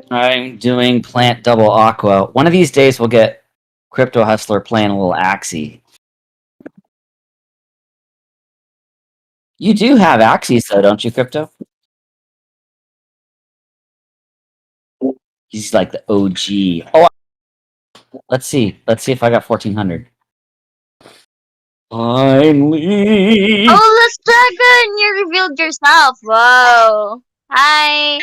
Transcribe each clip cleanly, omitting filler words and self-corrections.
I'm doing Plant Double Aqua. One of these days we'll get Crypto Hustler playing a little Axie. You do have Axies though, don't you, Crypto? He's like the OG. Oh, let's see. Let's see if I got 1400. Finally. Oh, let's Dragon! You revealed yourself. Whoa. Hi.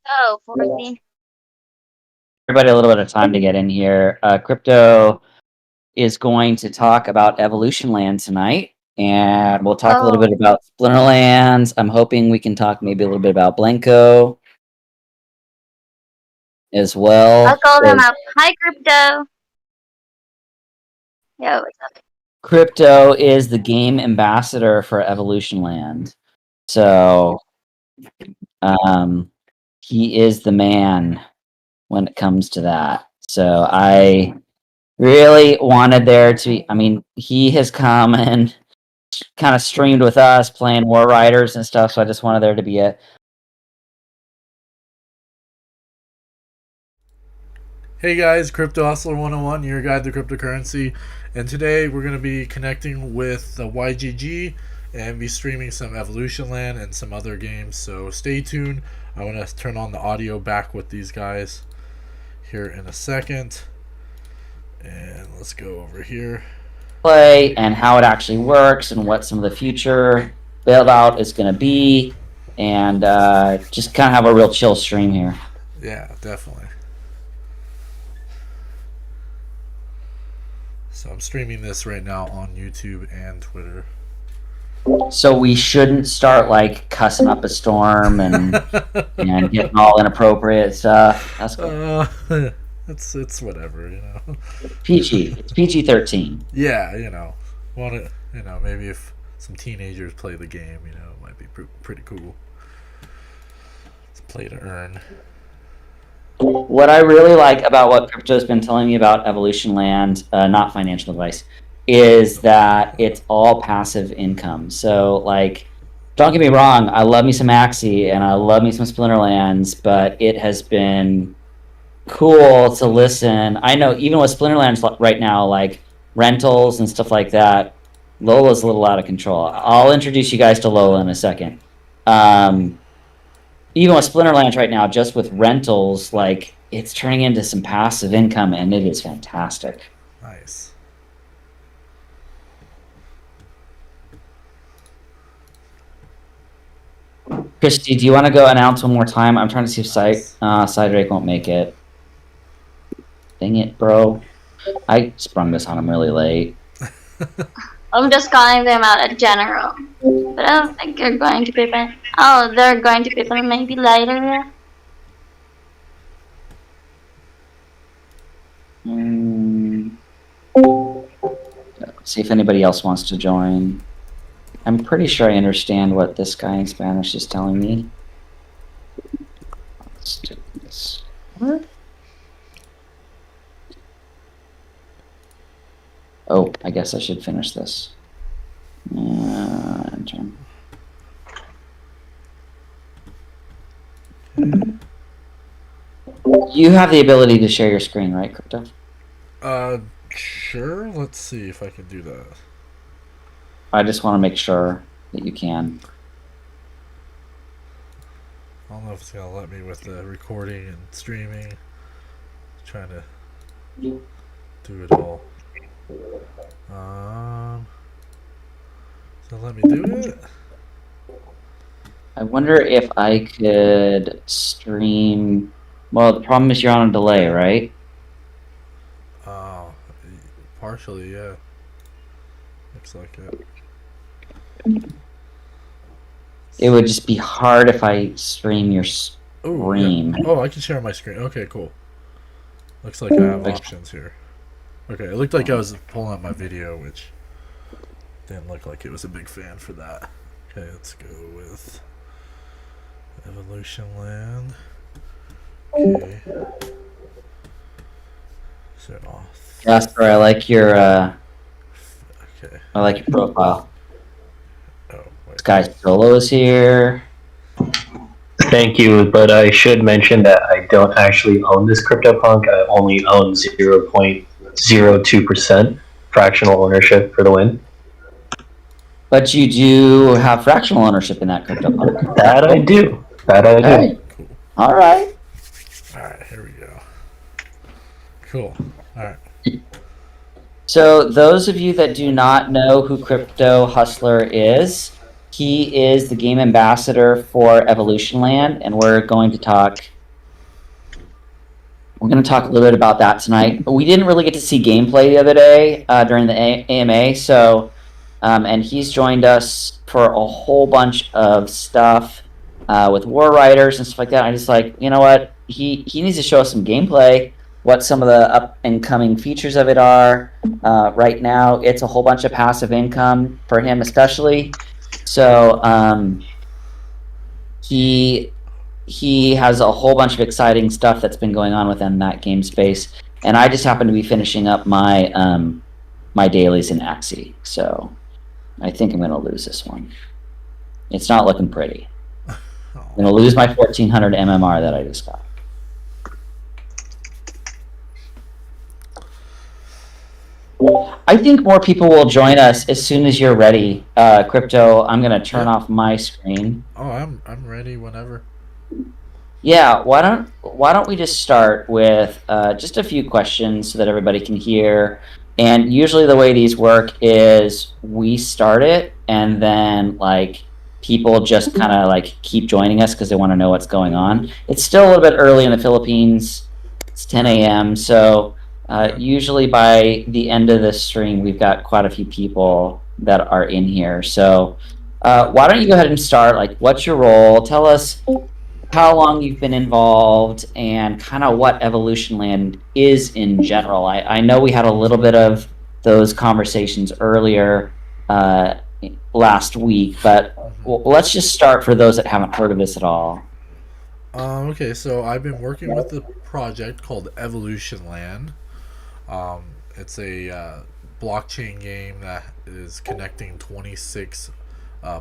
Oh, 40. Everybody a little bit of time to get in here. Crypto is going to talk about EvolutionLand tonight, and we'll talk a little bit about Splinterlands. I'm hoping we can talk maybe a little bit about Blanko as well. I'll call them up. Hi, Crypto. Yo, what's up? Crypto is the game ambassador for EvolutionLand. So he is the man when it comes to that. So I really wanted there to be, I mean, he has come and kind of streamed with us playing War Riders and stuff, so I just wanted there to be a... Hey guys, Crypto Hustler 101, your guide to cryptocurrency, and today we're going to be connecting with the YGG and be streaming some EvolutionLand and some other games, so stay tuned. I want to turn on the audio back with these guys here in a second, and let's go over here. Play and how it actually works and what some of the future build out is going to be, and just kind of have a real chill stream here. Yeah, definitely. So I'm streaming this right now on YouTube and Twitter. So we shouldn't start like cussing up a storm and and getting all inappropriate stuff. That's cool. It's whatever, you know. PG. It's PG-13. Yeah, you know. Maybe if some teenagers play the game, you know, it might be pretty cool. It's play to earn. What I really like about what Crypto's been telling me about EvolutionLand, not financial advice, is that it's all passive income. So, like, don't get me wrong, I love me some Axie and I love me some Splinterlands, but it has been cool to listen. I know even with Splinterlands right now, like rentals and stuff like that, Lola's a little out of control. I'll introduce you guys to Lola in a second. Even with Splinterlands right now, just with rentals, like it's turning into some passive income, and it is fantastic. Nice. Christy, do you want to go announce one more time? I'm trying to see if Nice. Cydrake won't make it. Dang it, bro. I sprung this on him really late. I'm just calling them out at general. But I don't think they're going to Pippin. Oh, they're going to Pippin maybe later. Let's see if anybody else wants to join. I'm pretty sure I understand what this guy in Spanish is telling me. Let's do this. What? Oh, I guess I should finish this. Enter. You have the ability to share your screen, right, Crypto? Sure. Let's see if I can do that. I just want to make sure that you can. I don't know if it's gonna let me with the recording and streaming. Trying to do it all. So let me do it. I wonder if I could stream. Well, the problem is you're on a delay, right? Partially, yeah. Looks like it. It would just be hard if I stream your screen. Yeah. Oh, I can share my screen. Okay, cool. Looks like I have options here. Okay, it looked like I was pulling up my video, which didn't look like it was a big fan for that. Okay, let's go with EvolutionLand. Okay. Set off. Jasper, I like your Okay. I like your profile. Oh, wait. Sky Solo is here. Thank you, but I should mention that I don't actually own this CryptoPunk. I only own 0.02% fractional ownership for the win. But you do have fractional ownership in that CryptoPunk. That I do. That I do. Hey. Cool. All right. Alright, here we go. Cool. Alright. So those of you that do not know who Crypto Hustler is, he is the game ambassador for EvolutionLand, and we're going to talk a little bit about that tonight. But we didn't really get to see gameplay the other day during the AMA, so and he's joined us for a whole bunch of stuff with War Riders and stuff like that. I just like, you know what? He needs to show us some gameplay, what some of the up and coming features of it are. Right now, it's a whole bunch of passive income for him, especially. So he has a whole bunch of exciting stuff that's been going on within that game space, and I just happen to be finishing up my my dailies in Axie. So I think I'm going to lose this one. It's not looking pretty. I'm going to lose my 1400 MMR that I just got. I think more people will join us as soon as you're ready, Crypto. I'm going to turn off my screen. Oh, I'm ready whenever. Yeah, why don't we just start with just a few questions so that everybody can hear. And usually the way these work is we start it, and then like people just kind of like keep joining us because they want to know what's going on. It's still a little bit early in the Philippines. It's 10 a.m. So usually by the end of the stream, we've got quite a few people that are in here. So why don't you go ahead and start? Like, what's your role? Tell us how long you've been involved and kind of what EvolutionLand is in general. I know we had a little bit of those conversations earlier last week, but let's just start for those that haven't heard of this at all. Okay, so I've been working with the project called EvolutionLand. It's a blockchain game that is connecting 26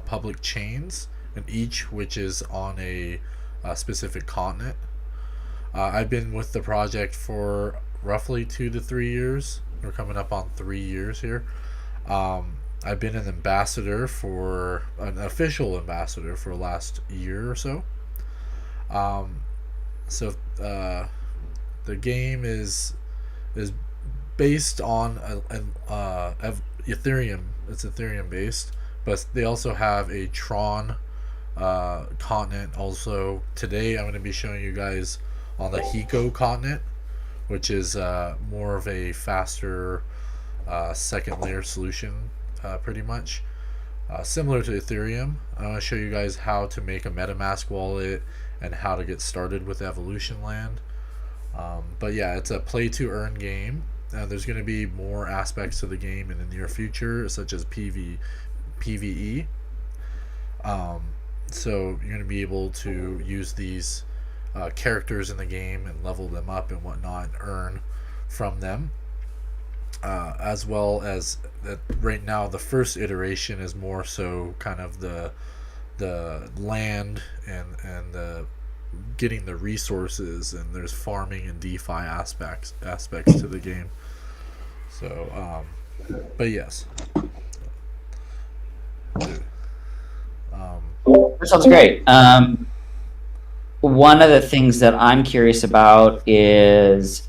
public chains, and each which is on a specific continent. I've been with the project for roughly 2 to 3 years. We're coming up on 3 years here. I've been an ambassador for an official ambassador for the last year or so. The game is based on Ethereum. It's Ethereum based, but they also have a Tron continent. Also, today I'm going to be showing you guys on the Hiko continent, which is more of a faster second layer solution, pretty much. Similar to Ethereum. I'm going to show you guys how to make a MetaMask wallet and how to get started with EvolutionLand. But yeah, it's a play to earn game. There's going to be more aspects to the game in the near future, such as PvE. So you're going to be able to use these characters in the game and level them up and whatnot and earn from them. As well as that, right now the first iteration is more so kind of the land and the getting the resources, and there's farming and DeFi aspects to the game. So, but yes. That sounds great. One of the things that I'm curious about is,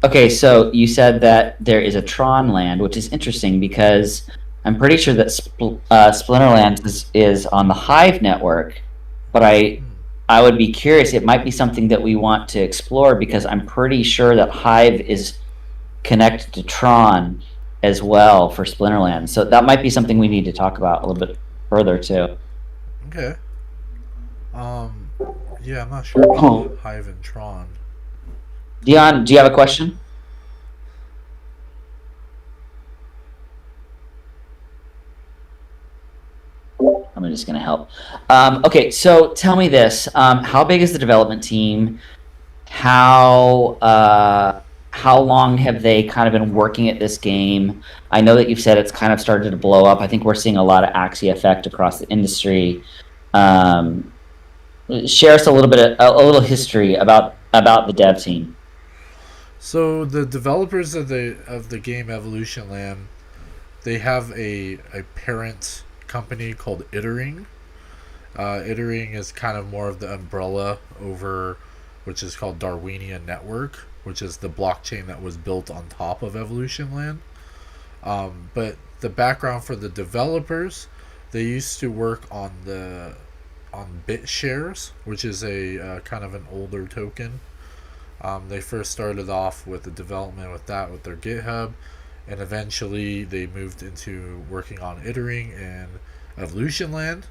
okay, so you said that there is a Tron land, which is interesting because I'm pretty sure that Splinterland is on the Hive network, but I would be curious. It might be something that we want to explore because I'm pretty sure that Hive is connected to Tron as well for Splinterland. So that might be something we need to talk about a little bit further too. Okay. Yeah, I'm not sure about Hive and Tron. Dion, do you have a question? I'm just going to help. Okay, so tell me this: how big is the development team? How long have they kind of been working at this game? I know that you've said it's kind of started to blow up. I think we're seeing a lot of Axie effect across the industry. Share us a little history about the dev team. So the developers of the game EvolutionLand, they have a parent company called Ittering. Ittering is kind of more of the umbrella over, which is called Darwinia Network, which is the blockchain that was built on top of EvolutionLand. But the background for the developers, they used to work on BitShares, which is a kind of an older token. They first started off with the development with their GitHub, and eventually they moved into working on Ittering and EvolutionLand.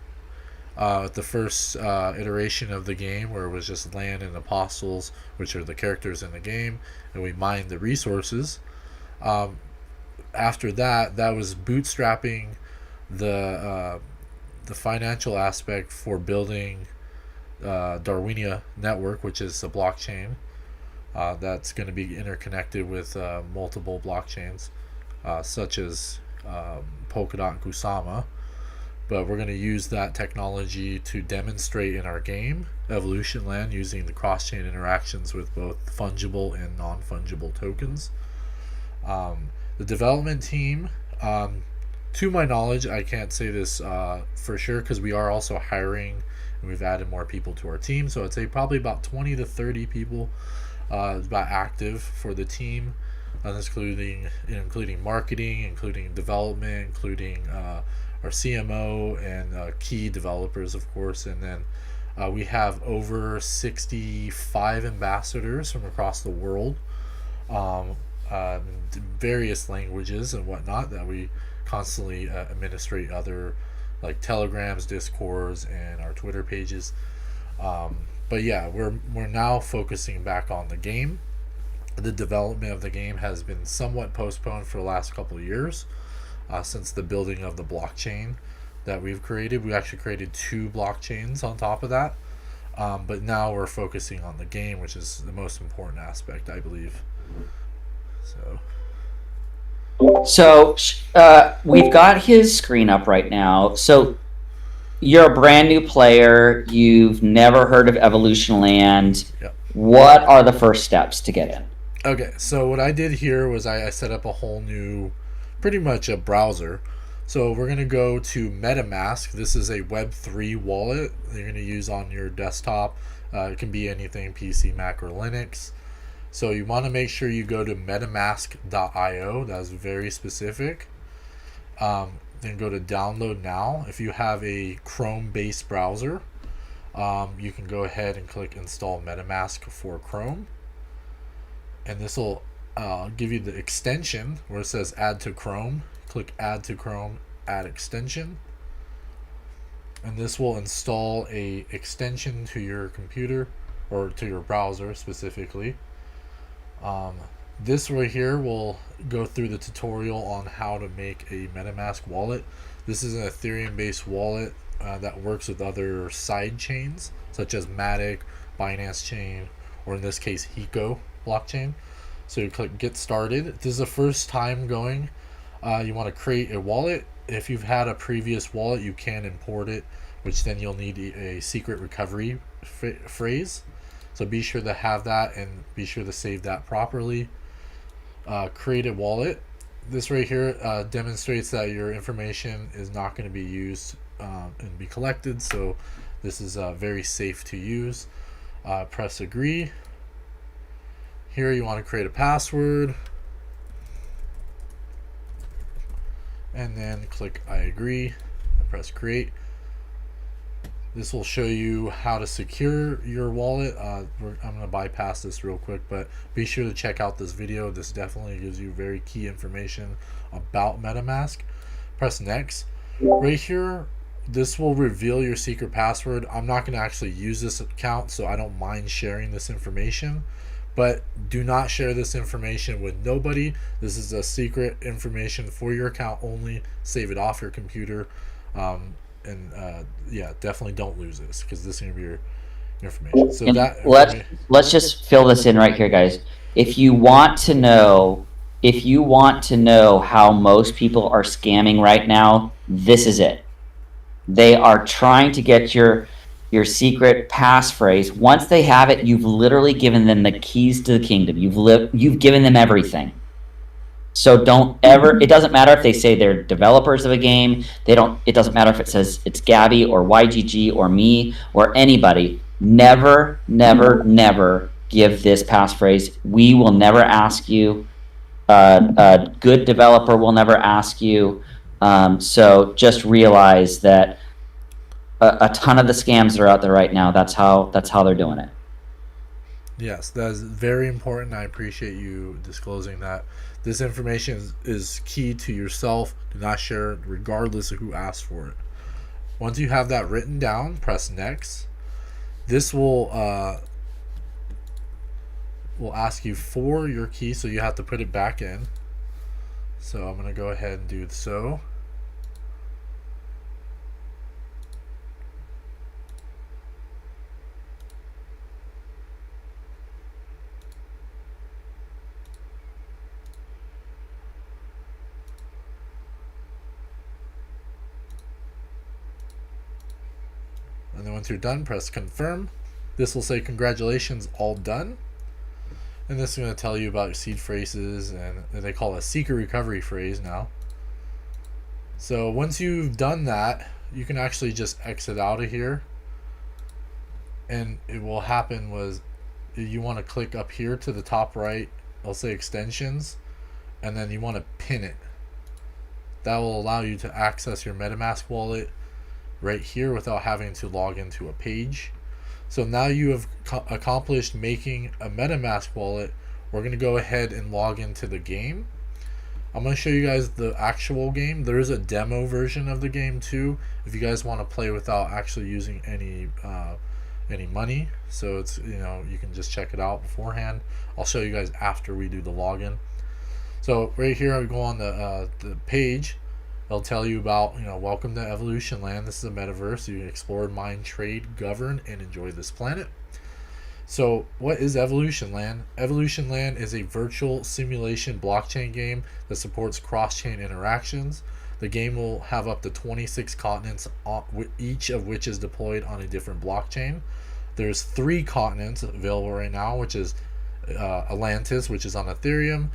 The first iteration of the game, where it was just land and apostles, which are the characters in the game, and we mined the resources. After that was bootstrapping the financial aspect for building Darwinia Network, which is a blockchain that's going to be interconnected with multiple blockchains, such as Polkadot and Kusama. But we're going to use that technology to demonstrate in our game, EvolutionLand, using the cross-chain interactions with both fungible and non-fungible tokens. The development team, to my knowledge, I can't say this for sure because we are also hiring and we've added more people to our team. So I'd say probably about 20 to 30 people about active for the team, including marketing, including development, including our CMO and key developers, of course. And then we have over 65 ambassadors from across the world, various languages and whatnot, that we constantly administrate other like Telegrams, Discords, and our Twitter pages. But yeah, we're now focusing back on the game. The development of the game has been somewhat postponed for the last couple of years, since the building of the blockchain that we've created. We actually created 2 blockchains on top of that. But now we're focusing on the game, which is the most important aspect, I believe. So we've got his screen up right now. So you're a brand new player. You've never heard of EvolutionLand. Yep. What are the first steps to get in? Okay, so what I did here was I set up a whole new, pretty much a browser. So we're going to go to MetaMask. This is a Web3 wallet you're going to use on your desktop. It can be anything, PC, Mac, or Linux. So you want to make sure you go to metamask.io. That's very specific. then go to download now. If you have a Chrome based browser, you can go ahead and click install MetaMask for Chrome, and this will give you the extension where it says add to Chrome. Click add to Chrome, add extension, and this will install a extension to your computer or to your browser specifically. This right here will go through the tutorial on how to make a MetaMask wallet. This is an Ethereum based wallet that works with other side chains such as Matic, Binance Chain, or in this case Hiko blockchain. So you click get started. If this is the first time going, you want to create a wallet. If you've had a previous wallet, you can import it, which then you'll need a secret recovery phrase. So be sure to have that and be sure to save that properly. Create a wallet. This right here demonstrates that your information is not going to be used and be collected, so this is very safe to use. Press agree. Here you want to create a password, and then click I agree and press create. This will show you how to secure your wallet. I'm going to bypass this real quick, but be sure to check out this video. This definitely gives you very key information about MetaMask. Press next. Right here, this will reveal your secret password. I'm not going to actually use this account, so I don't mind sharing this information, but do not share this information with nobody. This is a secret information for your account only. Save it off your computer. Yeah, definitely don't lose this because this is going to be your information. So And that let's just fill this in right here, guys. If you want to know how most people are scamming right now, this is it. They are trying to get your secret passphrase. Once they have it, you've literally given them the keys to the kingdom. You've given them everything. So don't ever, it doesn't matter if they say they're developers of a game, it doesn't matter if it says it's Gabby or YGG or me or anybody. Never, never, never give this passphrase. We will never ask you. A good developer will never ask you. So just realize that a ton of the scams that are out there right now, that's how they're doing it. Yes, that is very important. I appreciate you disclosing that. This information is key to yourself. Do not share it regardless of who asked for it. Once you have that written down, press next. This will ask you for your key, so you have to put it back in. So I'm going to go ahead and do so. And then once you're done, press confirm. This will say congratulations, all done. And this is going to tell you about your seed phrases, and they call it a secret recovery phrase now. So once you've done that, you can actually just exit out of here. And it will happen was you want to click up here to the top right, I'll say extensions, and then you want to pin it. That will allow you to access your MetaMask wallet right here without having to log into a page. So now you have accomplished making a MetaMask wallet. We're going to go ahead and log into the game. I'm going to show you guys the actual game. There is a demo version of the game too, if you guys want to play without actually using any money. So it's, you can just check it out beforehand. I'll show you guys after we do the login. So right here, I go on the page. They'll tell you about, welcome to EvolutionLand. This is a metaverse. You can explore, mine, trade, govern, and enjoy this planet. So what is EvolutionLand? EvolutionLand is a virtual simulation blockchain game that supports cross-chain interactions. The game will have up to 26 continents, each of which is deployed on a different blockchain. There's 3 continents available right now, which is Atlantis, which is on Ethereum,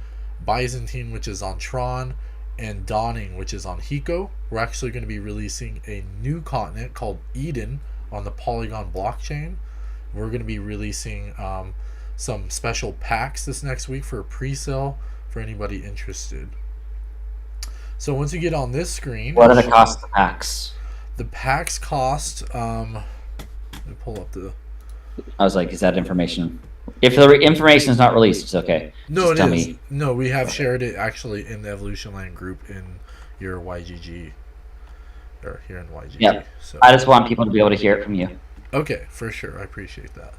Byzantine, which is on Tron, and Dawning, which is on Hiko. We're actually going to be releasing a new continent called Eden on the Polygon blockchain. We're going to be releasing some special packs this next week for a pre-sale for anybody interested. So once you get on this screen, What are the costs of packs? the packs cost. Let me pull up the. I was like, is that information? If the information is not released, it's okay. No, Just it tell is. me. No, we have shared it actually in the EvolutionLand group in your YGG, or here in YGG. Yep. So I just want people to be able to hear it from you. okay, for sure, I appreciate that.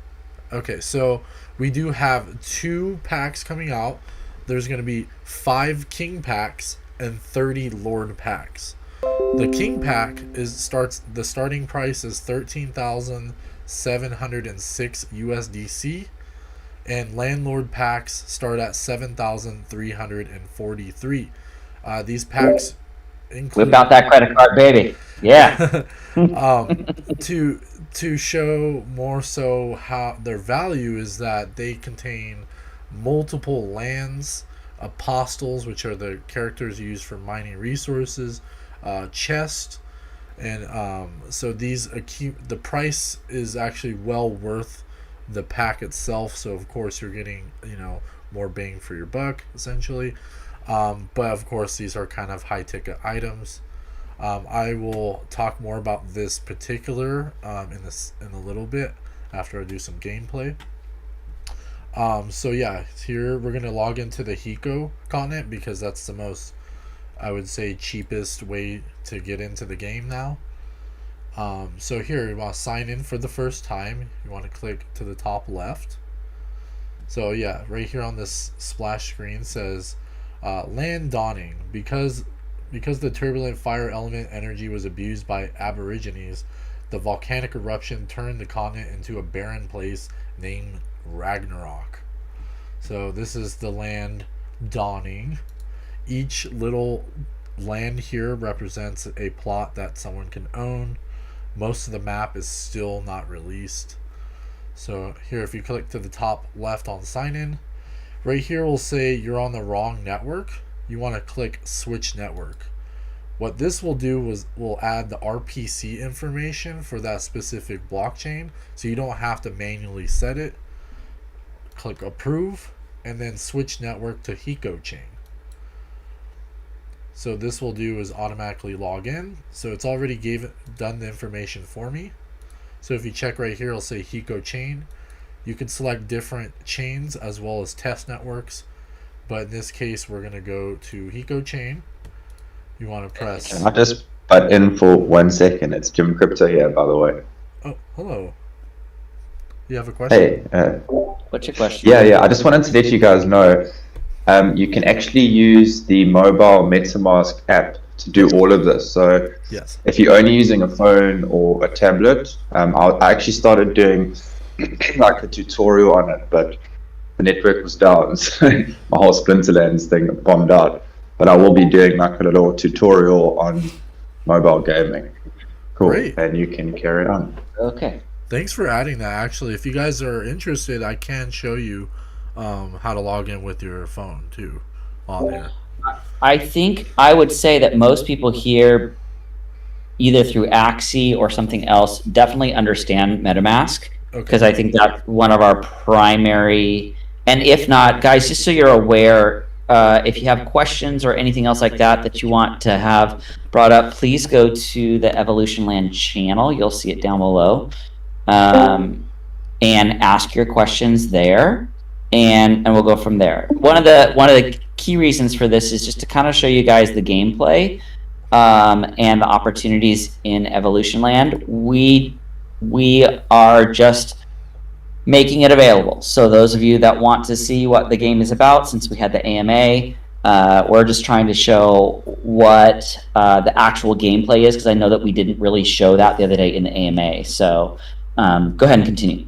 Okay, so we do have 2 packs coming out. There's going to be 5 King packs and 30 Lord packs. The King pack the starting price is 13,706 USDC, and Landlord packs start at 7,343. These packs include Whip out that credit card, baby. Yeah. to show more so how their value is that they contain multiple lands, apostles, which are the characters used for mining resources, chest, and so the price is actually well worth the pack itself. So of course you're getting more bang for your buck essentially, but of course these are kind of high ticket items. I will talk more about this particular in a little bit after I do some gameplay. So yeah, here we're gonna log into the Hiko continent because that's the most, I would say, cheapest way to get into the game now. So here you want to sign in for the first time. You want to click to the top left. So yeah, right here on this splash screen says land dawning. Because the turbulent fire element energy was abused by aborigines, the volcanic eruption turned the continent into a barren place named Ragnarok. So this is the land dawning. Each little land here represents a plot that someone can own. Most of the map is still not released. So here, if you click to the top left on sign in, right here will say you're on the wrong network. You want to click switch network. What this will do is will add the RPC information for that specific blockchain, so you don't have to manually set it. Click approve and then switch network to Hiko chain. So this will do is automatically log in. So it's already done the information for me. So if you check right here, it'll say Hiko chain. You can select different chains as well as test networks, but in this case we're going to go to Hiko chain. You want to press. Can I just butt in for 1 second? It's Jim Crypto here, by the way. Oh, hello. You have a question? Hey. What's your question? Yeah. I just wanted to let you guys know, you can actually use the mobile MetaMask app to do all of this. So Yes. if you're only using a phone or a tablet, I actually started doing like a tutorial on it, but the network was down, so my whole Splinterlands thing bombed out. But I will be doing like a little tutorial on mobile gaming. Cool. Great. And you can carry on. Okay. Thanks for adding that. Actually, if you guys are interested, I can show you how to log in with your phone too on there. I think I would say that most people here, either through Axie or something else, definitely understand MetaMask, because I think that's one of our primary. And if not, guys, just so you're aware, if you have questions or anything else like that you want to have brought up, please go to the EvolutionLand channel. You'll see it down below, and ask your questions there, and we'll go from there. One of the key reasons for this is just to kind of show you guys the gameplay and the opportunities in EvolutionLand. We are just making it available. So those of you that want to see what the game is about, since we had the AMA, we're just trying to show what the actual gameplay is, because I know that we didn't really show that the other day in the AMA. So go ahead and continue.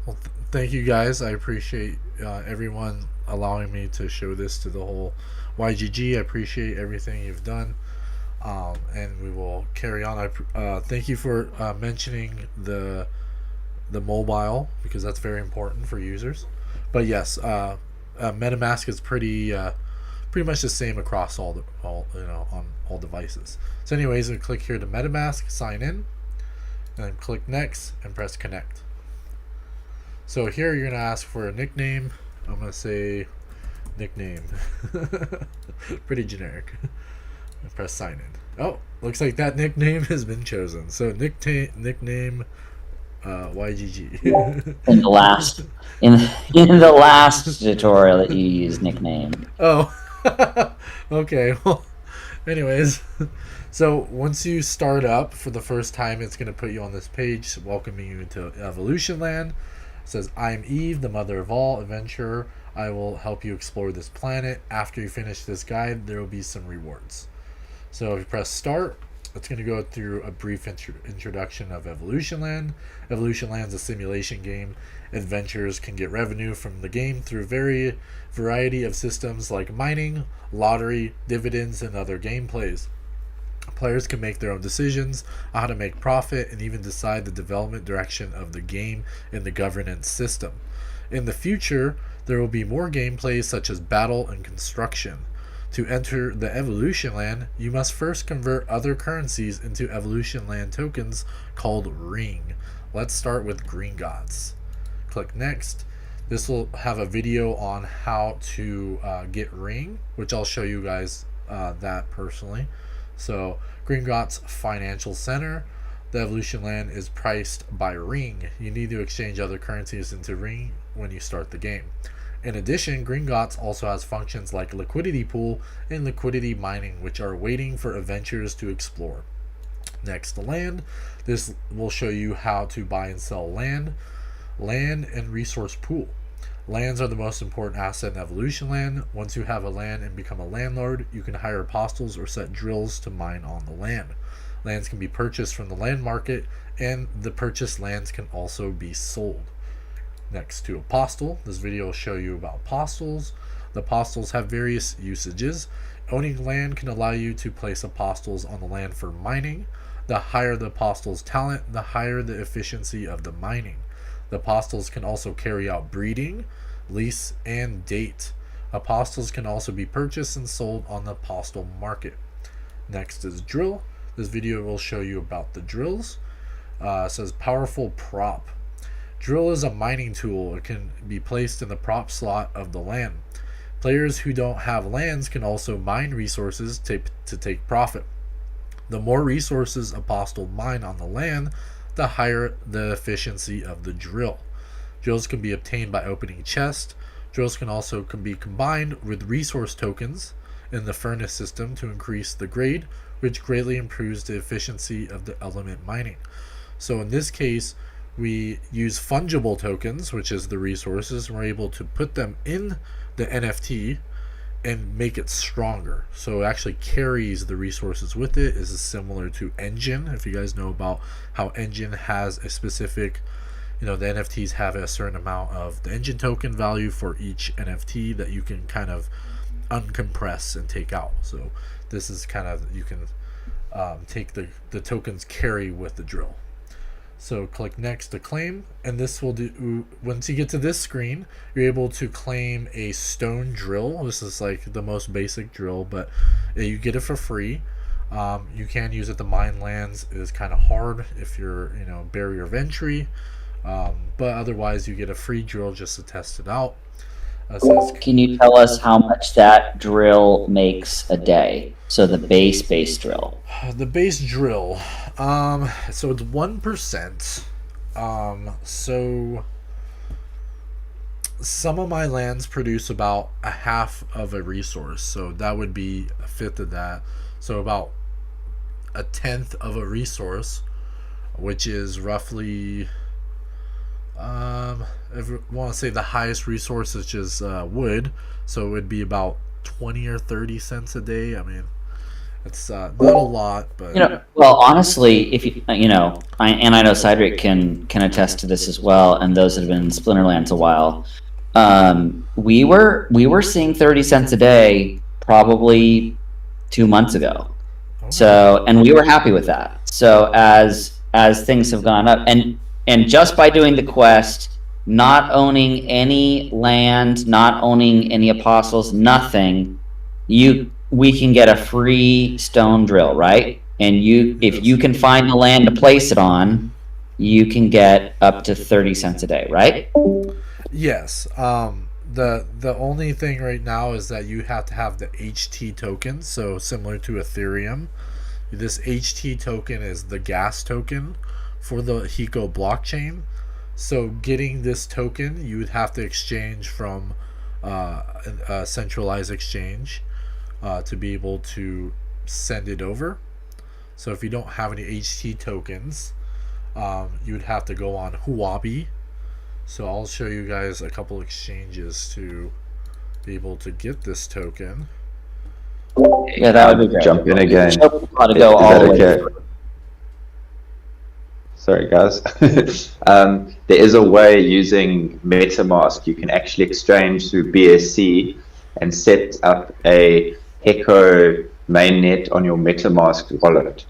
Well, thank you guys. I appreciate everyone allowing me to show this to the whole YGG. I appreciate everything you've done, and we will carry on. Thank you for mentioning the mobile, because that's very important for users. But yes, MetaMask is pretty much the same across on all devices. So anyways, we click here to MetaMask, sign in, and then click next and press connect. So here you're gonna ask for a nickname. I'm gonna say nickname. Pretty generic. Press sign in. Oh, looks like that nickname has been chosen. So nickname YGG. In the last in the last tutorial that you used nickname. Oh, okay. Well, anyways, so once you start up for the first time, it's going to put you on this page welcoming you into EvolutionLand. It says, I'm Eve, the mother of all, adventurer. I will help you explore this planet. After you finish this guide, there will be some rewards. So if you press start, it's going to go through a brief introduction of EvolutionLand. EvolutionLand is a simulation game. Adventurers can get revenue from the game through variety of systems like mining, lottery, dividends, and other gameplays. Players can make their own decisions on how to make profit and even decide the development direction of the game and the governance system. In the future, there will be more gameplays such as battle and construction. To enter the EvolutionLand, you must first convert other currencies into EvolutionLand tokens called Ring. Let's start with Gringotts. Click Next. This will have a video on how to get Ring, which I'll show you guys that personally. So, Gringotts Financial Center. The EvolutionLand is priced by Ring. You need to exchange other currencies into Ring when you start the game. In addition, Gringotts also has functions like liquidity pool and liquidity mining, which are waiting for adventurers to explore. Next, land. This will show you how to buy and sell land and resource pool. Lands are the most important asset in EvolutionLand. Once you have a land and become a landlord, you can hire apostles or set drills to mine on the land. Lands can be purchased from the land market, and the purchased lands can also be sold. Next to apostle, this video will show you about apostles. The apostles have various usages. Owning land can allow you to place apostles on the land for mining. The higher the apostle's talent, the higher the efficiency of the mining. The apostles can also carry out breeding, lease, and date. Apostles can also be purchased and sold on the apostle market. Next is drill. This video will show you about the drills. It says powerful prop. Drill is a mining tool. It can be placed in the prop slot of the land. Players who don't have lands can also mine resources to take profit. The more resources apostle mine on the land, the higher the efficiency of the drill. Drills can be obtained by opening chests. Drills can also be combined with resource tokens in the furnace system to increase the grade, which greatly improves the efficiency of the element mining. So in this case, we use fungible tokens, which is the resources, and we're able to put them in the NFT and make it stronger. So it actually carries the resources with it. This is similar to Engine. If you guys know about how Engine has a specific, the NFTs have a certain amount of the Engine token value for each NFT that you can kind of uncompress and take out. So this is kind of, you can take the tokens carry with the drill. So click next to claim, and this will do, once you get to this screen, you're able to claim a stone drill. This is like the most basic drill, but you get it for free. You can use it to mine lands. It is kind of hard if you're, barrier of entry, but otherwise you get a free drill just to test it out. Can you tell us how much that drill makes a day? So the base drill. The base drill. So it's 1%. So some of my lands produce about a half of a resource. So that would be a fifth of that. So about a tenth of a resource, which is roughly, I want to say the highest resource is just wood. So it would be about 20 or 30 cents a day. I mean, it's not a lot, but well, honestly, if I know Cydric can attest to this as well, and those that have been in Splinterlands a while. We were seeing 30 cents a day probably 2 months ago. So, and we were happy with that. So as things have gone up, and just by doing the quest, not owning any land, not owning any apostles, nothing, we can get a free stone drill, right? And if you can find the land to place it on, you can get up to 30 cents a day, right? Yes. The only thing right now is that you have to have the HT token, so similar to Ethereum. This HT token is the gas token for the Hiko blockchain. So getting this token, you would have to exchange from a centralized exchange to be able to send it over. So if you don't have any HT tokens, you would have to go on Huobi. So I'll show you guys a couple exchanges to be able to get this token. Yeah, that would be great. Jump in again. Show people how to Is go all that the way okay? through. Sorry, guys. There is a way using MetaMask you can actually exchange through BSC and set up a Heko mainnet on your MetaMask wallet.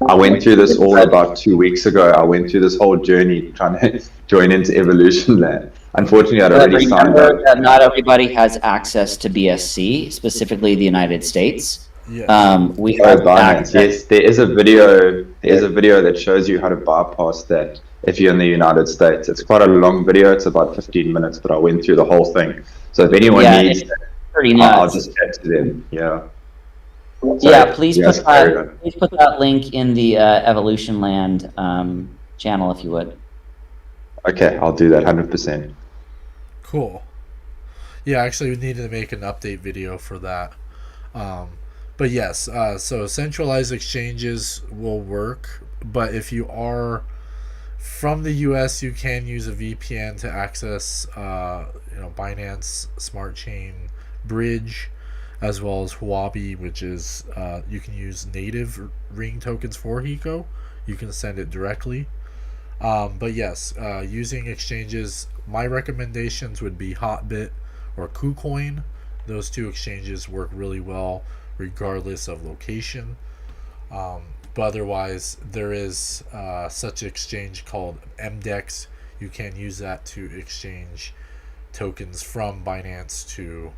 I went through this all about 2 weeks ago. I went through this whole journey trying to join into EvolutionLand. Unfortunately, I'd already signed Remember up. that not everybody has access to BSC, specifically the United States. Yeah. We Oh, have Binance. access. Yes, there is a video. There is a video that shows you how to bypass that if you're in the United States. It's quite a long video. It's about 15 minutes, but I went through the whole thing. So if anyone Yeah, needs, it's pretty I'll nuts. just chat to them. Yeah. Yeah, please Yes, put carry on. please put that link in the EvolutionLand channel if you would. Okay, I'll do that 100%. Cool. Yeah, actually, we needed to make an update video for that. But yes, so centralized exchanges will work. But if you are from the US, you can use a VPN to access, Binance Smart Chain Bridge, as well as Huobi, which is you can use native ring tokens for Hiko. You can send it directly. But yes, using exchanges, my recommendations would be Hotbit or KuCoin. Those two exchanges work really well regardless of location. But otherwise, there is such exchange called MDEX. You can use that to exchange tokens from Binance to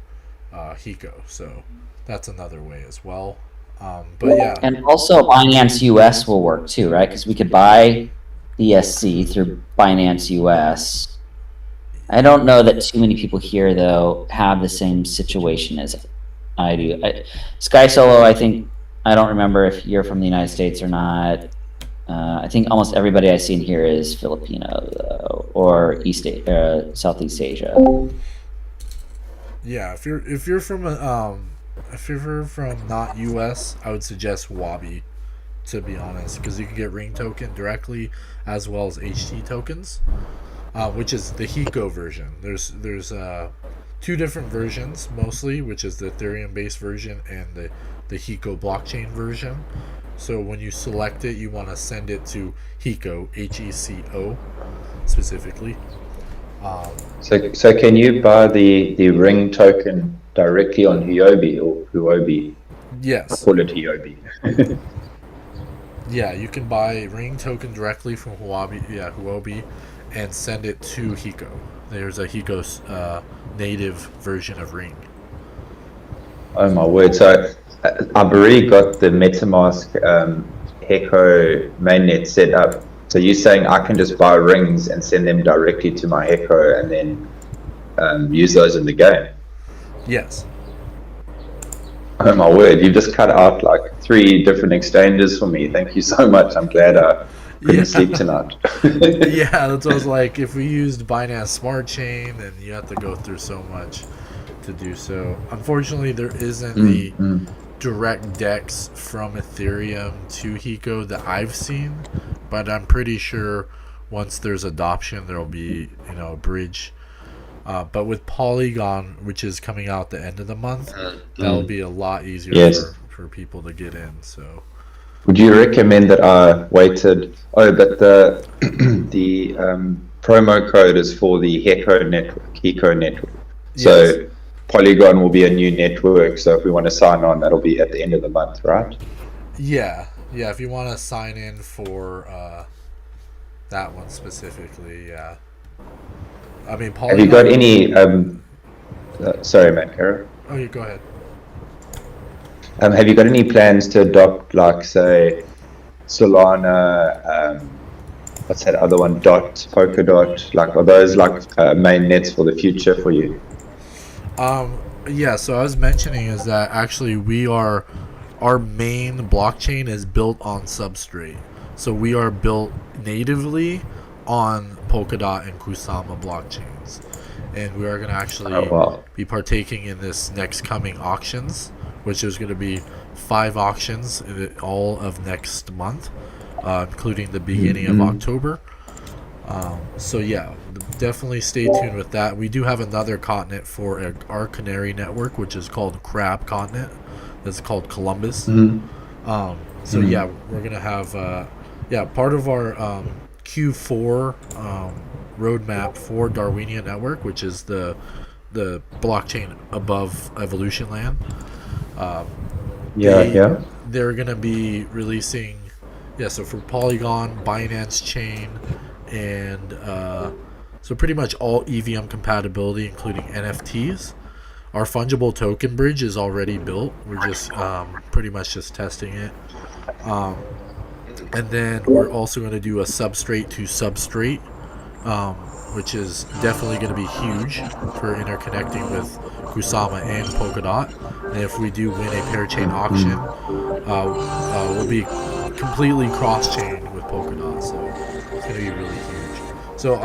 Hiko. So that's another way as well. But yeah. And also Binance US will work too, right? Because we could buy BSC through Binance US. I don't know that too many people here, though, have the same situation as I do. Sky Solo, I think, I don't remember if you're from the United States or not. I think almost everybody I see in here is Filipino, though, or Southeast Asia. Yeah, if you're from not US, I would suggest Wabi, to be honest, because you can get ring token directly as well as HT tokens, which is the Hiko version. There's two different versions mostly, which is the Ethereum based version and the Hiko blockchain version. So when you select it, you want to send it to Hiko, HECO specifically. So can you buy the ring token directly on Huobi or Huobi? Yes. I call it Huobi. Yeah, you can buy ring token directly from Huobi, and send it to Hiko. There's a Hiko's native version of ring. Oh my word! So I've already got the MetaMask Heko mainnet set up. So you're saying I can just buy rings and send them directly to my Heko and then use those in the game? Yes. Oh my word! You've just cut out like 3 different exchanges for me. Thank you so much. I'm glad I couldn't sleep tonight. Yeah, that's what I was like. If we used Binance Smart Chain, then you have to go through so much to do so. Unfortunately, there isn't the direct DEX from Ethereum to Hiko that I've seen, but I'm pretty sure once there's adoption, there'll be a bridge. But with Polygon, which is coming out the end of the month, that'll be a lot easier for people to get in. So, would you recommend that I waited? Oh, but the promo code is for the Heko network. So yes. Polygon will be a new network. So if we want to sign on, that'll be at the end of the month, right? Yeah. If you want to sign in for that one specifically, yeah. I mean, Polygon. Have you got any? Sorry, Matt. Kara? Oh, you go ahead. Have you got any plans to adopt, like, say, Solana? What's that other one? Polkadot. Like, are those like main nets for the future for you? Yeah, so I was mentioning is that actually our main blockchain is built on Substrate. So we are built natively on Polkadot and Kusama blockchains. And we are going to actually Oh, wow. be partaking in this next coming auctions, which is going to be 5 auctions all of next month, including the beginning of October. So yeah, definitely stay tuned with that. We do have another continent for our Canary network, which is called Crab Continent. That's called Columbus. So yeah, we're gonna have part of our Q4 roadmap for Darwinian Network, which is the blockchain above EvolutionLand. They're gonna be releasing, so for Polygon, Binance Chain, and so pretty much all EVM compatibility, including NFTs. Our fungible token bridge is already built. We're just pretty much just testing it. And then we're also going to do a substrate to substrate, which is definitely going to be huge for interconnecting with Kusama and Polkadot. And if we do win a parachain auction, we'll be completely cross-chain with Polkadot. So it's going to be really huge. So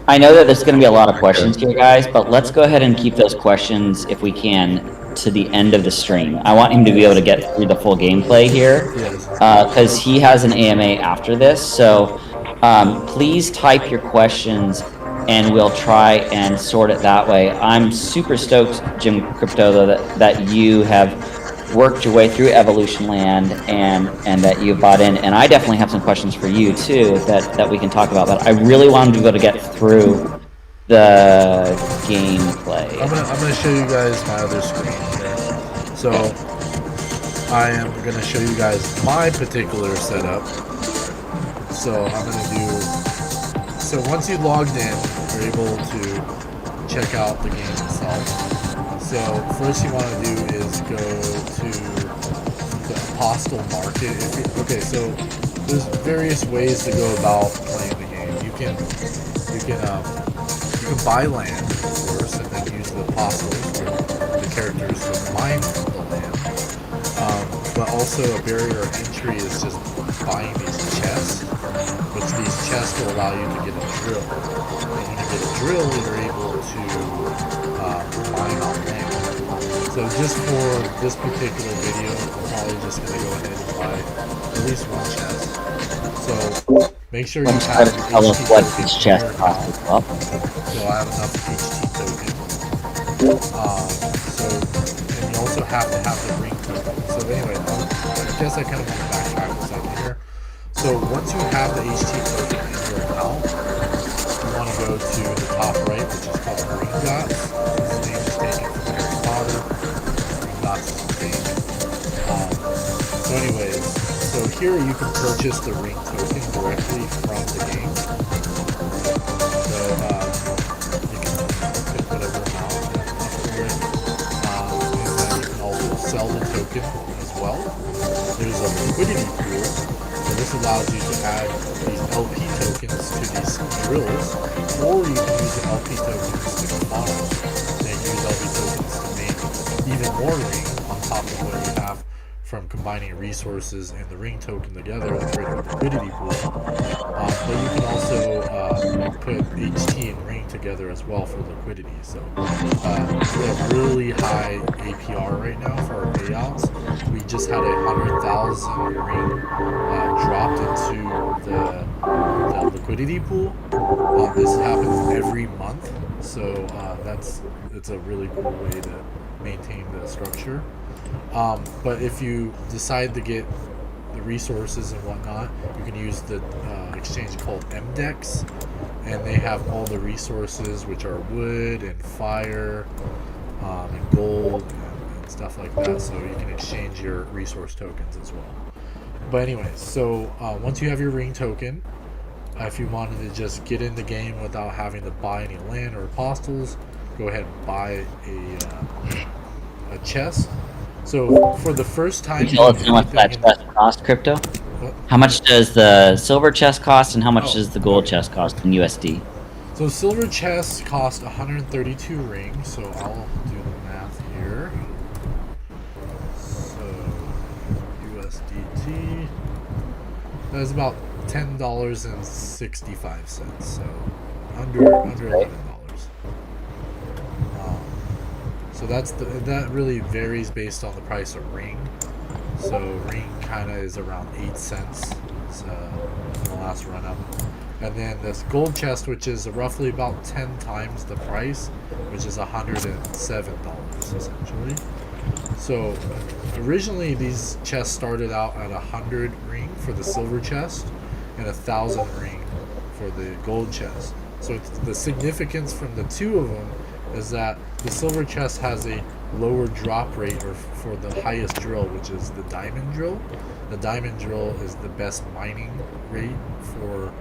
I know that there's going to be a lot of questions here, guys, but let's go ahead and keep those questions, if we can, to the end of the stream. I want him to be able to get through the full gameplay here, because he has an AMA after this. So please type your questions, and we'll try and sort it that way. I'm super stoked, Jim Crypto, though, that you have worked your way through EvolutionLand and that you bought in. And I definitely have some questions for you too that we can talk about. But I really wanted to be able to get through the gameplay. I'm gonna show you guys my other screen here. So I am gonna show you guys my particular setup. So I'm gonna do. So once you logged in, you're able to check out the game itself. So first you want to do is go to the Apostle Market. So there's various ways to go about playing the game. You can buy land, of course, and then use the apostles, or the characters, to mine the land. But also a barrier of entry is just buying these chests, which these chests will allow you to get a drill. And when you get a drill, you're able to mine on land. So just for this particular video, I'm probably just going to go ahead and buy at least one chest. So make sure you have your tell us what each chest costs as well. So I have enough HT tokens. And you also have to have the ring token. So anyway, I guess I kind of want to backtrack a second here. So once you have the HT token in your account, you want to go to the top right, which is called Green Dots. This name is taken from Harry Potter. Green Dots is the thing. So anyways, so here you can purchase the ring token directly from the game. So you can pick whatever amount you want for it. And then you can also sell the token as well. There's a liquidity pool. So this allows you to add these LP tokens to these drills, or you can use the LP tokens to combine and use LP tokens to make even more ring on top of what you have from combining resources and the ring token together to create a liquidity pool. But you can also put HT and ring together as well for liquidity. So we have really high APR right now for our payouts. We just had 100,000 ring dropped into the liquidity pool. This happens every month, so it's a really cool way to maintain the structure. But if you decide to get the resources and whatnot, you can use the exchange called MDEX, and they have all the resources, which are wood and fire and gold and stuff like that, so you can exchange your resource tokens as well. But anyways, so once you have your ring token, if you wanted to just get in the game without having to buy any land or apostles, go ahead and buy a chest. So for the first time, Tell us how much that chest cost, Crypto. How much does the silver chest cost, and how much does the gold chest cost in USD? So silver chests cost 132 rings, so I'll do the math here. So USDT, that's about $10.65, so under $11. So that really varies based on the price of ring. So ring kind of is around 8 cents. It's in the last run up. And then this gold chest, which is roughly about 10 times the price, which is $107 essentially. So originally these chests started out at 100 ring for the silver chest and 1,000 ring for the gold chest. So the significance from the two of them is that the silver chest has a lower drop rate for the highest drill, which is the diamond drill. The diamond drill is the best mining rate for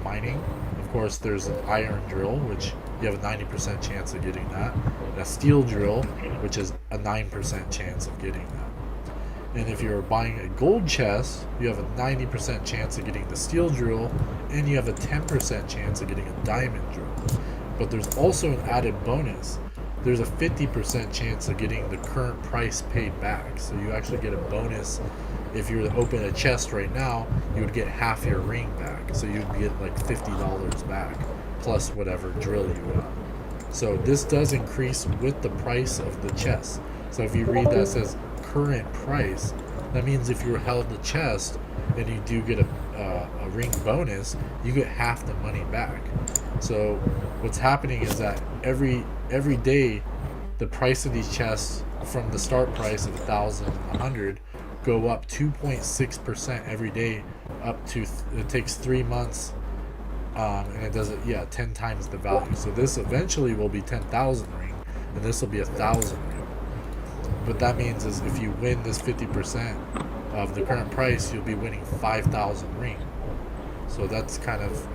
mining. Of course, there's an iron drill, which you have a 90% chance of getting that, and a steel drill, which is a 9% chance of getting that. And if you're buying a gold chest, you have a 90% chance of getting the steel drill, and you have a 10% chance of getting a diamond drill. But there's also an added bonus. There's a 50% chance of getting the current price paid back. So you actually get a bonus. If you were to open a chest right now, you would get half your ring back. So you'd get like $50 back, plus whatever drill you got. So this does increase with the price of the chest. So if you read that says current price, that means if you held the chest and you do get a ring bonus, you get half the money back. So what's happening is that every day the price of these chests from the start price of 1,100 go up 2.6% every day up to it takes 3 months, and it does it 10 times the value. So this eventually will be 10,000 ring, and this will be 1,000 ring. What that means is if you win this 50% of the current price, you'll be winning 5,000 ring. So that's kind of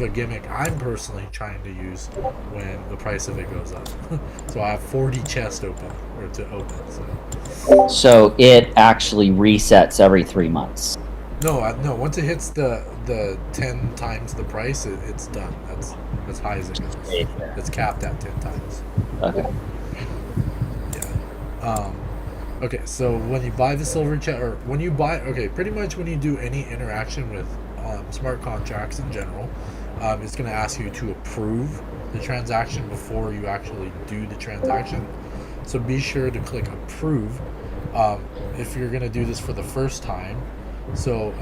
a gimmick I'm personally trying to use when the price of it goes up. So I have 40 chests to open. So it actually resets every 3 months. No. Once it hits the 10 times the price, it's done. That's as high as it goes. It's capped at 10 times. Okay. Yeah. Okay. So when you buy the silver chest, or pretty much when you do any interaction with smart contracts in general, it's going to ask you to approve the transaction before you actually do the transaction. So be sure to click approve if you're going to do this for the first time. So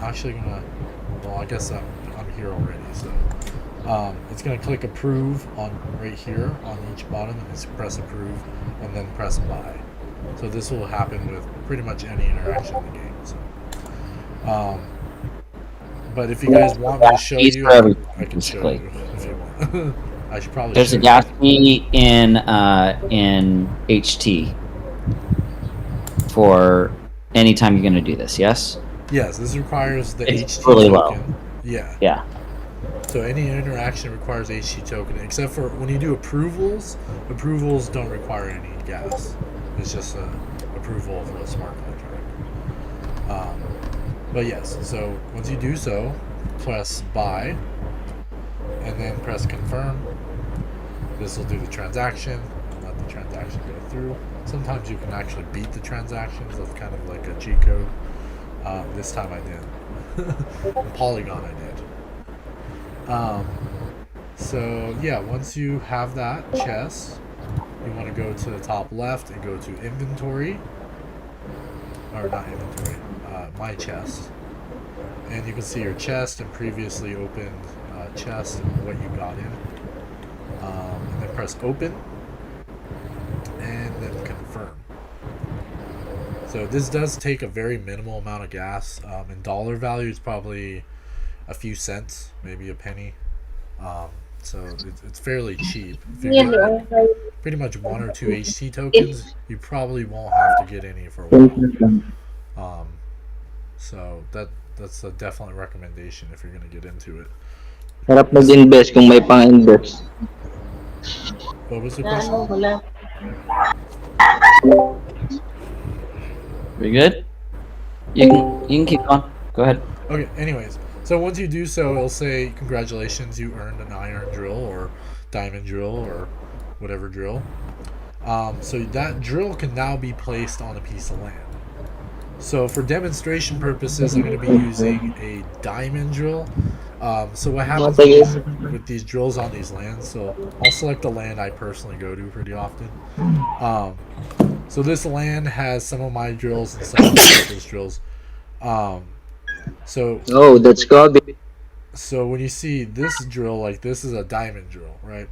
actually I guess I'm here already. So it's going to click approve on right here on each bottom, and it's press approve and then press buy. So this will happen with pretty much any interaction in the game. So but if you guys want me to show you, I can show you if you want. I should probably. There's a gas fee in HT for any time you're going to do this. Yes. Yes, this requires the HT really token. Low. Yeah. So any interaction requires HT token, except for when you do approvals. Approvals don't require any gas. It's just an approval for a smart contract. But yes, so once you do so, press buy, and then press confirm. This will do the transaction, and let the transaction go through. Sometimes you can actually beat the transactions. That's kind of like a cheat code. This time I did. In Polygon I did. So yeah, once you have that chest, you want to go to the top left and go to inventory, or not inventory, my chest, and you can see your chest and previously opened chest and what you got in, and then press open and then confirm. So this does take a very minimal amount of gas. In dollar value, it's probably a few cents, maybe a penny. So it's fairly cheap. If you get pretty much 1 or 2 HT tokens, you probably won't have to get any for a while. So that's a definite recommendation if you're going to get into it. Harap mag-invest kung may pang-invest. What was the question? Very good. You can keep on. Go ahead. Okay. Anyways, So once you do so, it'll say, congratulations, you earned an iron drill or diamond drill or whatever drill. So that drill can now be placed on a piece of land. So for demonstration purposes, I'm going to be using a diamond drill. So what happens with these drills on these lands, so I'll select the land I personally go to pretty often. So this land has some of my drills and some of those drills. So that's good. so when you see this drill, like this is a diamond drill, right?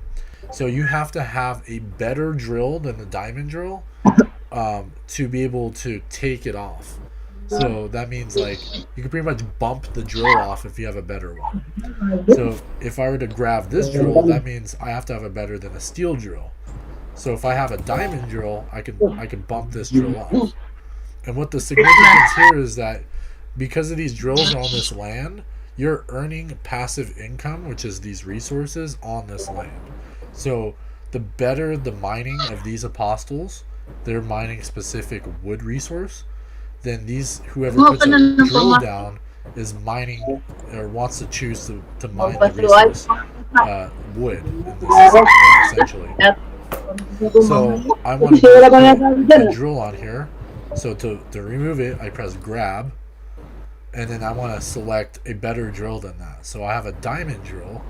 So you have to have a better drill than the diamond drill to be able to take it off. So that means like you can pretty much bump the drill off if you have a better one. So if I were to grab this drill, that means I have to have a better than a steel drill. So if I have a diamond drill, I can bump this drill off. And what the significance here is that because of these drills are on this land, you're earning passive income, which is these resources on this land. So the better the mining of these apostles, they're mining specific wood resource, then these whoever puts a drill down is mining or wants to choose to mine the resource wood in this, essentially. So I want to put a drill on here. So to remove it, I press grab, and then I want to select a better drill than that. So I have a diamond drill.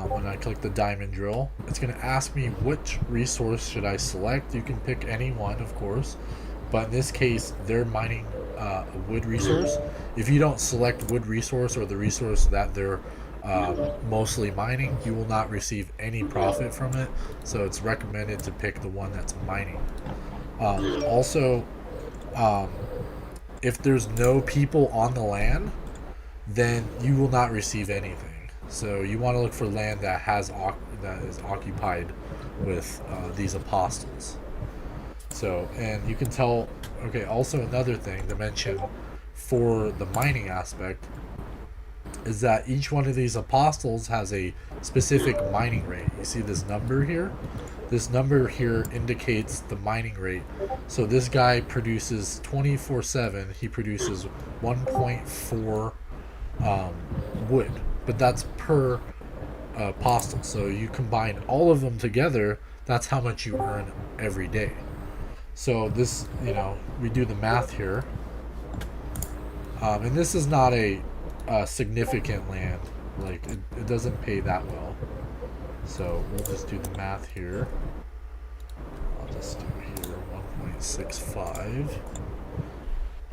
When I click the diamond drill, it's going to ask me which resource should I select. You can pick any one, of course, but in this case, they're mining a wood resource. If you don't select wood resource or the resource that they're mostly mining, you will not receive any profit from it. So it's recommended to pick the one that's mining. Also, if there's no people on the land, then you will not receive anything. So you want to look for land that is occupied with these apostles. So, and you can tell. Okay, also another thing to mention for the mining aspect is that each one of these apostles has a specific mining rate. You see this number here? This number here indicates the mining rate. So this guy produces 24/7. He produces 1.4 wood, but that's per apostle. So you combine all of them together, that's how much you earn every day. So this, we do the math here. And this is not a significant land. Like, it doesn't pay that well. So we'll just do the math here. I'll just do here 1.65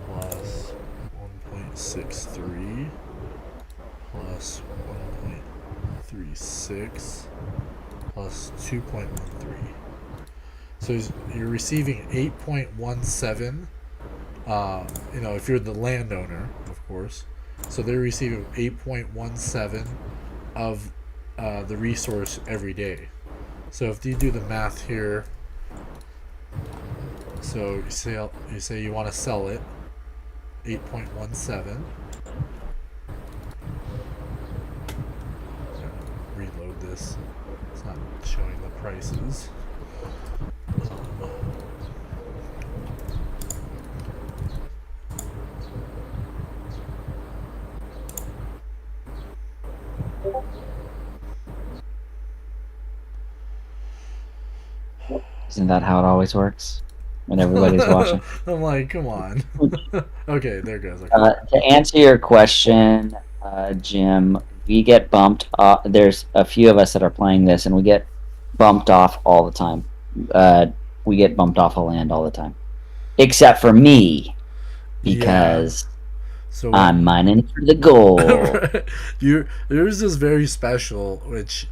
plus 1.63 plus 1.36 plus 2.13. So you're receiving 8.17. If you're the landowner, of course. So they're receiving 8.17 of the resource every day. So if you do the math here, so you say you want to sell it, 8.17. Reload this. It's not showing the prices. Isn't that how it always works when everybody's watching? I'm like, come on. Okay, there goes. Okay. To answer your question, Jim, we get bumped off. There's a few of us that are playing this, and we get bumped off all the time. We get bumped off of land all the time, except for me, because I'm mining for the gold. Yours is very special, which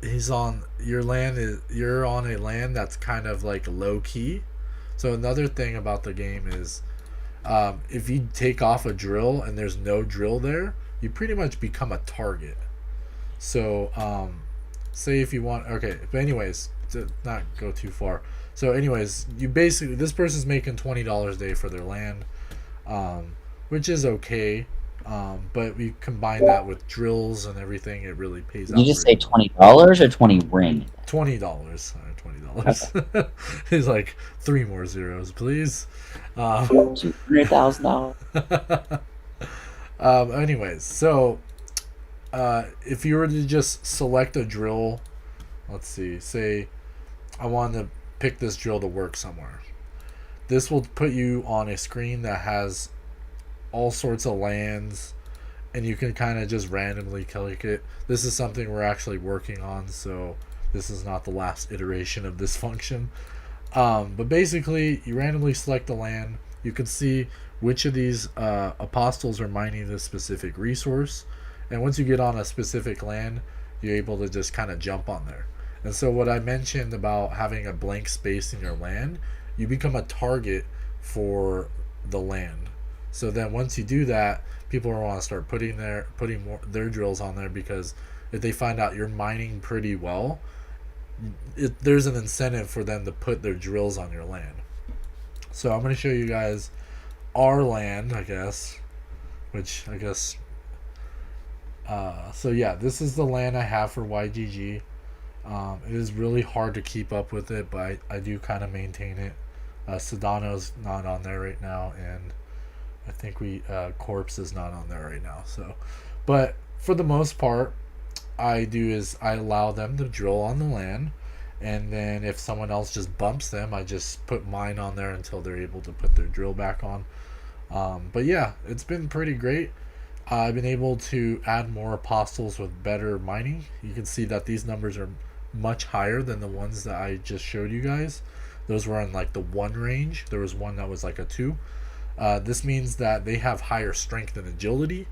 he's on your land. You're on a land that's kind of like low key. So another thing about the game is, if you take off a drill and there's no drill there, you pretty much become a target. So say if you want, okay, but anyways, to not go too far. So anyways, you basically, this person's making $20 a day for their land, which is okay. But we combine that with drills and everything, it really pays out. You just say $20 or 20 ring? $20. $20. He's like 3 more zeros, please. $200,000. Anyways, so if you were to just select a drill, let's see, say I want to pick this drill to work somewhere. This will put you on a screen that has all sorts of lands, and you can kind of just randomly click it. This is something we're actually working on, so this is not the last iteration of this function. But basically, you randomly select a land. You can see which of these apostles are mining this specific resource. And once you get on a specific land, you're able to just kind of jump on there. And so what I mentioned about having a blank space in your land, you become a target for the land. So then once you do that, people will want to start putting more their drills on there, because if they find out you're mining pretty well, there's an incentive for them to put their drills on your land. So I'm going to show you guys our land, I guess, which I guess so yeah, this is the land I have for YGG. It is really hard to keep up with it, but I do kind of maintain it. Sedano's not on there right now, and I think Corpse is not on there right now. So, but for the most part, I do is I allow them to drill on the land, and then if someone else just bumps them, I just put mine on there until they're able to put their drill back on. But yeah, it's been pretty great. I've been able to add more apostles with better mining. You can see that these numbers are much higher than the ones that I just showed you guys. Those were in like the 1 range. There was one that was like a 2. This means that they have higher strength and agility.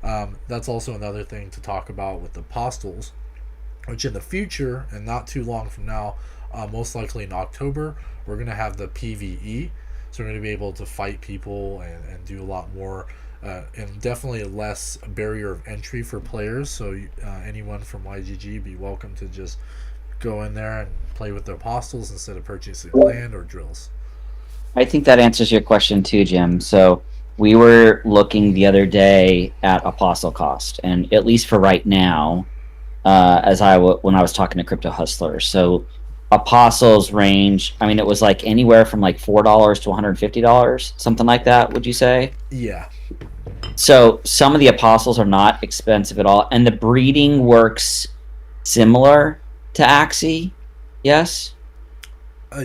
That's also another thing to talk about with apostles, which in the future, and not too long from now, most likely in October, we're going to have the PvE. So we're going to be able to fight people and do a lot more, and definitely less barrier of entry for players. So anyone from YGG, be welcome to just go in there and play with the apostles instead of purchasing land or drills. I think that answers your question too, Jim. So we were looking the other day at apostle cost, and at least for right now, when I was talking to crypto hustlers, so apostles range. I mean, it was like anywhere from like $4 to $150, something like that. Would you say? Yeah. So some of the apostles are not expensive at all, and the breeding works similar to Axie. Yes.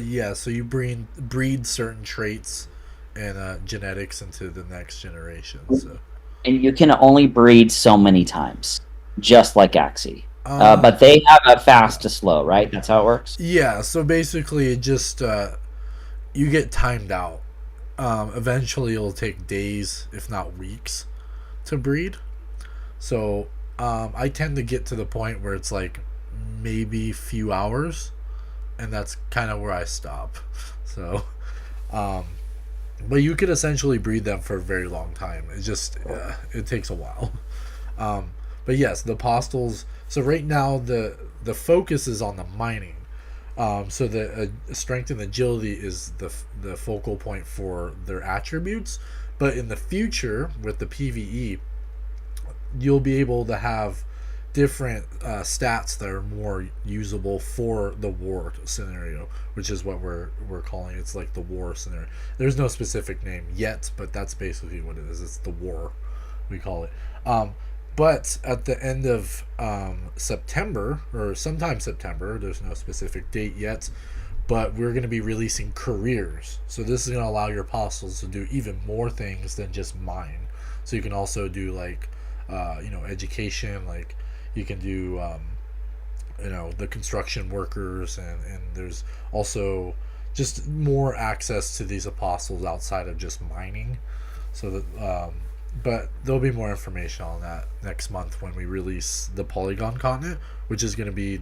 Yeah. So you breed certain traits and genetics into the next generation. So. And you can only breed so many times, just like Axie. But they have a fast to slow, right? That's how it works? Yeah, so basically it just, you get timed out. Eventually it'll take days, if not weeks, to breed. So I tend to get to the point where it's like maybe few hours, and that's kind of where I stop. So, but you could essentially breed them for a very long time. It just, it takes a while. But yes, the apostles. So right now the focus is on the mining. So the strength and agility is the focal point for their attributes. But in the future with the PvE, you'll be able to have different stats that are more usable for the war scenario, which is what we're calling it. It's like the war scenario. There's no specific name yet, but that's basically what it is. It's the war, we call it. But at the end of September, or sometime September, there's no specific date yet, but we're going to be releasing careers. So this is going to allow your apostles to do even more things than just mine. So you can also do like, education, like you can do, the construction workers, and there's also just more access to these apostles outside of just mining. So that, but there'll be more information on that next month when we release the Polygon continent, which is going to be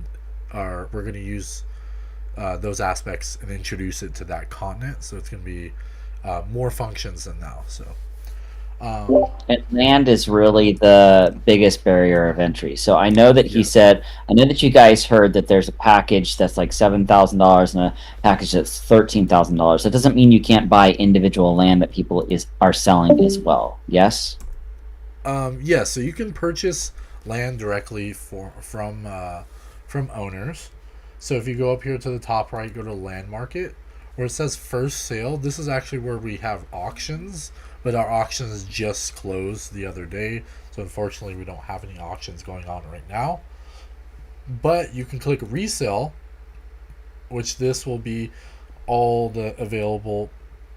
we're going to use those aspects and introduce it to that continent. So it's going to be more functions than now. So. And land is really the biggest barrier of entry. So I know that I know that you guys heard that there's a package that's like $7,000 and a package that's $13,000. That doesn't mean you can't buy individual land that people are selling as well. Yes. Yeah. So you can purchase land directly from owners. So if you go up here to the top right, go to land market, where it says first sale. This is actually where we have auctions, but our auctions just closed the other day, so unfortunately we don't have any auctions going on right now. But you can click resale, which this will be all the available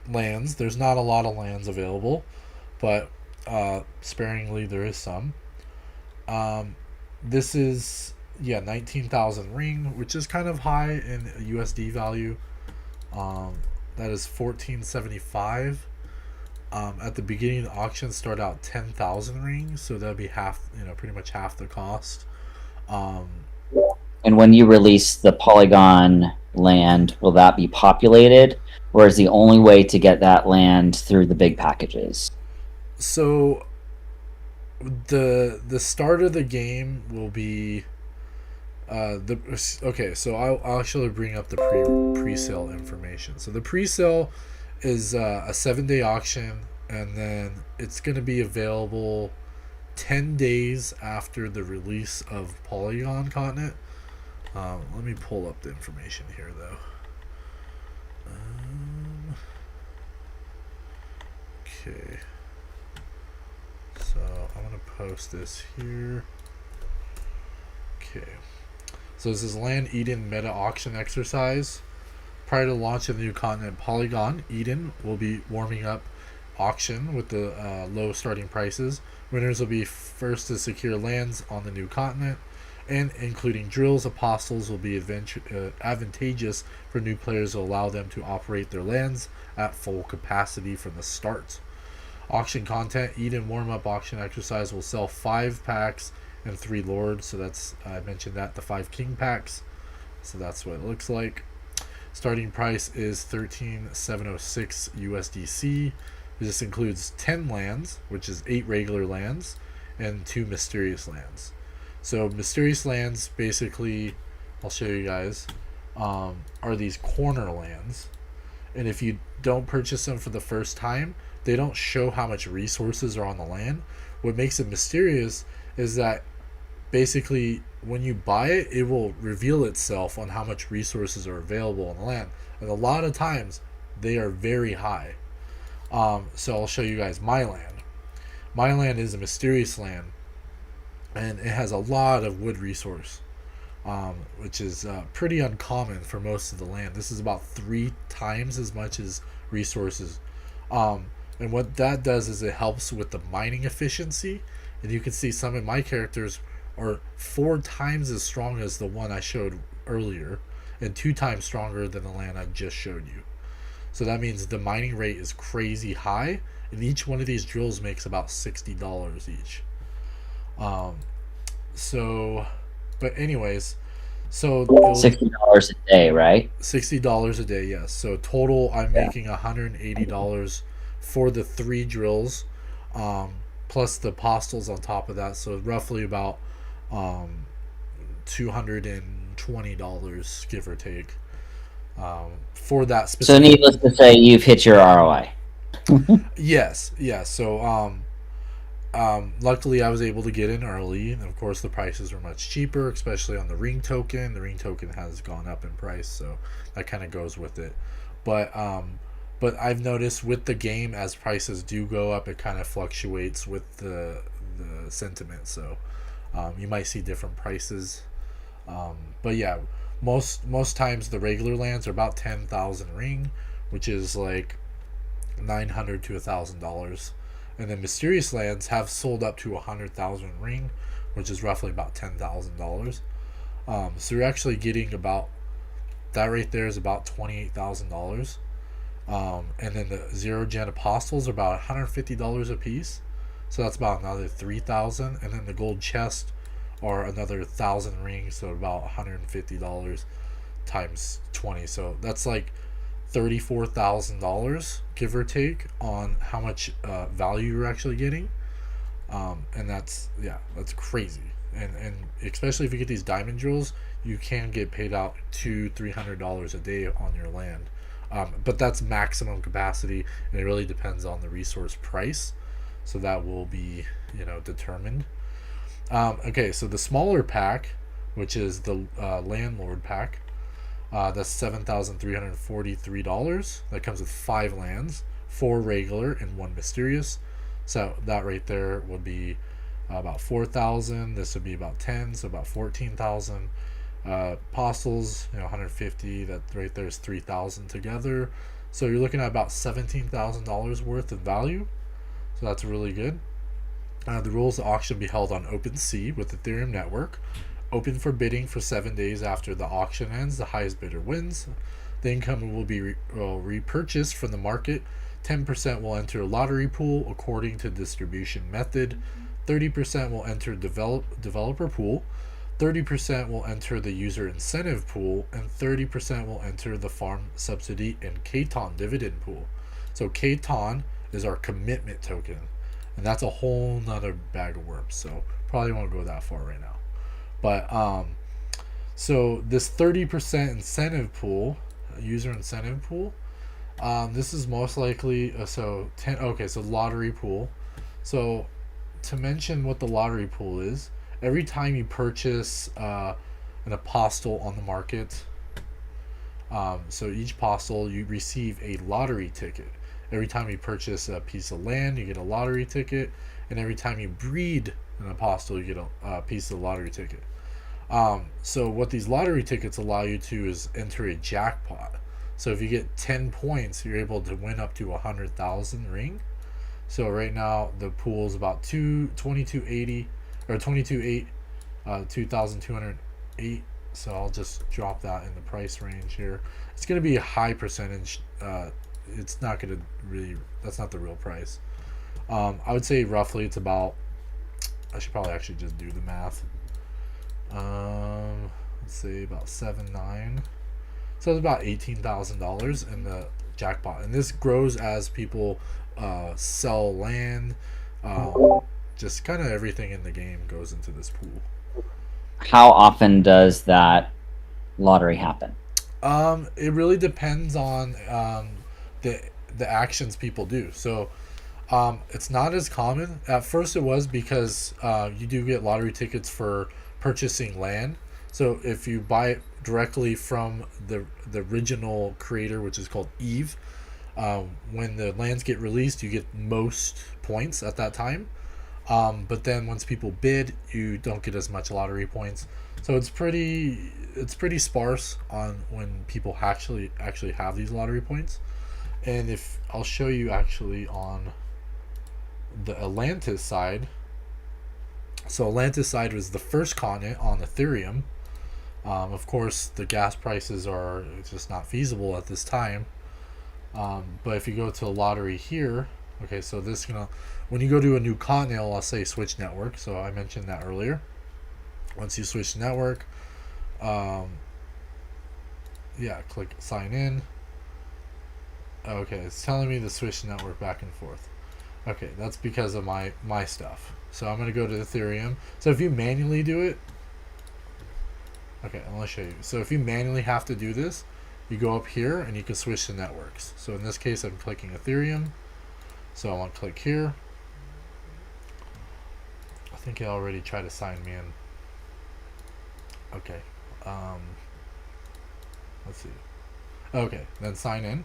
lands. There's not a lot of lands available, but sparingly there is some. This is 19,000 ring, which is kind of high in USD value. That is 1475. At the beginning of the auction, start out 10,000 rings, so that'd be half, pretty much half the cost. And when you release the Polygon land, will that be populated, or is the only way to get that land through the big packages? So the start of the game will be so I'll actually bring up the pre-sale information. So the pre-sale is a 7-day auction, and then it's going to be available 10 days after the release of Polygon Continent. Let me pull up the information here, though. Okay. So I'm going to post this here. Okay. So this is Land Eden Meta Auction Exercise. Prior to the launch of the new continent Polygon, Eden will be warming up auction with the low starting prices. Winners will be first to secure lands on the new continent, and including drills, apostles will be advantageous for new players to allow them to operate their lands at full capacity from the start. Auction content: Eden warm-up auction exercise will sell 5 packs and 3 lords. So that's, I mentioned that, the 5 king packs. So that's what it looks like. Starting price is 13,706 USDC. This includes 10 lands, which is 8 regular lands, and 2 mysterious lands. So mysterious lands, basically, I'll show you guys, are these corner lands. And if you don't purchase them for the first time, they don't show how much resources are on the land. What makes it mysterious is that basically when you buy it, it will reveal itself on how much resources are available on the land. And a lot of times they are very high. So I'll show you guys my land. My land is a mysterious land, and it has a lot of wood resource, which is pretty uncommon for most of the land. This is about 3 times as much as resources. And what that does is it helps with the mining efficiency. And you can see some of my characters are 4 times as strong as the one I showed earlier, and 2 times stronger than the land I just showed you. So that means the mining rate is crazy high, and each one of these drills makes about $60 each. But anyways, so $60 a day, right? $60 a day, yes. So total, I'm making $180 for the 3 drills, plus the apostles on top of that. So roughly about $220, give or take, for that specific. So needless to say, you've hit your ROI. Yes. So luckily I was able to get in early, and of course the prices were much cheaper, especially on the ring token. The ring token has gone up in price, so that kind of goes with it. But I've noticed with the game, as prices do go up, it kind of fluctuates with the sentiment. So you might see different prices. But yeah, most times the regular lands are about 10,000 ring, which is like $900 to $1,000. And then mysterious lands have sold up to 100,000 ring, which is roughly about $10,000. So you're actually getting about, that right there is about $28,000. And then the 0-gen apostles are about $150 a piece, so that's about another $3,000. And then the gold chest are another 1,000 rings, so about $150 times 20. So that's like $34,000, give or take, on how much value you're actually getting. And that's crazy. And especially if you get these diamond drills, you can get paid out $200-300 a day on your land. But that's maximum capacity, and it really depends on the resource price. So that will be, determined. Okay, so the smaller pack, which is the landlord pack, that's $7,343. That comes with 5 lands, 4 regular, and 1 mysterious. So that right there would be about 4,000. This would be about 10, so about 14,000. Apostles, 150. That right there is 3,000 together. So you're looking at about $17,000 worth of value. So that's really good. The rules of the auction be held on OpenSea with Ethereum network. Open for bidding for 7 days after the auction ends. The highest bidder wins. The income will be repurchased from the market. 10% will enter a lottery pool according to distribution method. 30% will enter developer pool. 30% will enter the user incentive pool, and 30% will enter the farm subsidy and Katon dividend pool. So Katon is our commitment token, and that's a whole nother bag of worms. So probably won't go that far right now. But so this 30% incentive pool, user incentive pool, this is most likely so lottery pool. So to mention what the lottery pool is, every time you purchase an apostle on the market, so each apostle you receive a lottery ticket. Every time you purchase a piece of land, you get a lottery ticket, and every time you breed an apostle, you get a piece of the lottery ticket. So what these lottery tickets allow you to is enter a jackpot. So if you get 10 points, you're able to win up to 100,000 ring. So right now the pool is about 2280 or 22.8, 2,208. So I'll just drop that in the price range here. It's going to be a high percentage. It's not going to really. That's not the real price. I would say roughly it's about. I should probably actually just do the math. Let's say about 7.9. So it's about $18,000 in the jackpot, and this grows as people sell land. Just kind of everything in the game goes into this pool. How often does that lottery happen? It really depends on the actions people do. So it's not as common. At first it was because you do get lottery tickets for purchasing land. So if you buy it directly from the original creator, which is called Eve, when the lands get released, you get most points at that time. But then once people bid, you don't get as much lottery points. So it's pretty sparse on when people actually have these lottery points. And if I'll show you actually on the Atlantis side. So Atlantis side was the first continent on Ethereum. Of course, the gas prices are just not feasible at this time. But if you go to a lottery here, okay, so this when you go to a new continent, I'll say switch network. So I mentioned that earlier. Once you switch network, click sign in. Okay, it's telling me to switch network back and forth. Okay, that's because of my stuff. So I'm going to go to Ethereum. So if you manually do it, okay, I'm going to show you. So if you manually have to do this, you go up here and you can switch the networks. So in this case, I'm clicking Ethereum. So I want to click here. I think it already tried to sign me in. Okay. Let's see. Okay, then sign in.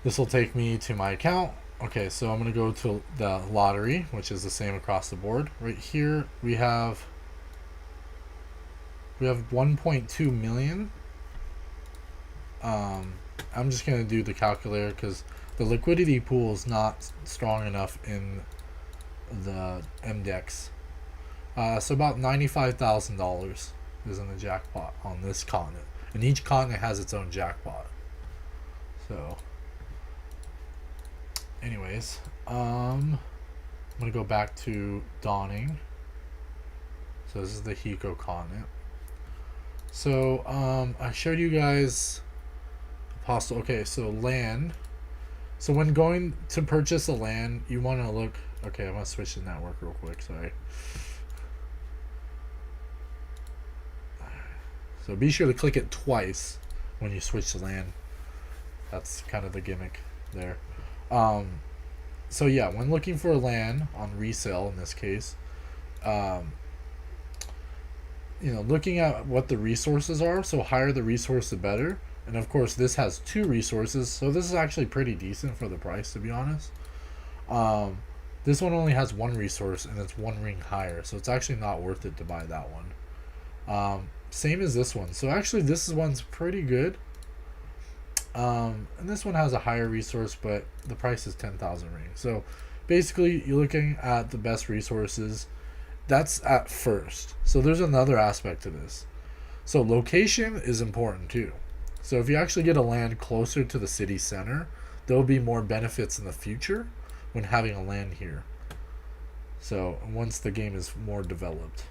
This will take me to my account. Okay, so I'm going to go to the lottery, which is the same across the board. Right here, we have 1.2 million. I'm just going to do the calculator because the liquidity pool is not strong enough in the MDEX. So about $95,000 is in the jackpot on this continent. And each continent has its own jackpot. So anyways, I'm going to go back to Dawning. So this is the Hiko continent. So I showed you guys Apostle. Okay, so land. So when going to purchase a land, you want to look. Okay, I'm going to switch the network real quick. Sorry. So be sure to click it twice when you switch the land. That's kind of the gimmick there. So yeah, when looking for a land on resale in this case, looking at what the resources are. So higher the resource, the better. And of course, this has 2 resources, so this is actually pretty decent for the price, to be honest. This one only has 1 resource, and it's 1 ring higher, so it's actually not worth it to buy that one. Same as this one. So actually, this one's pretty good. And this one has a higher resource, but the price is 10,000 rings. So basically, you're looking at the best resources. That's at first. So there's another aspect to this. So location is important too. So if you actually get a land closer to the city center, there will be more benefits in the future when having a land here. So once the game is more developed.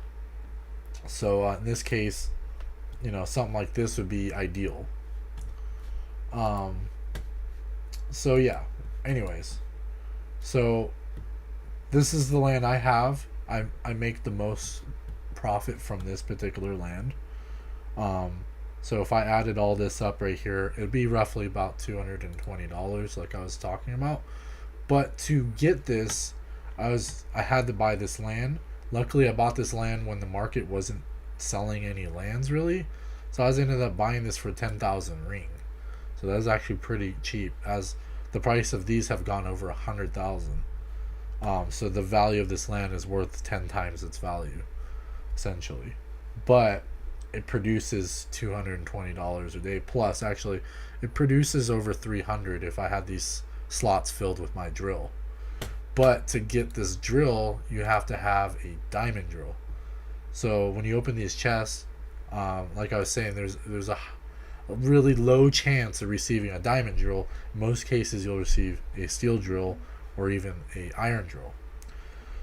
So in this case, something like this would be ideal. So yeah, anyways, so this is the land I have. I make the most profit from this particular land. So if I added all this up right here, it would be roughly about $220, like I was talking about. But to get this, I had to buy this land. Luckily, I bought this land when the market wasn't selling any lands really, so I ended up buying this for 10,000 ring. So that's actually pretty cheap, as the price of these have gone over 100,000. So the value of this land is worth 10 times its value, essentially. But it produces $220 a day. Plus, actually, it produces over 300 if I had these slots filled with my drill. But to get this drill, you have to have a diamond drill. So when you open these chests, like I was saying, there's a really low chance of receiving a diamond drill. In most cases, you'll receive a steel drill or even a iron drill.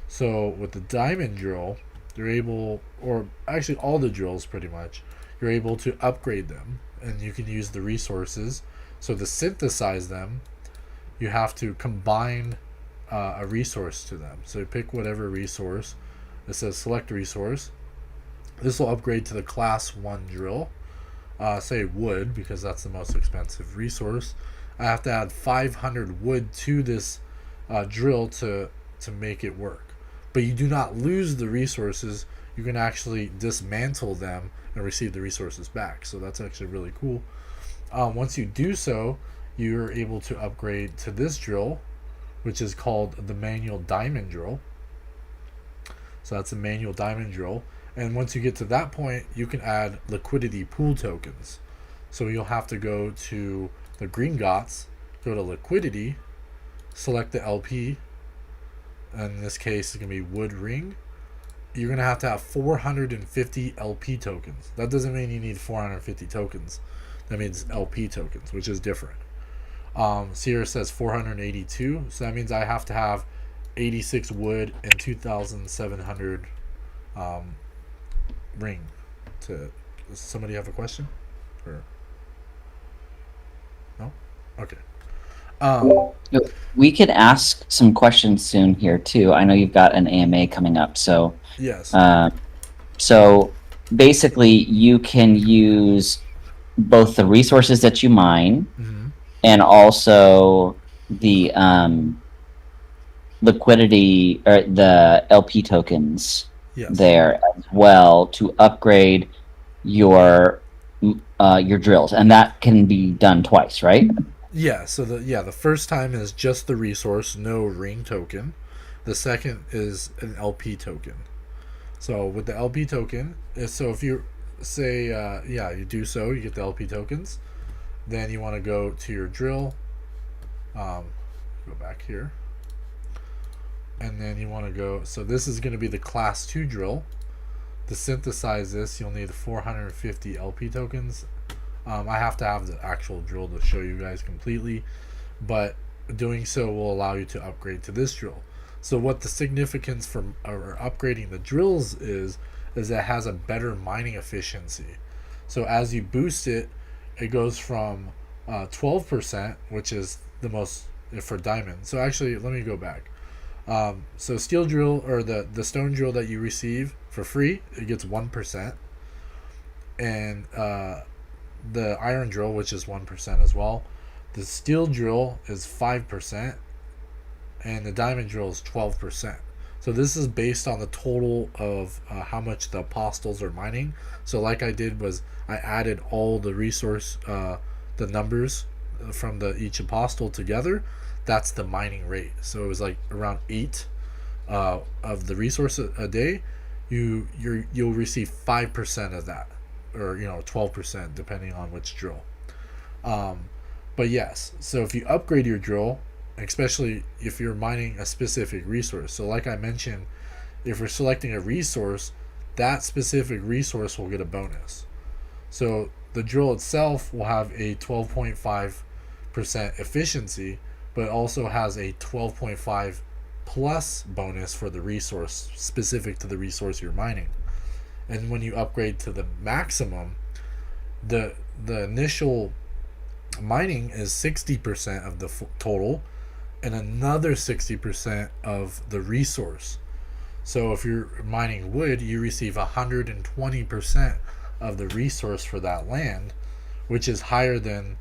So with the diamond drill, you're able, or actually all the drills pretty much, you're able to upgrade them, and you can use the resources. So to synthesize them, you have to combine a resource to them. So you pick whatever resource. It says select resource. This will upgrade to the class 1 drill. Say wood, because that's the most expensive resource. I have to add 500 wood to this drill to make it work. But you do not lose the resources. You can actually dismantle them and receive the resources back. So that's actually really cool. Once you do so, you're able to upgrade to this drill, which is called the manual diamond drill. So that's a manual diamond drill. And once you get to that point, you can add liquidity pool tokens. So you'll have to go to the green dots, go to liquidity, select the LP. In this case, it's going to be wood ring. You're going to have 450 LP tokens. That doesn't mean you need 450 tokens. That means LP tokens, which is different. Here says 482, so that means I have to have 86 wood and 2,700 ring. Does somebody have a question? Or no? Okay. We could ask some questions soon here too. I know you've got an AMA coming up, so yes. So basically, you can use both the resources that you mine, Mm-hmm. and also the liquidity or the LP tokens Yes. there as well to upgrade your drills, and that can be done twice, right? Yeah, so the first time is just the resource, no ring token. The second is an LP token. So with the LP token, so if you say you do so, you get the LP tokens. Then you want to go to your drill. Go back here. And then you want to go, so this is going to be the class 2 drill. To synthesize this, you'll need 450 LP tokens. I have to have the actual drill to show you guys completely, but doing so will allow you to upgrade to this drill. So what the significance for upgrading the drills is it has a better mining efficiency. So as you boost it, it goes from 12%, which is the most for diamond. So actually, let me go back. So steel drill, or the stone drill that you receive for free, it gets 1%, and the iron drill, which is 1% as well. The steel drill is 5%, and the diamond drill is 12%. So this is based on the total of how much the apostles are mining. So like I did was I added all the resource the numbers from each apostle together, that's the mining rate. So it was like around 8 of the resource a day. You'll receive 5% of that, or 12% depending on which drill. But yes, so if you upgrade your drill, especially if you're mining a specific resource, so like I mentioned, if we're selecting a resource, that specific resource will get a bonus. So the drill itself will have a 12.5% efficiency, but also has a 12.5 plus bonus for the resource specific to the resource you're mining. And when you upgrade to the maximum, the initial mining is 60% of the total, and another 60% of the resource. So if you're mining wood, you receive 120% of the resource for that land, which is higher than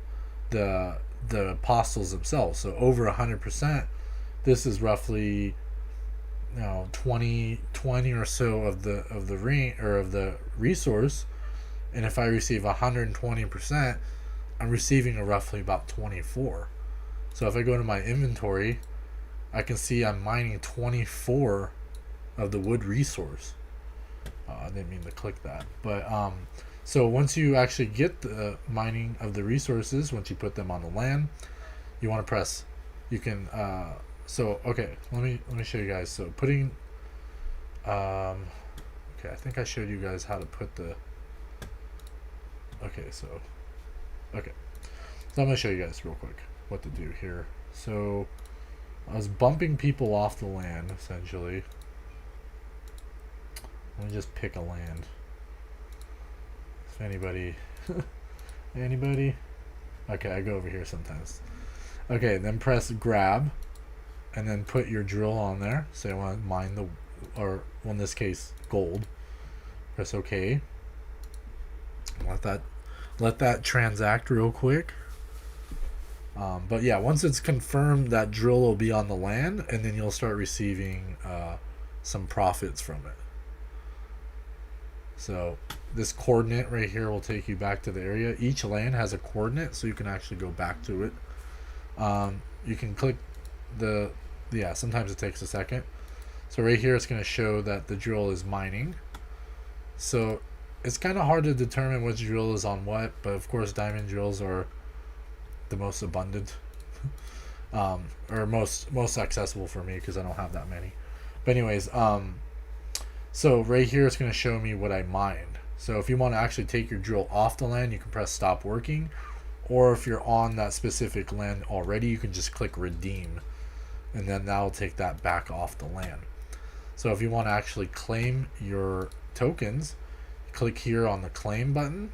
the apostles themselves. So over 100%. This is roughly 20 or so of the ring, or of the resource. And if I receive 120%, I'm receiving a roughly about 24. So if I go to my inventory, I can see I'm mining 24 of the wood resource. I didn't mean to click that, but so once you actually get the mining of the resources, once you put them on the land, you want to press. You can. So okay, let me show you guys. So putting. Okay, I think I showed you guys how to put the. Okay, so. Okay, so I'm gonna show you guys real quick what to do here. So I was bumping people off the land essentially. Let me just pick a land. If anybody, anybody? Okay, I go over here sometimes. Okay, then press grab, and then put your drill on there. Say I want to mine the, or well, in this case, gold. Press OK. Let that transact real quick. But yeah, once it's confirmed, that drill will be on the land, and then you'll start receiving some profits from it. So this coordinate right here will take you back to the area. Each land has a coordinate, so you can actually go back to it. You can click sometimes it takes a second. So right here it's going to show that the drill is mining. So it's kind of hard to determine which drill is on what, but of course diamond drills are the most abundant, or most accessible for me because I don't have that many. But anyways, so right here it's going to show me what I mined. So if you want to actually take your drill off the land, you can press stop working, or if you're on that specific land already, you can just click redeem, and then that'll take that back off the land. So if you want to actually claim your tokens, click here on the claim button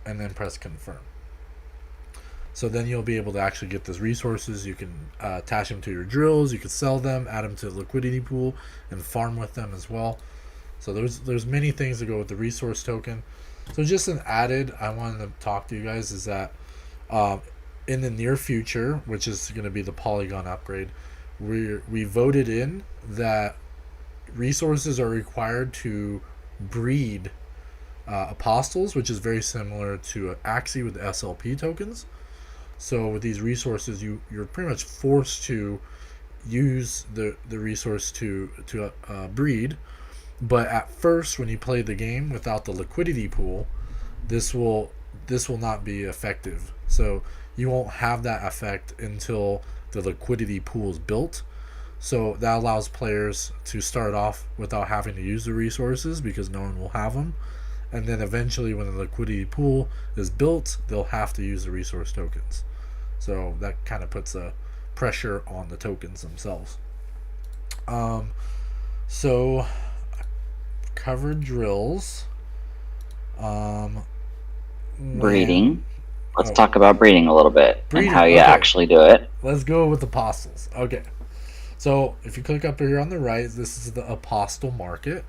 and then press confirm. So then you'll be able to actually get those resources. You can attach them to your drills, you can sell them, add them to the liquidity pool, and farm with them as well. So there's many things that go with the resource token. So just an added I wanted to talk to you guys is that in the near future, which is going to be the Polygon upgrade, we voted in that resources are required to breed apostles, which is very similar to Axie with the SLP tokens. So with these resources, you're pretty much forced to use the resource to breed. But at first, when you play the game without the liquidity pool, this will not be effective. So you won't have that effect until the liquidity pool is built. So that allows players to start off without having to use the resources because no one will have them. And then eventually when the liquidity pool is built, they'll have to use the resource tokens. So that kind of puts a pressure on the tokens themselves. So covered drills. Breeding. Let's talk about breeding a little bit Breeding, and how you okay. actually do it. Let's go with apostles. Okay. So if you click up here on the right, this is the apostle market.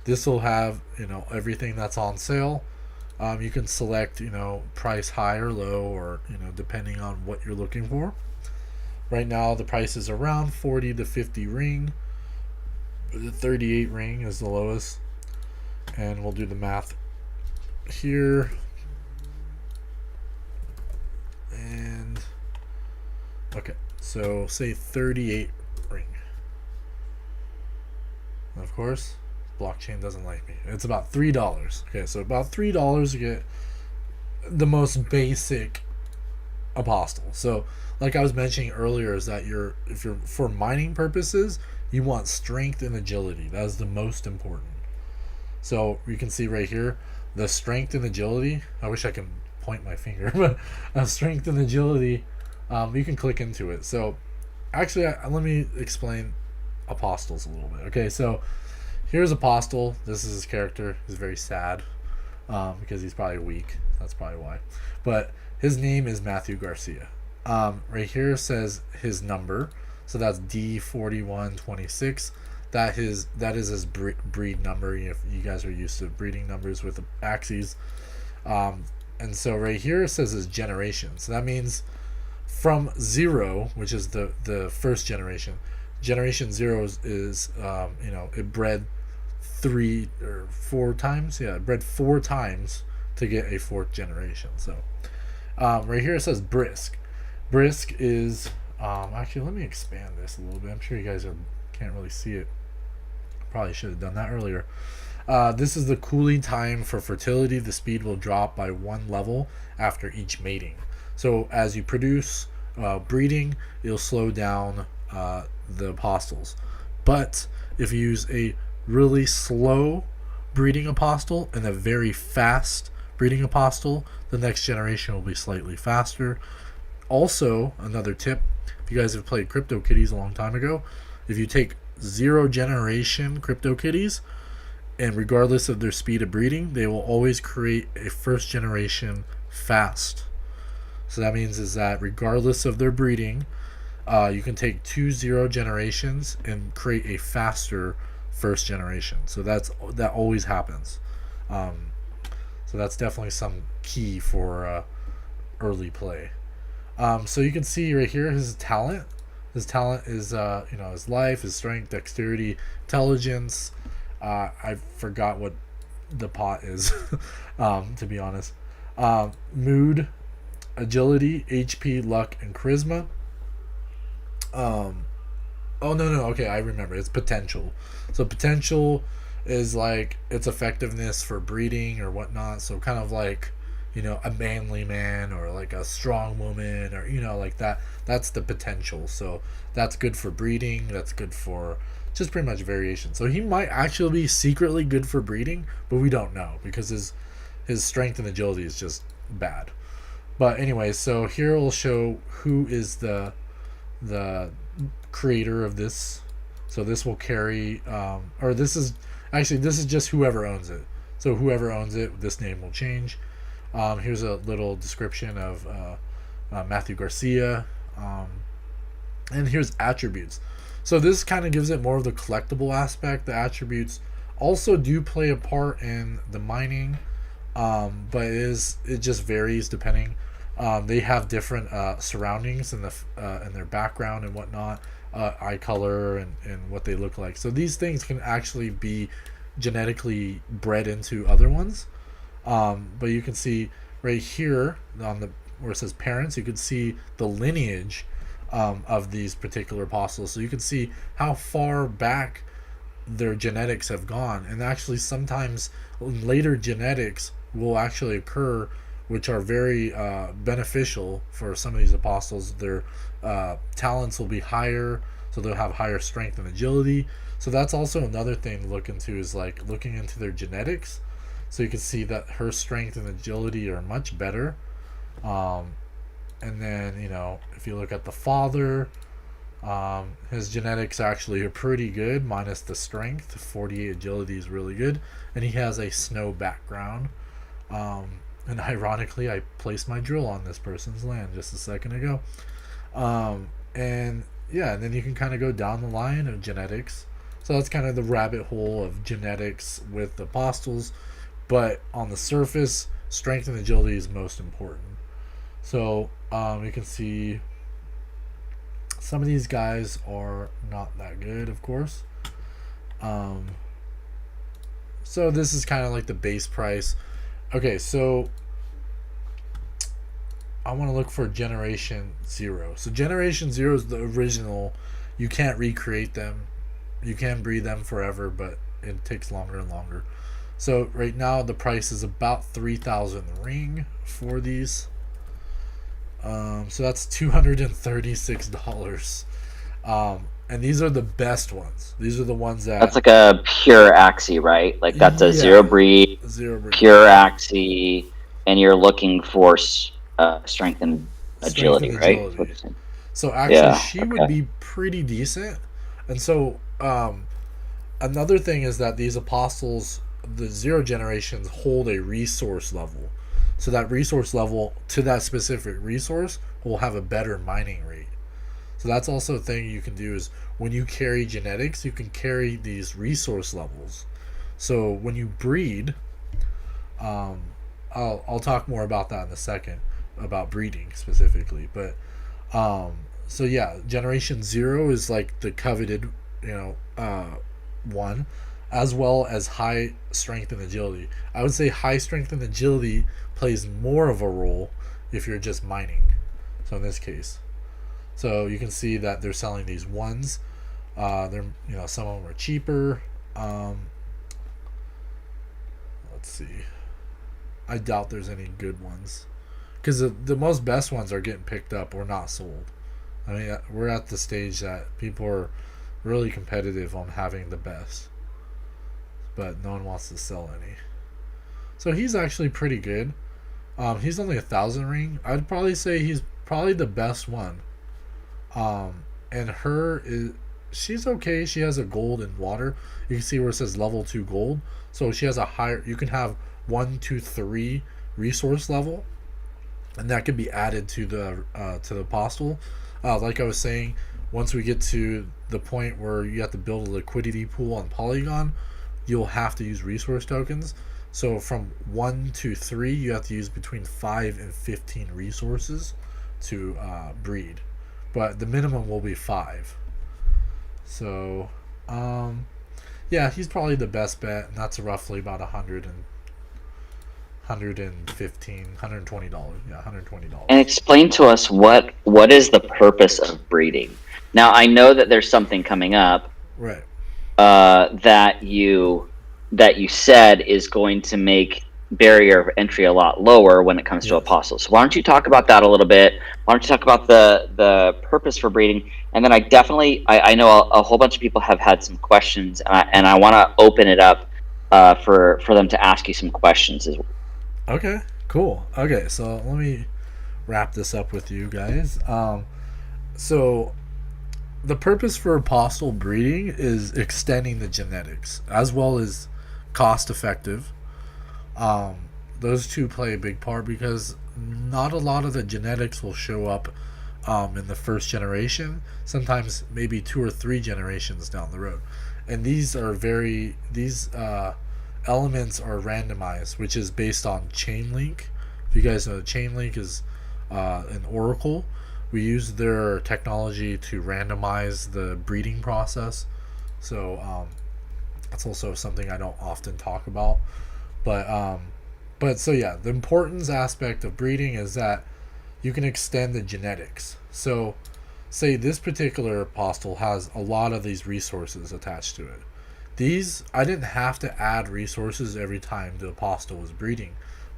This will have, everything that's on sale. You can select, price high or low, or, depending on what you're looking for. Right now, the price is around 40 to 50 ring. The 38 ring is the lowest. And we'll do the math here. Okay, so say 38 ring. And of course, blockchain doesn't like me. It's about $3. Okay, so about $3 you get the most basic apostle. So like I was mentioning earlier, is that if you're for mining purposes, you want strength and agility. That is the most important. So you can see right here, the strength and agility. I wish I could point my finger, but strength and agility, you can click into it. So actually, let me explain apostles a little bit. Okay, so here's Apostle. This is his character. He's very sad because he's probably weak. That's probably why. But his name is Matthew Garcia. Right here says his number. So that's D4126. That is his breed number. If you guys are used to breeding numbers with axes. And so right here it says his generation. So that means from 0, which is the first generation. Generation 0 is it bred 3 or 4 times. Yeah, it bred 4 times to get a 4th generation. So right here it says brisk. Brisk is actually, let me expand this a little bit. I'm sure you guys can't really see it. Probably should have done that earlier. This is the cooling time for fertility. The speed will drop by 1 level after each mating. So as you produce breeding, it'll slow down the apostles. But if you use a really slow breeding apostle and a very fast breeding apostle, the next generation will be slightly faster. Also, another tip, if you guys have played CryptoKitties a long time ago, if you take 0 generation CryptoKitties, and regardless of their speed of breeding, they will always create a 1st generation fast. So that means is that regardless of their breeding, you can take 2 0 generations and create a faster 1st generation. So that always happens. So that's definitely some key for early play. So you can see right here his talent. His talent is his life, his strength, dexterity, intelligence. I forgot what the pot is, to be honest. Mood, agility, HP, luck, and charisma. Oh no, okay, I remember. It's potential. So potential is like its effectiveness for breeding or whatnot. So kind of like, a manly man or like a strong woman or like that. That's the potential. So that's good for breeding. That's good for just pretty much variation. So he might actually be secretly good for breeding, but we don't know because his strength and agility is just bad. But anyway, so here we'll show who is the creator of this. So this will carry this is just whoever owns it. So whoever owns it, this name will change. Here's a little description of Matthew Garcia, and here's attributes. So this kind of gives it more of the collectible aspect. The attributes also do play a part in the mining, but it just varies depending. They have different surroundings in their background and whatnot, eye color and what they look like. So these things can actually be genetically bred into other ones. But you can see right here where it says parents, you can see the lineage of these particular apostles. So you can see how far back their genetics have gone. And actually sometimes later genetics will actually occur, which are very beneficial for some of these apostles. Their talents will be higher, so they'll have higher strength and agility. So that's also another thing to look into, is like looking into their genetics. So you can see that her strength and agility are much better. And then, if you look at the father, his genetics actually are pretty good, minus the strength. 48 agility is really good. And he has a snow background. And ironically, I placed my drill on this person's land just a second ago. And then you can kind of go down the line of genetics. So that's kind of the rabbit hole of genetics with apostles. But on the surface, strength and agility is most important. So you can see some of these guys are not that good, of course. So this is kind of like the base price. Okay, so I want to look for Generation 0. So Generation 0 is the original. You can't recreate them. You can breed them forever, but it takes longer and longer. So right now the price is about 3,000 ring for these. So that's $236. And these are the best ones. These are the ones that That's like a pure Axie, right? Like that's a Yeah. zero breed, zero breed. pure Axie, and you're looking for strength and agility, and right? agility. That's what you're saying. So actually, Yeah, she would okay. be pretty decent. And so another thing is that these apostles, the 0 generations, hold a resource level. So that resource level to that specific resource will have a better mining rate. So that's also a thing you can do is when you carry genetics, you can carry these resource levels. So when you breed, I'll talk more about that in a second, about breeding specifically. But so yeah, Generation 0 is like the coveted, one, as well as high strength and agility. I would say high strength and agility plays more of a role if you're just mining. So in this case, so you can see that they're selling these ones. They're some of them are cheaper. Let's see. I doubt there's any good ones because the most best ones are getting picked up or not sold. I mean, we're at the stage that people are really competitive on having the best, but no one wants to sell any. So he's actually pretty good. He's only 1,000 ring. I'd probably say he's probably the best one. And she's okay. She has a gold in water. You can see where it says level 2 gold. So she has a higher. You can have 1, 2, 3 resource level, and that can be added to the apostle. Like I was saying, once we get to the point where you have to build a liquidity pool on Polygon, you'll have to use resource tokens. So from 1 to 3, you have to use between 5 and 15 resources to breed, but the minimum will be 5. So yeah, he's probably the best bet, and that's roughly about $115, $120. Yeah, $120. And explain to us what is the purpose of breeding. Now I know that there's something coming up, Right. that you said is going to make barrier of entry a lot lower when it comes to apostles. So why don't you talk about that a little bit? Why don't you talk about the purpose for breeding? And then I know a whole bunch of people have had some questions, and I want to open it up for them to ask you some questions as well. Okay, cool. Okay, so let me wrap this up with you guys. So the purpose for apostle breeding is extending the genetics as well as cost effective. Those two play a big part because not a lot of the genetics will show up in the first generation. Sometimes maybe 2 or 3 generations down the road, and these elements are randomized, which is based on chain link. If you guys know, chain link is an oracle. We use their technology to randomize the breeding process. So that's also something I don't often talk about. But so yeah, the importance aspect of breeding is that you can extend the genetics. So say this particular apostle has a lot of these resources attached to it. These, I didn't have to add resources every time the apostle was breeding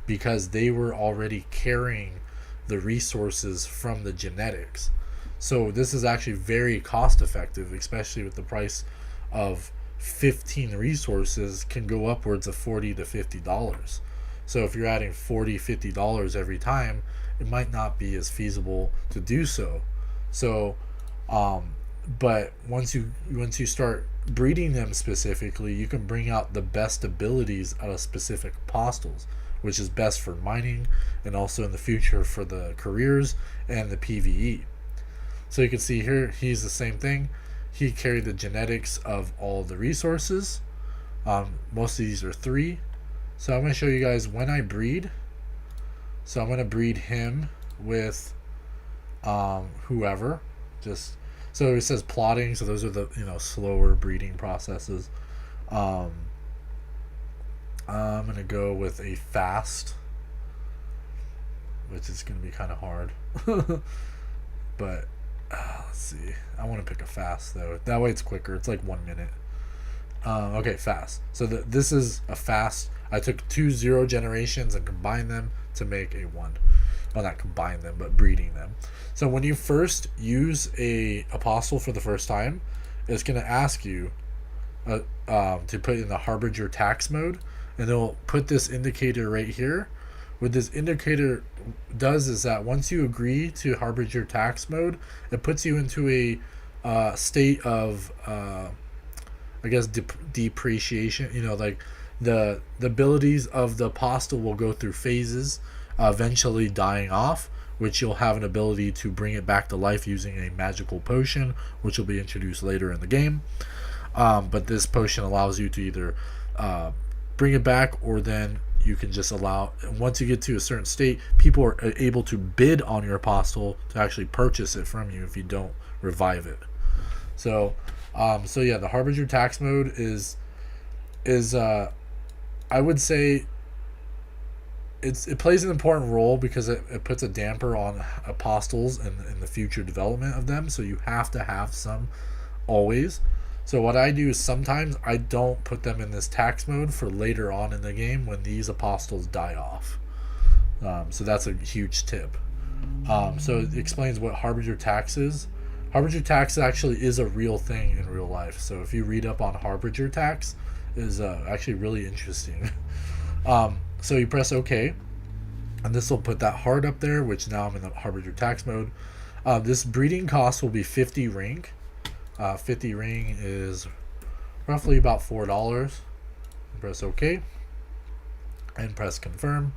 because they were already carrying the resources from the genetics. So this is actually very cost effective, especially with the price of 15 resources can go upwards of $40 to $50. So if you're adding $40-$50 every time, it might not be as feasible to do so. So but once you start breeding them specifically, you can bring out the best abilities out of specific apostles, which is best for mining and also in the future for the careers and the PvE. So you can see here, he's the same thing. He carried the genetics of all the resources. Most of these are 3. So I'm going to show you guys when I breed. So I'm going to breed him with whoever. So it says plotting, so those are the slower breeding processes. I'm going to go with a fast. which is going to be kind of hard. But let's see. I want to pick a fast though. That way it's quicker. It's like 1 minute. Okay, fast. So this is a fast. I took 2 0 generations and combined them to make a 1. Well, not combine them, but breeding them. So when you first use a apostle for the first time, it's going to ask you to put in the harbinger tax mode, and it'll put this indicator right here. What this indicator does is that once you agree to harbinger tax mode, it puts you into a state of I guess depreciation. You know, like the abilities of the apostle will go through phases, eventually dying off, which you'll have an ability to bring it back to life using a magical potion, which will be introduced later in the game. But this potion allows you to either bring it back, or then you can just allow, once you get to a certain state, people are able to bid on your apostle to actually purchase it from you if you don't revive it. So yeah, the harbinger tax mode is I would say it plays an important role because it puts a damper on apostles and the future development of them. So you have to have some always. So what I do is sometimes I don't put them in this tax mode for later on in the game when these apostles die off. So that's a huge tip. So it explains what harbinger tax is. Harbinger tax actually is a real thing in real life. So if you read up on harbinger tax, is actually really interesting. So you press OK, and this will put that hard up there, which now I'm in the harbinger tax mode. This breeding cost will be 50 ring. 50 ring is roughly about $4. Press OK and press confirm.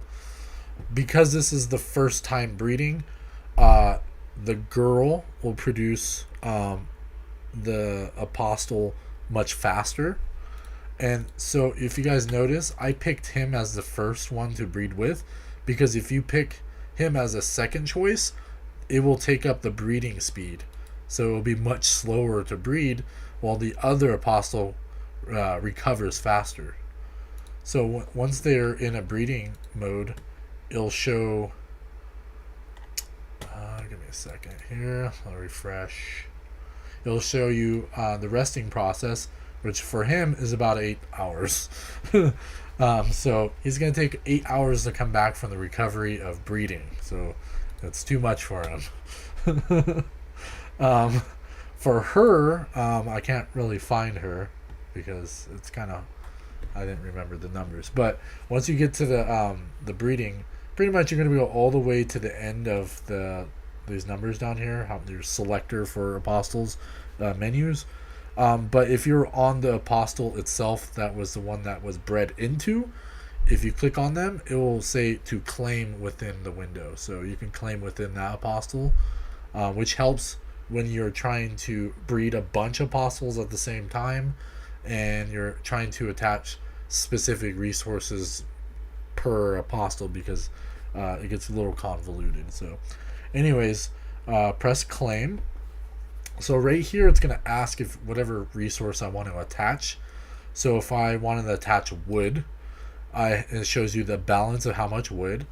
Because this is the first time breeding, the girl will produce the apostle much faster. And so if you guys notice, I picked him as the first one to breed with, because if you pick him as a second choice, it will take up the breeding speed. So it will be much slower to breed, while the other apostle recovers faster. So once they're in a breeding mode, it'll show... give me a second here. I'll refresh. It'll show you the resting process, which for him is about 8 hours. So he's going to take 8 hours to come back from the recovery of breeding. So that's too much for him. For her, I can't really find her because it's kind of, I didn't remember the numbers. But once you get to the breeding, pretty much you're going to go all the way to the end of these numbers down here. There's selector for apostles menus. But if you're on the apostle itself, that was the one that was bred into, if you click on them, it will say to claim within the window. So you can claim within that apostle, which helps when you're trying to breed a bunch of apostles at the same time and you're trying to attach specific resources per apostle, because it gets a little convoluted. So anyways, press claim. So right here, it's going to ask if whatever resource I want to attach. So if I wanted to attach wood, it shows you the balance of how much wood.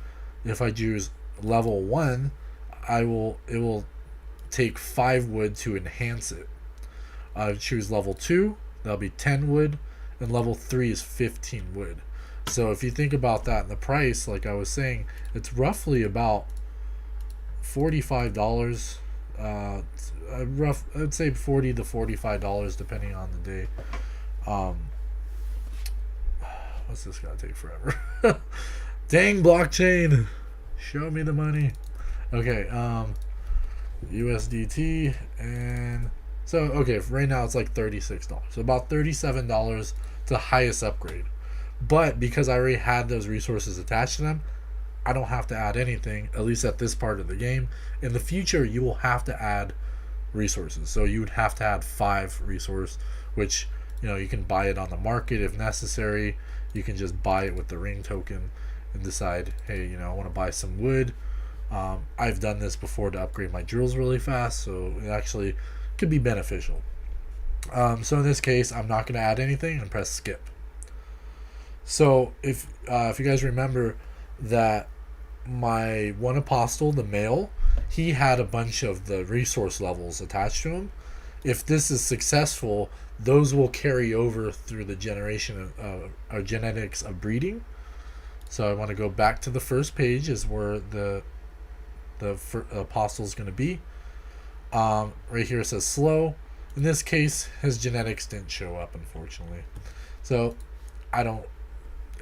If I choose level 1, it will take 5 wood to enhance it. I choose level 2, that'll be 10 wood, and level 3 is 15 wood. So if you think about that in the price, like I was saying, it's roughly about $45. I'd say $40 to $45 depending on the day. What's this gonna take forever? Dang, blockchain, show me the money. Okay, USDT, and so okay, right now it's like $36, so about $37 to the highest upgrade. But because I already had those resources attached to them, I don't have to add anything, at least at this part of the game. In the future, you will have to add resources. So you would have to add 5 resource, which, you know, you can buy it on the market if necessary. You can just buy it with the ring token and decide, hey, you know, I want to buy some wood. I've done this before to upgrade my drills really fast, so it actually could be beneficial. So in this case, I'm not going to add anything and press skip. So if you guys remember that my one apostle, the male, he had a bunch of the resource levels attached to him. If this is successful, those will carry over through the generation of genetics of breeding. So I want to go back to the first page, is where the apostle is going to be. Right here it says slow. In this case, his genetics didn't show up, unfortunately. So I don't.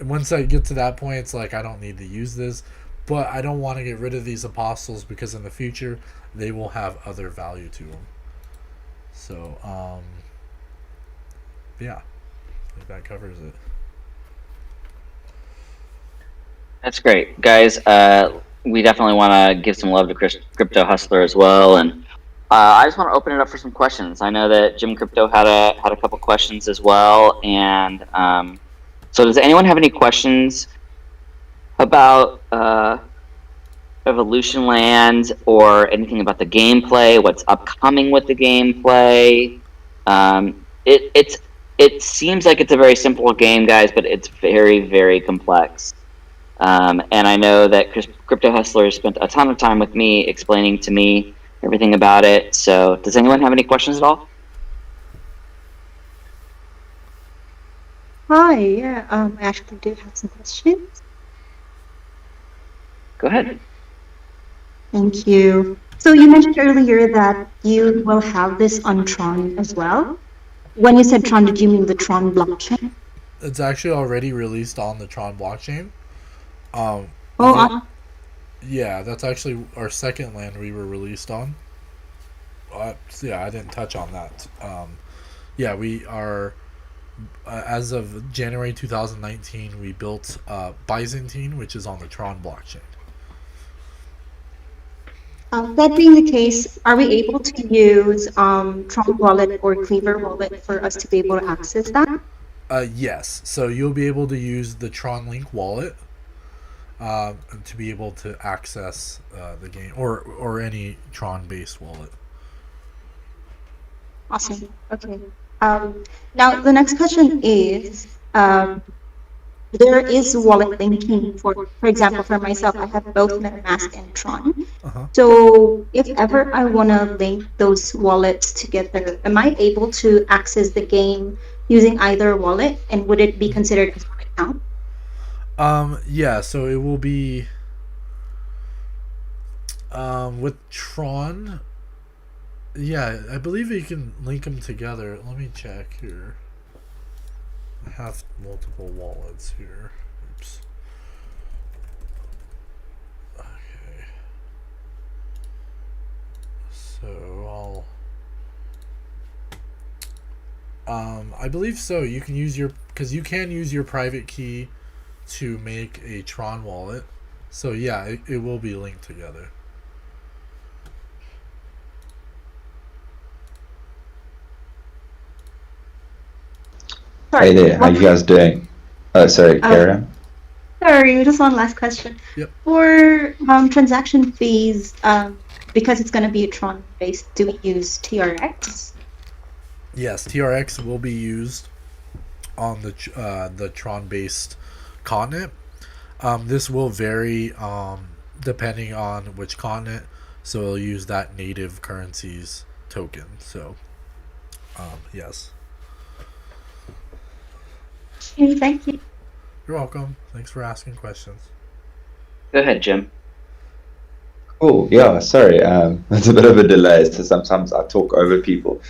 Once I get to that point, it's like I don't need to use this, but I don't want to get rid of these apostles because in the future they will have other value to them. So yeah, I think that covers it. That's great, guys. We definitely want to give some love to Crypto Hustler as well, and I just want to open it up for some questions. I know that Jim Crypto had a couple questions as well, and so does anyone have any questions about EvolutionLand or anything about the gameplay? What's upcoming with the gameplay? It seems like it's a very simple game, guys, but it's very, very complex. And I know that Crypto Hustler spent a ton of time with me explaining to me everything about it. So does anyone have any questions at all? Hi, yeah, I actually do have some questions. Go ahead. Thank you. So you mentioned earlier that you will have this on Tron as well. When you said Tron, did you mean the Tron blockchain? It's actually already released on the Tron blockchain. Yeah, that's actually our second land we were released on. Yeah, I didn't touch on that. Yeah, we are, as of January 2019, we built Byzantine, which is on the Tron blockchain. That being the case, are we able to use Tron Wallet or Cleaver Wallet for us to be able to access that? Yes, so you'll be able to use the Tron Link wallet to be able to access the game, or any Tron-based wallet. Awesome. Okay. Now the next question is, there is wallet linking for example, for myself, I have both MetaMask and Tron. So if ever I want to link those wallets together, am I able to access the game using either wallet, and would it be considered as one account? Yeah, so it will be with Tron. Yeah, I believe you can link them together. Let me check here. I have multiple wallets here. Oops. Okay. So I believe so. You can use because you can use your private key to make a Tron wallet. So yeah, it will be linked together. Hey there, how you guys doing? Oh, sorry, Kara. Sorry, just one last question. Yep. For transaction fees, because it's going to be a Tron based, do we use TRX? Yes, TRX will be used on the Tron based continent. This will vary depending on which continent, so it'll use that native currency's token. So yes. Okay, thank you. You're welcome. Thanks for asking questions. Go ahead, Jim. Cool. Yeah, sorry. There's a bit of a delay, so sometimes I talk over people.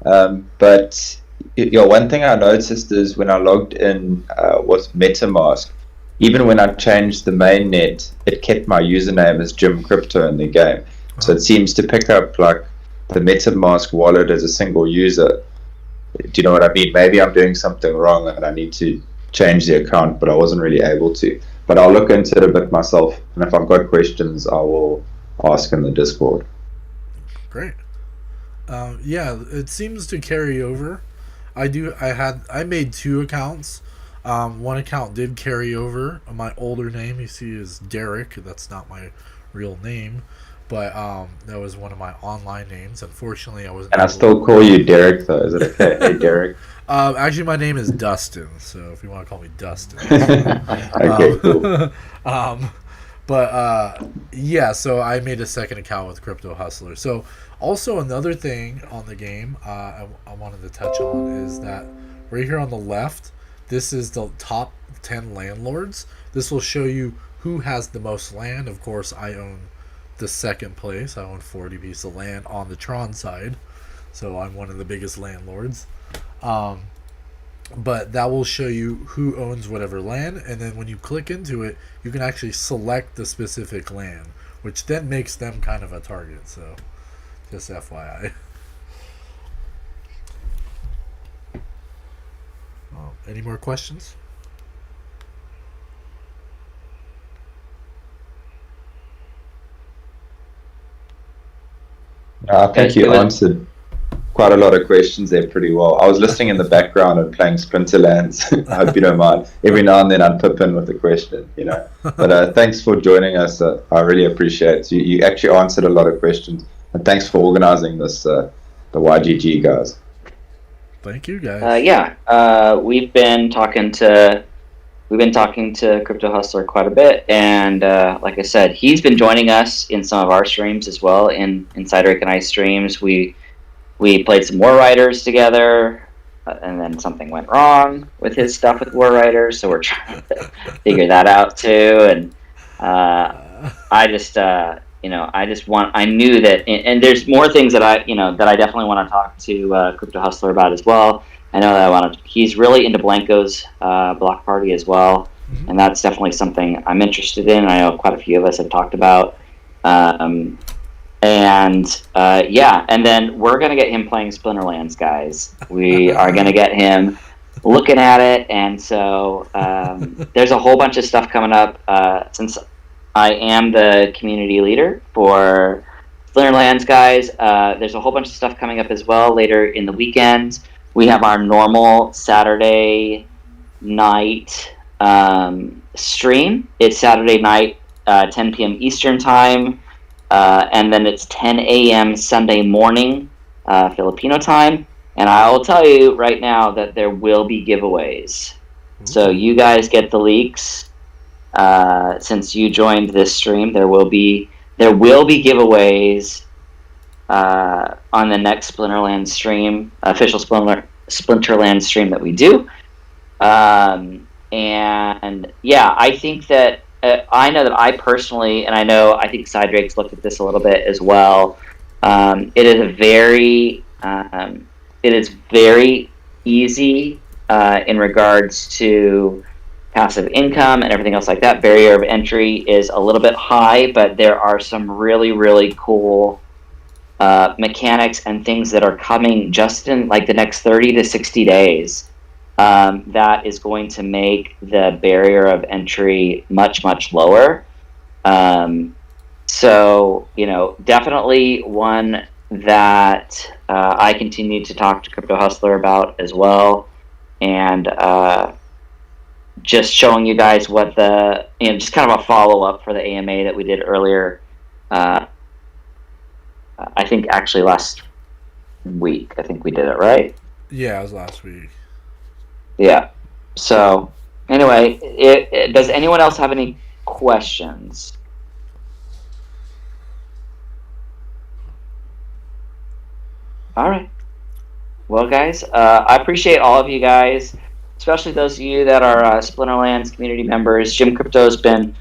But yeah, one thing I noticed is when I logged in with MetaMask, even when I changed the mainnet, it kept my username as Jim Crypto in the game. So it seems to pick up like the MetaMask wallet as a single user. Do you know what I mean? Maybe I'm doing something wrong and I need to change the account, but I wasn't really able to. But I'll look into it a bit myself, and if I've got questions, I will ask in the Discord. Great. Yeah, it seems to carry over. I made 2 accounts. One account did carry over. My older name, you see, is Derek. That's not my real name, but that was one of my online names. Unfortunately, I wasn't. And I still call you Derek, though. Is it okay? Hey, Derek. Actually, my name is Dustin, so if you want to call me Dustin. Okay, cool. But yeah, so I made a second account with Crypto Hustler. So also another thing on the game I wanted to touch on is that right here on the left, this is the top 10 landlords. This will show you who has the most land. Of course, I own the second place. I own 40 pieces of land on the Tron side, so I'm one of the biggest landlords. But that will show you who owns whatever land, and then when you click into it, you can actually select the specific land, which then makes them kind of a target. So just FYI. Any more questions? I think you answered quite a lot of questions there pretty well. I was listening in the background and playing Splinterlands. I hope you don't mind. Every now and then I'd pip in with a question, you know. But thanks for joining us. I really appreciate it. You actually answered a lot of questions. And thanks for organizing this, the YGG guys. Thank you, guys. We've been talking to Crypto Hustler quite a bit, and like I said, he's been joining us in some of our streams as well. In Cydric and I streams, we played some War Riders together, and then something went wrong with his stuff with War Riders, so we're trying to figure that out too. And I knew that, and there's more things that I definitely want to talk to Crypto Hustler about as well. I know that he's really into Blankos Block Party as well, and that's definitely something I'm interested in. I know quite a few of us have talked about. And then we're going to get him playing Splinterlands, guys. We are going to get him looking at it, and so there's a whole bunch of stuff coming up. Since I am the community leader for Splinterlands, guys, there's a whole bunch of stuff coming up as well later in the weekend. We have our normal Saturday night stream. It's Saturday night, 10 p.m. Eastern time. And then it's 10 a.m. Sunday morning, Filipino time. And I will tell you right now that there will be giveaways. So you guys get the leaks. Since you joined this stream, there will be giveaways on the next Splinterland stream, official Splinterland stream that we do. And yeah, I think that I know that I personally, and I think Cydrake's looked at this a little bit as well. It is very easy in regards to passive income and everything else like that. Barrier of entry is a little bit high, but there are some really, really cool mechanics and things that are coming just in like the next 30 to 60 days. That is going to make the barrier of entry much, much lower. So, definitely one that I continue to talk to Crypto Hustler about as well. And just showing you guys what just kind of a follow-up for the AMA that we did earlier. I think actually last week. I think we did it, right? Yeah, it was last week. Yeah. So, anyway, does anyone else have any questions? All right. Well, guys, I appreciate all of you guys, especially those of you that are Splinterlands community members. Jim Crypto's been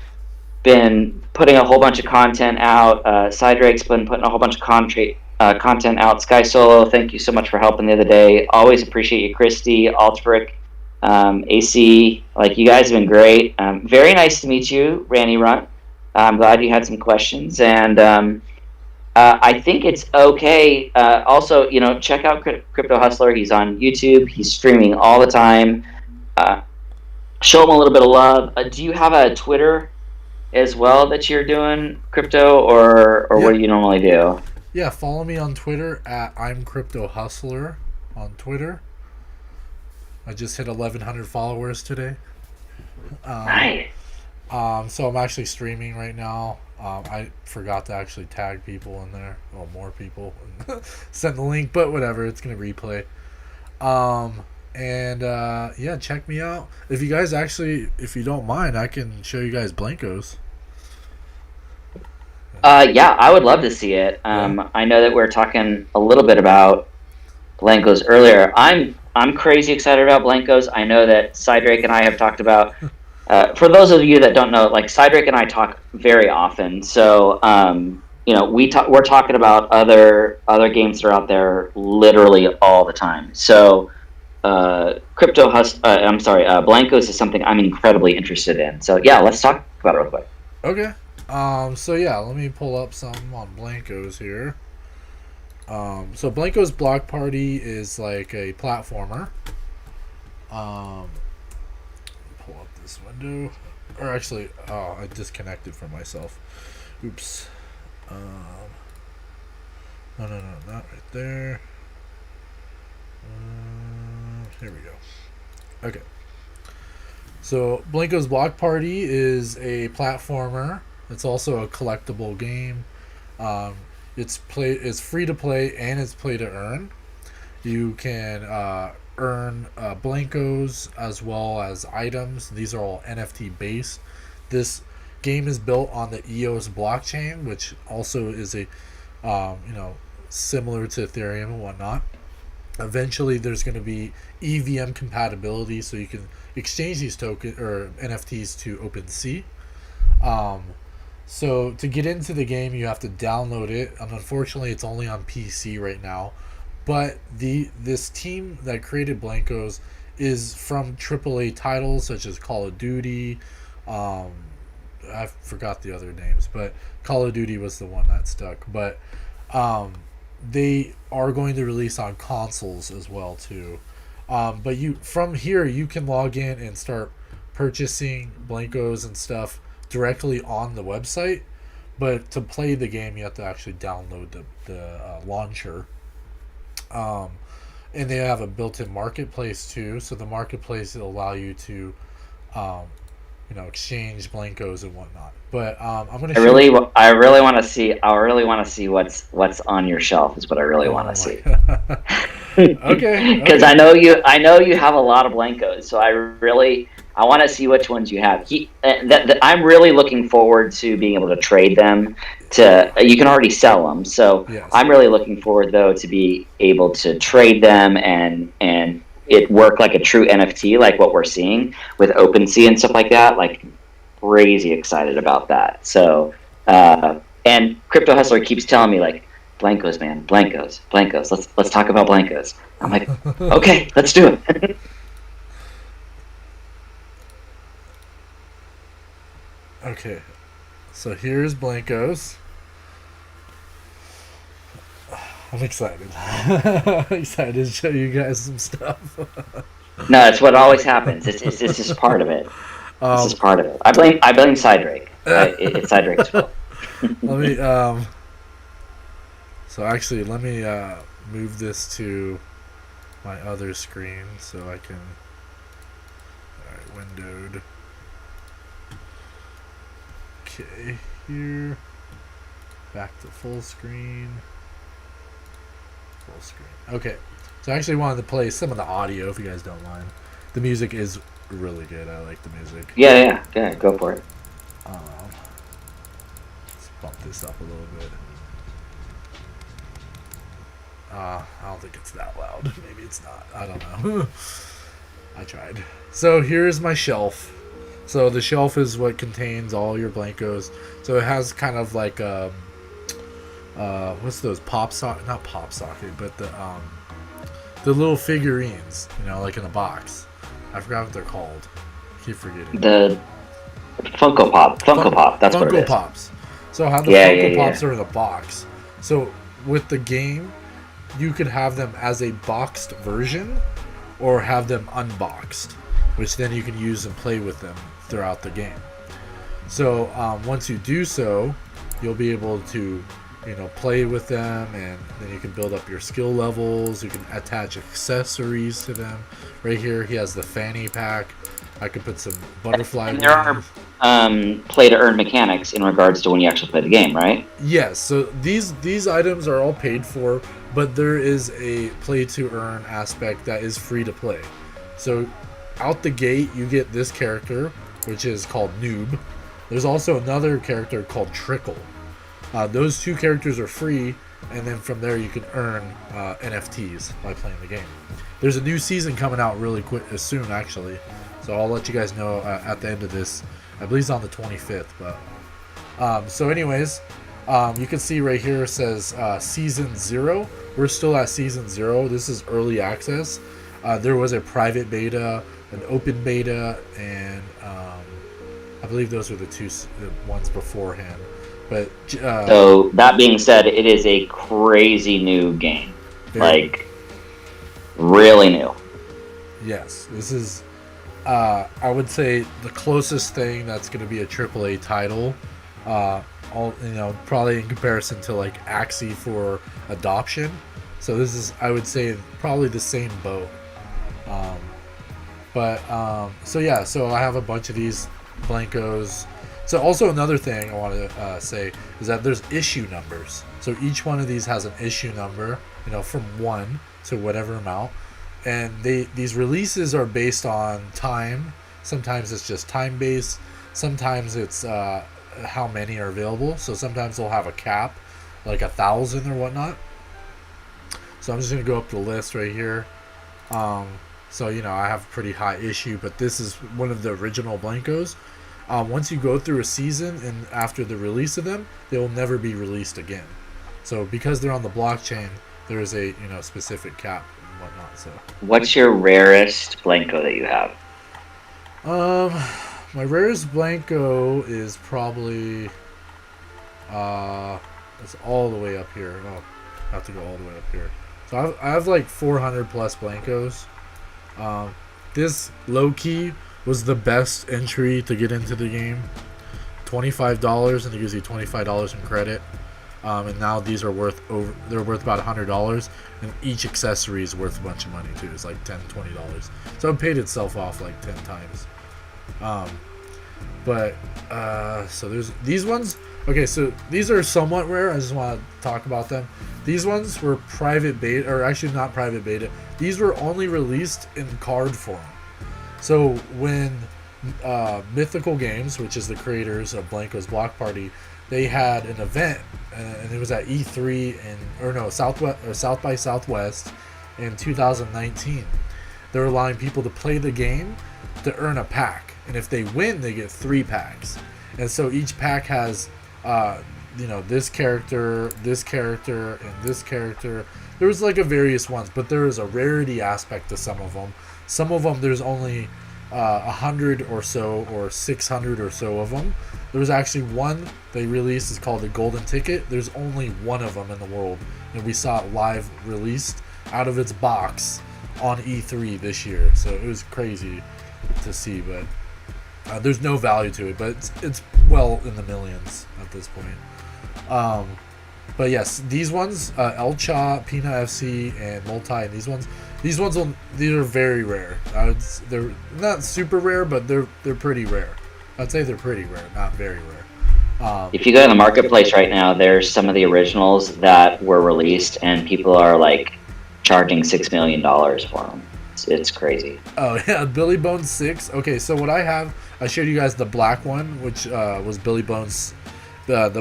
putting a whole bunch of content out. Cydrake's been putting a whole bunch of content out. Sky Solo, thank you so much for helping the other day. Always appreciate you, Christy, Altric, AC. Like, you guys have been great. Very nice to meet you, Randy Runt. I'm glad you had some questions, and I think it's okay. Also, check out Crypto Hustler. He's on YouTube. He's streaming all the time. Show him a little bit of love. Do you have a Twitter as well that you're doing, Crypto, or Yeah. what do you normally do? Yeah, follow me on Twitter at I'm Crypto Hustler on Twitter. I just hit 1,100 followers today. Nice. So I'm actually streaming right now. I forgot to actually tag people in there. Well, more people. Send the link, but whatever. It's going to replay. Yeah, check me out. If you guys if you don't mind, I can show you guys Blankos. Yeah, I would love to see it. I know that we are talking a little bit about Blankos earlier. I'm crazy excited about Blankos. I know that Cydrake and I have talked about. For those of you that don't know, like Cydrake and I talk very often. So we're talking about other games that are out there literally all the time. So Blankos is something I'm incredibly interested in. So yeah, let's talk about it real quick. Okay. So yeah, let me pull up some on Blankos here. So Blankos Block Party is like a platformer. Pull up this window. Or actually, I disconnected from myself. Oops. No, not right there. Here we go. Okay. So Blankos Block Party is a platformer. It's also a collectible game. It's free to play and it's play to earn. You can earn Blankos as well as items. These are all NFT based. This game is built on the EOS blockchain, which also is a similar to Ethereum and whatnot. Eventually, there's going to be EVM compatibility, so you can exchange these tokens or NFTs to OpenSea. So to get into the game, you have to download it, and unfortunately, it's only on PC right now. But this team that created Blankos is from AAA titles such as Call of Duty. I forgot the other names, but Call of Duty was the one that stuck. But they are going to release on consoles as well too. But from here you can log in and start purchasing Blankos and stuff directly on the website. But to play the game, you have to actually download the launcher. And they have a built-in marketplace too. So the marketplace will allow you to exchange Blankos and whatnot. But I'm gonna. I really want to see. I really want to see what's on your shelf. Is what I really want to see. Okay. Because I know you have a lot of Blankos, so I want to see which ones you have. I'm really looking forward to being able to trade them. You can already sell them, so yes. I'm really looking forward though to be able to trade them and it work like a true NFT, like what we're seeing with OpenSea and stuff like that. Like, crazy excited about that. So, and Crypto Hustler keeps telling me like, Blankos, man, Blankos. Let's talk about Blankos. I'm like, okay, let's do it. Okay, so here's Blankos. I'm excited. Excited to show you guys some stuff. No, it's what always happens. It's just part of it. This is part of it. I blame Cydrake. It's Cydrake's fault. Let me So actually, let me move this to my other screen so I can. All right, windowed. Okay, here. Back to full screen. Full screen. Okay, so I actually wanted to play some of the audio if you guys don't mind. The music is really good. I like the music. Yeah, go for it. Let's bump this up a little bit. I don't think it's that loud. Maybe it's not. I don't know. I tried. So here's my shelf. So the shelf is what contains all your Blankos. So it has kind of like what's those not pop socket, but the little figurines, like in a box. I forgot what they're called. I keep forgetting. The Funko Pop. That's what it is. Funko Pops. So how the Funko Pops are in a box. So with the game, you could have them as a boxed version, or have them unboxed, which then you can use and play with them throughout the game. So once you do so, you'll be able to play with them, and then you can build up your skill levels. You can attach accessories to them. Right here he has the fanny pack. I could put some butterfly and there are play to earn mechanics in regards to when you actually play the game, right? Yes, so these items are all paid for, but there is a play to earn aspect that is free to play. So out the gate you get this character, which is called Noob. There's also another character called Trickle. Those 2 characters are free, and then from there you can earn NFTs by playing the game. There's a new season coming out really quick, soon actually, so I'll let you guys know at the end of this. I believe it's on the 25th. But so anyways, you can see right here it says Season 0. We're still at Season 0. This is early access. There was a private beta, an open beta, and I believe those were the 2 ones beforehand. But so that being said, it is a crazy new game, like really new. Yes, this is I would say the closest thing that's going to be a AAA title. Probably in comparison to like Axie for adoption. So this is, I would say, probably the same boat. So I have a bunch of these Blankos. So also another thing I want to say is that there's issue numbers. So each one of these has an issue number, from 1 to whatever amount. And these releases are based on time. Sometimes it's just time based. Sometimes it's how many are available. So sometimes they'll have a cap, like 1,000 or whatnot. So I'm just going to go up the list right here. So, I have a pretty high issue, but this is one of the original Blankos. Once you go through a season and after the release of them, they will never be released again. So because they're on the blockchain, there is a specific cap and whatnot. So what's your rarest Blanko that you have? My rarest Blanko is probably it's all the way up here. Oh, I have to go all the way up here. So I have like 400 plus Blankos. This low key was the best entry to get into the game. $25, and it gives you $25 in credit. And now these are worth about $100, and each accessory is worth a bunch of money too. It's like $10, $20. So it paid itself off like 10 times. So there's these ones. Okay, so these are somewhat rare. I just want to talk about them. These ones were private beta, or actually not private beta. These were only released in card form. So when Mythical Games, which is the creators of Blankos Party, they had an event, and it was at E3 South by Southwest in 2019. They're allowing people to play the game to earn a pack, and if they win, they get 3 packs. And so each pack has, this character, and this character. There's like various ones, but there is a rarity aspect to some of them. Some of them there's only 100 or so, or 600 or so of them. There's actually one they released, is called the Golden Ticket. There's only one of them in the world, and we saw it live released out of its box on E3 this year. So it was crazy to see, but there's no value to it, but it's well in the millions at this point. But yes, these ones, El Cha, Pina FC, and Multi, and these are very rare. They're not super rare, but they're pretty rare. I'd say they're pretty rare, not very rare. If you go to the marketplace right now, there's some of the originals that were released, and people are like charging $6 million for them. It's crazy. Oh yeah, Billy Bones 6. Okay, so what I have, I showed you guys the black one, which was Billy Bones. That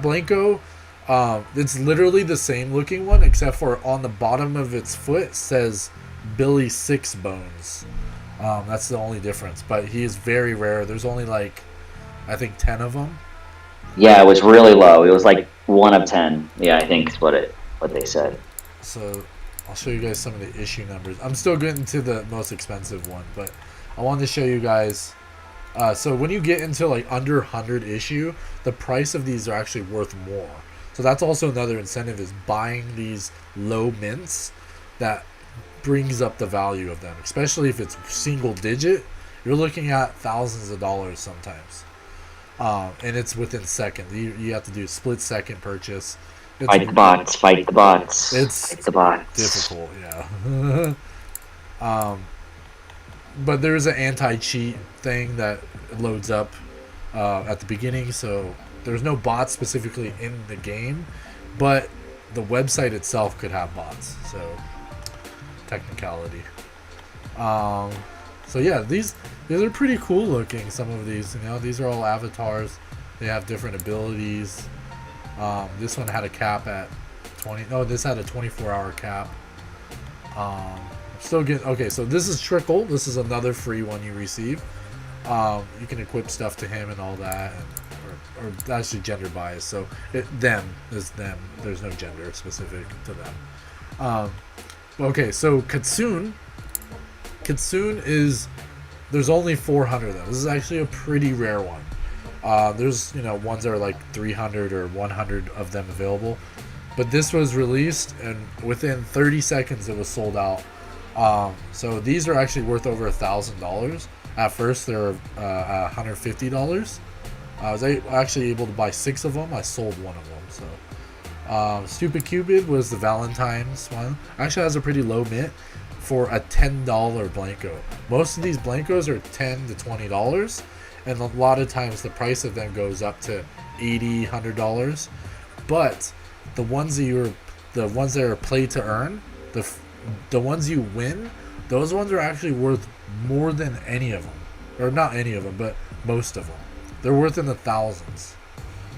Blanko, it's literally the same looking one, except for on the bottom of its foot says Billy 6 Bones. That's the only difference, but he is very rare. There's only like, I think 10 of them. Yeah, it was really low. It was like 1 of 10. Yeah, I think is what they said. So I'll show you guys some of the issue numbers. I'm still getting to the most expensive one, but I wanted to show you guys. So when you get into like under 100 issue, the price of these are actually worth more. So that's also another incentive, is buying these low mints. That brings up the value of them, especially if it's single digit. You're looking at thousands of dollars sometimes, and it's within seconds. You have to do split second purchase. Fight the bots. Fight the bots. It's fight the bots. Difficult, yeah. But there's an anti-cheat thing that loads up at the beginning, so there's no bots specifically in the game, but the website itself could have bots. So technicality. So yeah, these are pretty cool looking. Some of these, these are all avatars. They have different abilities. This one had a cap at 20. No, this had a 24-hour cap. Still get okay. So this is Trickle. This is another free one you receive. You can equip stuff to him and all that, or actually gender bias. So them is them. There's no gender specific to them. Okay, so Kitsune is, there's only 400 of them. This is actually a pretty rare one. There's ones that are like 300 or 100 of them available, but this was released and within 30 seconds it was sold out. So these are actually worth over $1,000. At first they were $150. I was actually able to buy 6 of them. I sold one of them. So Stupid Cupid was the Valentine's one. Actually has a pretty low mint for a $10 Blanko. Most of these Blankos are $10 to $20, and a lot of times the price of them goes up to $80, $100. But the ones that are play to earn, the ones you win, those ones are actually worth more than any of them, or not any of them, but most of them. They're worth in the thousands.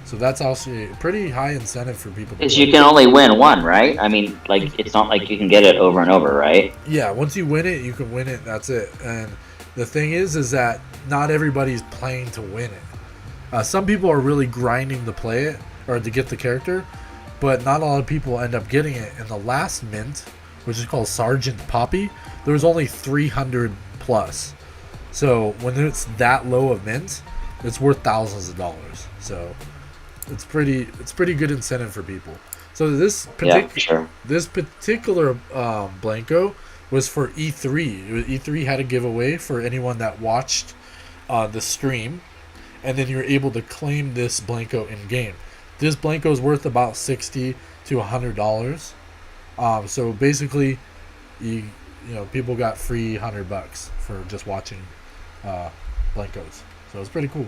So that's also a pretty high incentive for people. Because you can only win one, right? I mean, like, it's not like you can get it over and over, right? Yeah, once you win it, you can win it. That's it. And the thing is that not everybody's playing to win it. Some people are really grinding to play it or to get the character, but not a lot of people end up getting it. In the last mint, which is called Sergeant Poppy, there was only 300 plus. So when it's that low of mint, it's worth thousands of dollars. So it's pretty good incentive for people. So this particular Blanko was for E3. E3 had a giveaway for anyone that watched the stream, and then you're able to claim this Blanko in game. This Blanko is worth about $60 to $100. So basically, people got free $100 for just watching Blankos. So it's pretty cool.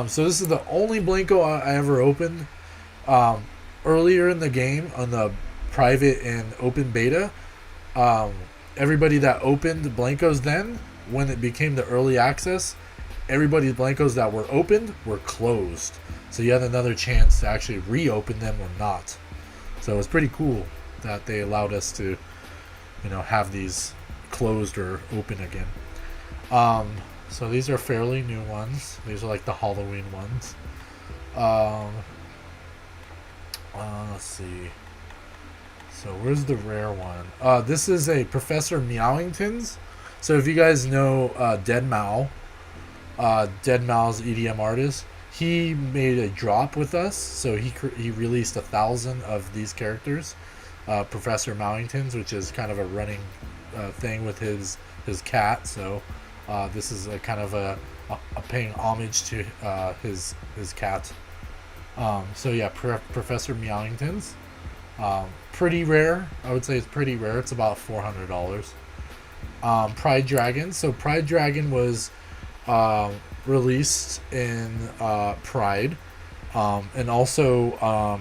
So this is the only Blanko I ever opened. Earlier in the game, on the private and open beta, everybody that opened Blankos then, when it became the early access, everybody's Blankos that were opened were closed. So you had another chance to actually reopen them or not. So it's pretty cool that they allowed us to, have these closed or open again. So these are fairly new ones. These are like the Halloween ones. Let's see. So where's the rare one? This is a Professor Meowingtons. So if you guys know Dead Mao, Dead Mao's EDM artist, he made a drop with us. So he released 1,000 of these characters, Professor Meowingtons, which is kind of a running thing with his cat. So this is a kind of a paying homage to his cat. So yeah, Professor Meowingtons. Pretty rare. I would say it's pretty rare. It's about $400. Pride Dragon. So Pride Dragon was released in Pride, and also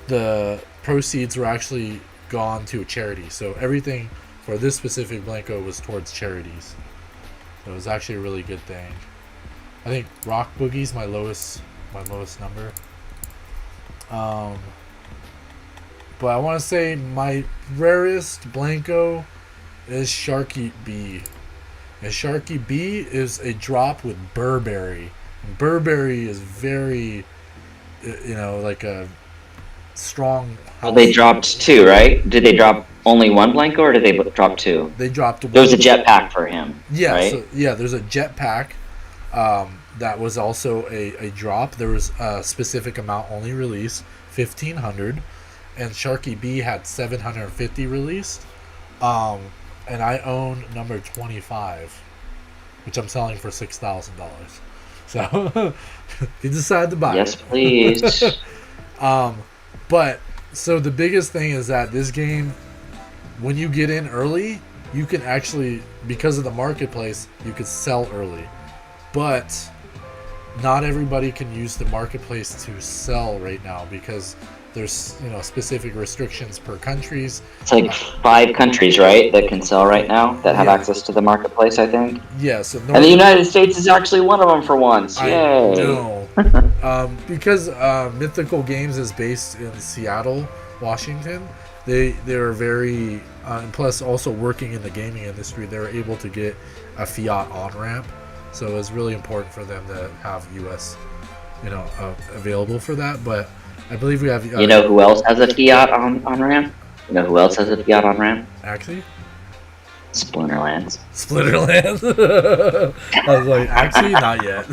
the proceeds were actually gone to a charity. So everything for this specific Blanko was towards charities. So it was actually a really good thing. I think Rock Boogie's my lowest number. But I want to say my rarest Blanko is Sharky B. And Sharky B is a drop with Burberry. And Burberry is very, like a strong. Well, they dropped 2, right? Did they drop only one Blanko, or did they drop 2? They dropped one. There was a jetpack for him. Yeah, right? So, there's a jetpack. That was also a drop. There was a specific amount only released, 1,500, and Sharky B had 750 released. And I own number 25, which I'm selling for $6,000. So if you decide to buy yes, it. please. But so the biggest thing is that this game, when you get in early, you can actually, because of the marketplace, you could sell early. But not everybody can use the marketplace to sell right now because there's specific restrictions per countries. It's like 5 countries, right, that can sell right now, that have access to the marketplace, I think. Yeah, so and the United States is actually one of them for once. Yay! I know. Because Mythical Games is based in Seattle, Washington, they're very and plus also working in the gaming industry, they're able to get a fiat on ramp. So it's really important for them to have US, available for that. But I believe we have. You know who else has a fiat on ramp? You know who else has a fiat on ramp? Actually, Splinterlands. Splinterlands. I was like, actually, not yet.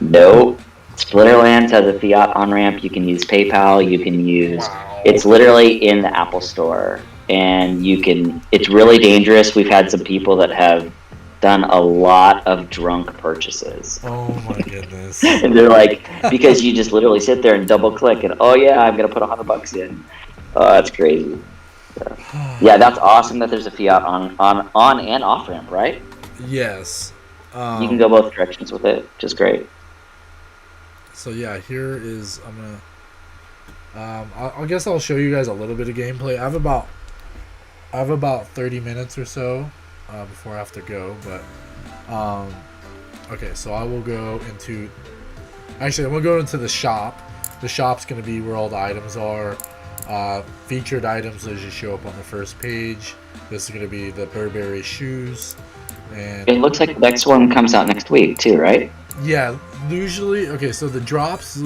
No. Splinterlands has a fiat on ramp. You can use PayPal. You can use. Wow. It's literally in the Apple Store, and you can. It's really dangerous. We've had some people that have done a lot of drunk purchases. Oh my goodness. And they're like, because you just literally sit there and double click, and oh yeah, I'm gonna put $100 in. Oh, that's crazy. So, yeah, that's awesome that there's a fiat on and off ramp, right? Yes. You can go both directions with it, which is great. So yeah, here is I guess I'll show you guys a little bit of gameplay. I have about 30 minutes or so before I have to go, but okay, so I will go into. Actually, I'm gonna go into the shop. The shop's gonna be where all the items are. Featured items as you show up on the first page. This is gonna be the Burberry shoes, and It looks like the next one comes out next week too, right? yeah, usually okay. So the drops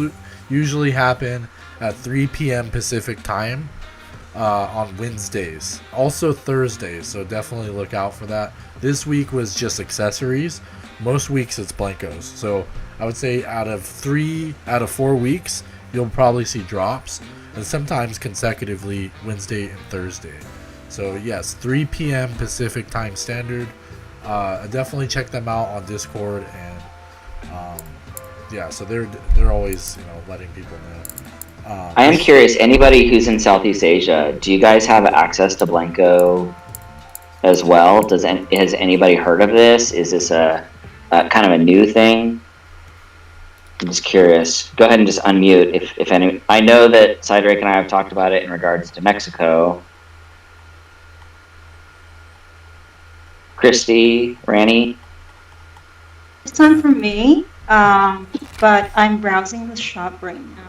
usually happen at 3 p.m. Pacific time on Wednesdays, also Thursdays. So definitely look out for that. This week was just accessories. Most weeks it's Blankos. So I would say out of 4 weeks, you'll probably see drops, and sometimes consecutively Wednesday and Thursday. So yes, 3 p.m. Pacific time standard. Definitely check them out on Discord, and yeah, so they're always letting people know. I am curious. Anybody who's in Southeast Asia, do you guys have access to Blanko as well? Has anybody heard of this? Is this a kind of a new thing? I'm just curious. Go ahead and just unmute if any. I know that Cydrake and I have talked about it in regards to Mexico. Christy, Rani. It's time for me, but I'm browsing the shop right now.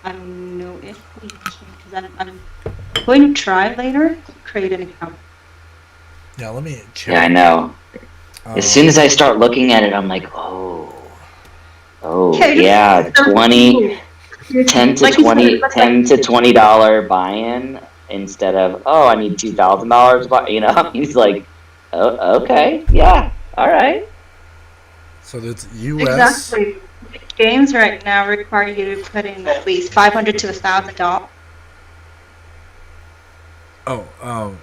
I don't know if we can, because I'm going to try later to create an account. Yeah, let me check. Yeah, I know. As soon as I start looking at it, I'm like, oh, yeah, 10 to $20 buy-in instead of, oh, I need $2,000 buy. He's like, oh, okay, yeah, all right. So that's US. Exactly. Games right now require you to put in at least $500 to $1,000. Oh,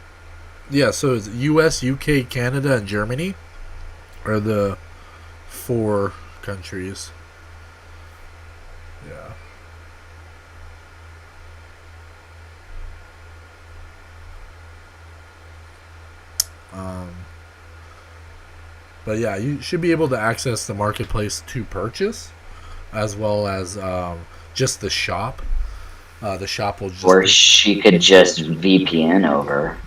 yeah. So it's US, UK, Canada, and Germany are the 4 countries. Yeah. But yeah, you should be able to access the marketplace to purchase, as well as just the shop. The shop will just. Or she could just VPN over.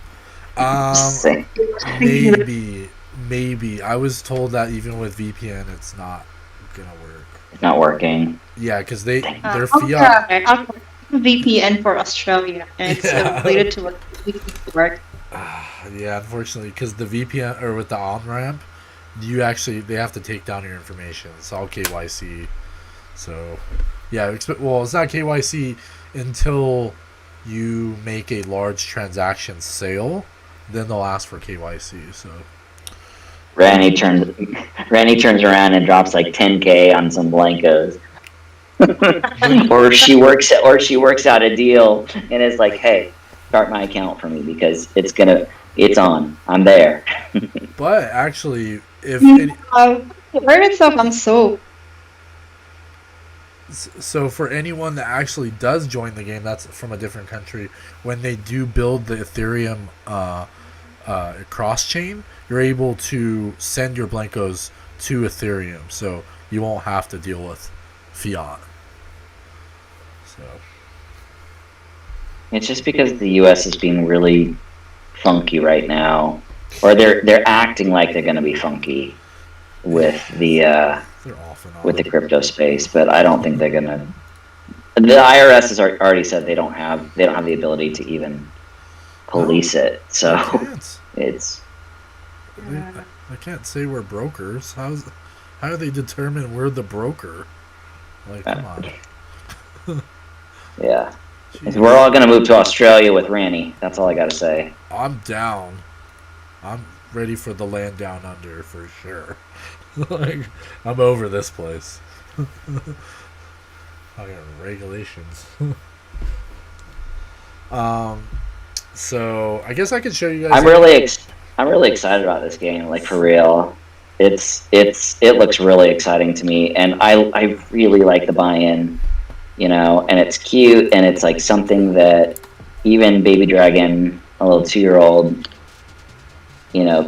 Maybe. I was told that even with VPN, it's not gonna work. It's not working. Yeah, because their I'll fiat. try VPN for Australia, and it's related to what VPN work. Yeah, unfortunately, because the VPN or with the on ramp, they have to take down your information. It's all KYC. So, yeah, it's not KYC until you make a large transaction sale. Then they'll ask for KYC. So, Randy turns around and drops like 10K on some Blankos. or she works out a deal and is like, hey, start my account for me because it's on. I'm there. But actually, Where itself, I'm so for anyone that actually does join the game, that's from a different country. When they do build the Ethereum cross chain, you're able to send your Blankos to Ethereum, so you won't have to deal with fiat. So it's just because the U.S. is being really funky right now, or they're acting like they're going to be funky with the They're off and on. with the crypto space, but I don't think they're gonna. The IRS has already said they don't have the ability to even police it. So it's. I can't say we're brokers. How do they determine we're the broker? Like, come on. Yeah. We're all gonna move to Australia with Ranny. That's all I gotta say. I'm down. I'm ready for the land down under for sure. Like, I'm over this place. I got regulations. So I guess I could show you guys. I'm really excited about this game. Like, for real. It looks really exciting to me, and I really like the buy-in. And it's cute, and it's like something that even Baby Dragon, a little 2-year-old,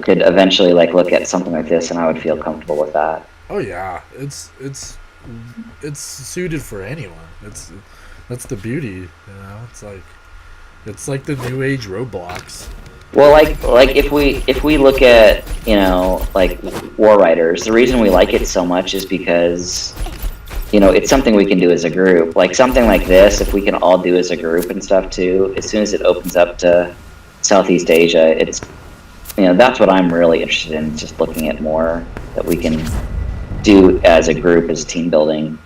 could eventually like look at something like this, and I would feel comfortable with that. Oh yeah, it's suited for anyone. That's the beauty, It's like the new age Roblox. Well, like if we look at like War Riders, the reason we like it so much is because it's something we can do as a group. Like something like this, if we can all do as a group and stuff too, as soon as it opens up to Southeast Asia, it's that's what I'm really interested in, just looking at more that we can do as a group, as team building.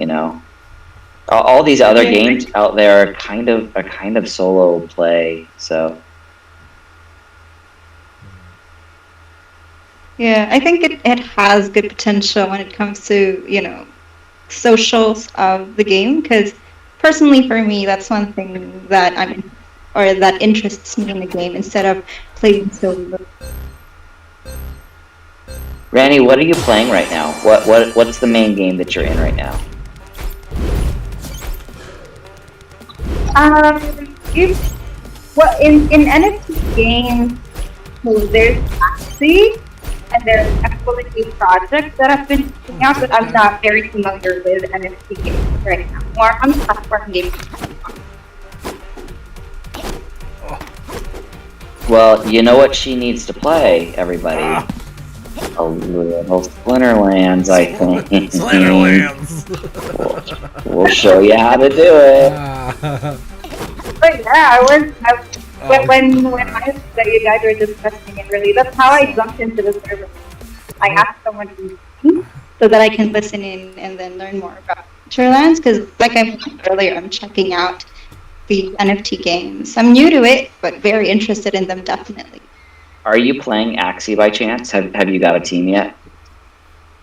All these other games out there are kind of solo play, so. Yeah, I think it has good potential when it comes to, socials of the game, because personally for me, that's one thing that that interests me in the game instead of playing solo. Randy, what are you playing right now? What's the main game that you're in right now? In NFT games, there's Axie, and there's exploration projects that have been coming out, but I'm not very familiar with NFT games right now. More on platform games. Well, you know what she needs to play, everybody? A little Splinterlands, I think. Splinterlands! We'll show you how to do it. But yeah, when I that you guys were discussing it, really, that's how I jumped into the server. I asked someone to speak so that I can listen in and then learn more about Shorelines, because like I mentioned earlier, I'm checking out the NFT games. I'm new to it, but very interested in them, definitely. Are you playing Axie by chance? Have you got a team yet?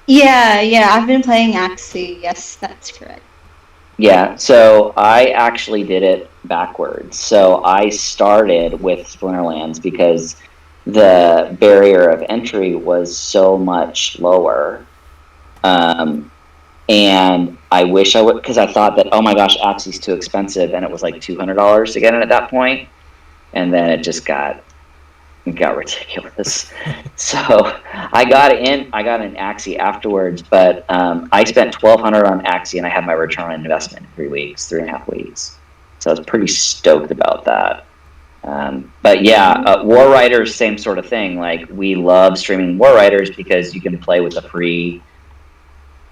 Yeah, I've been playing Axie. Yes, that's correct. Yeah, so I actually did it backwards. So I started with Splinterlands because the barrier of entry was so much lower. And I wish I would, because I thought that, oh my gosh, Axie's too expensive, and it was like $200 to get in at that point. And then it just got ridiculous. So I got an Axie afterwards, but I spent $1,200 on Axie, and I had my return on investment in 3.5 weeks. So I was pretty stoked about that. But yeah, War Riders, same sort of thing. Like, we love streaming War Riders because you can play with a free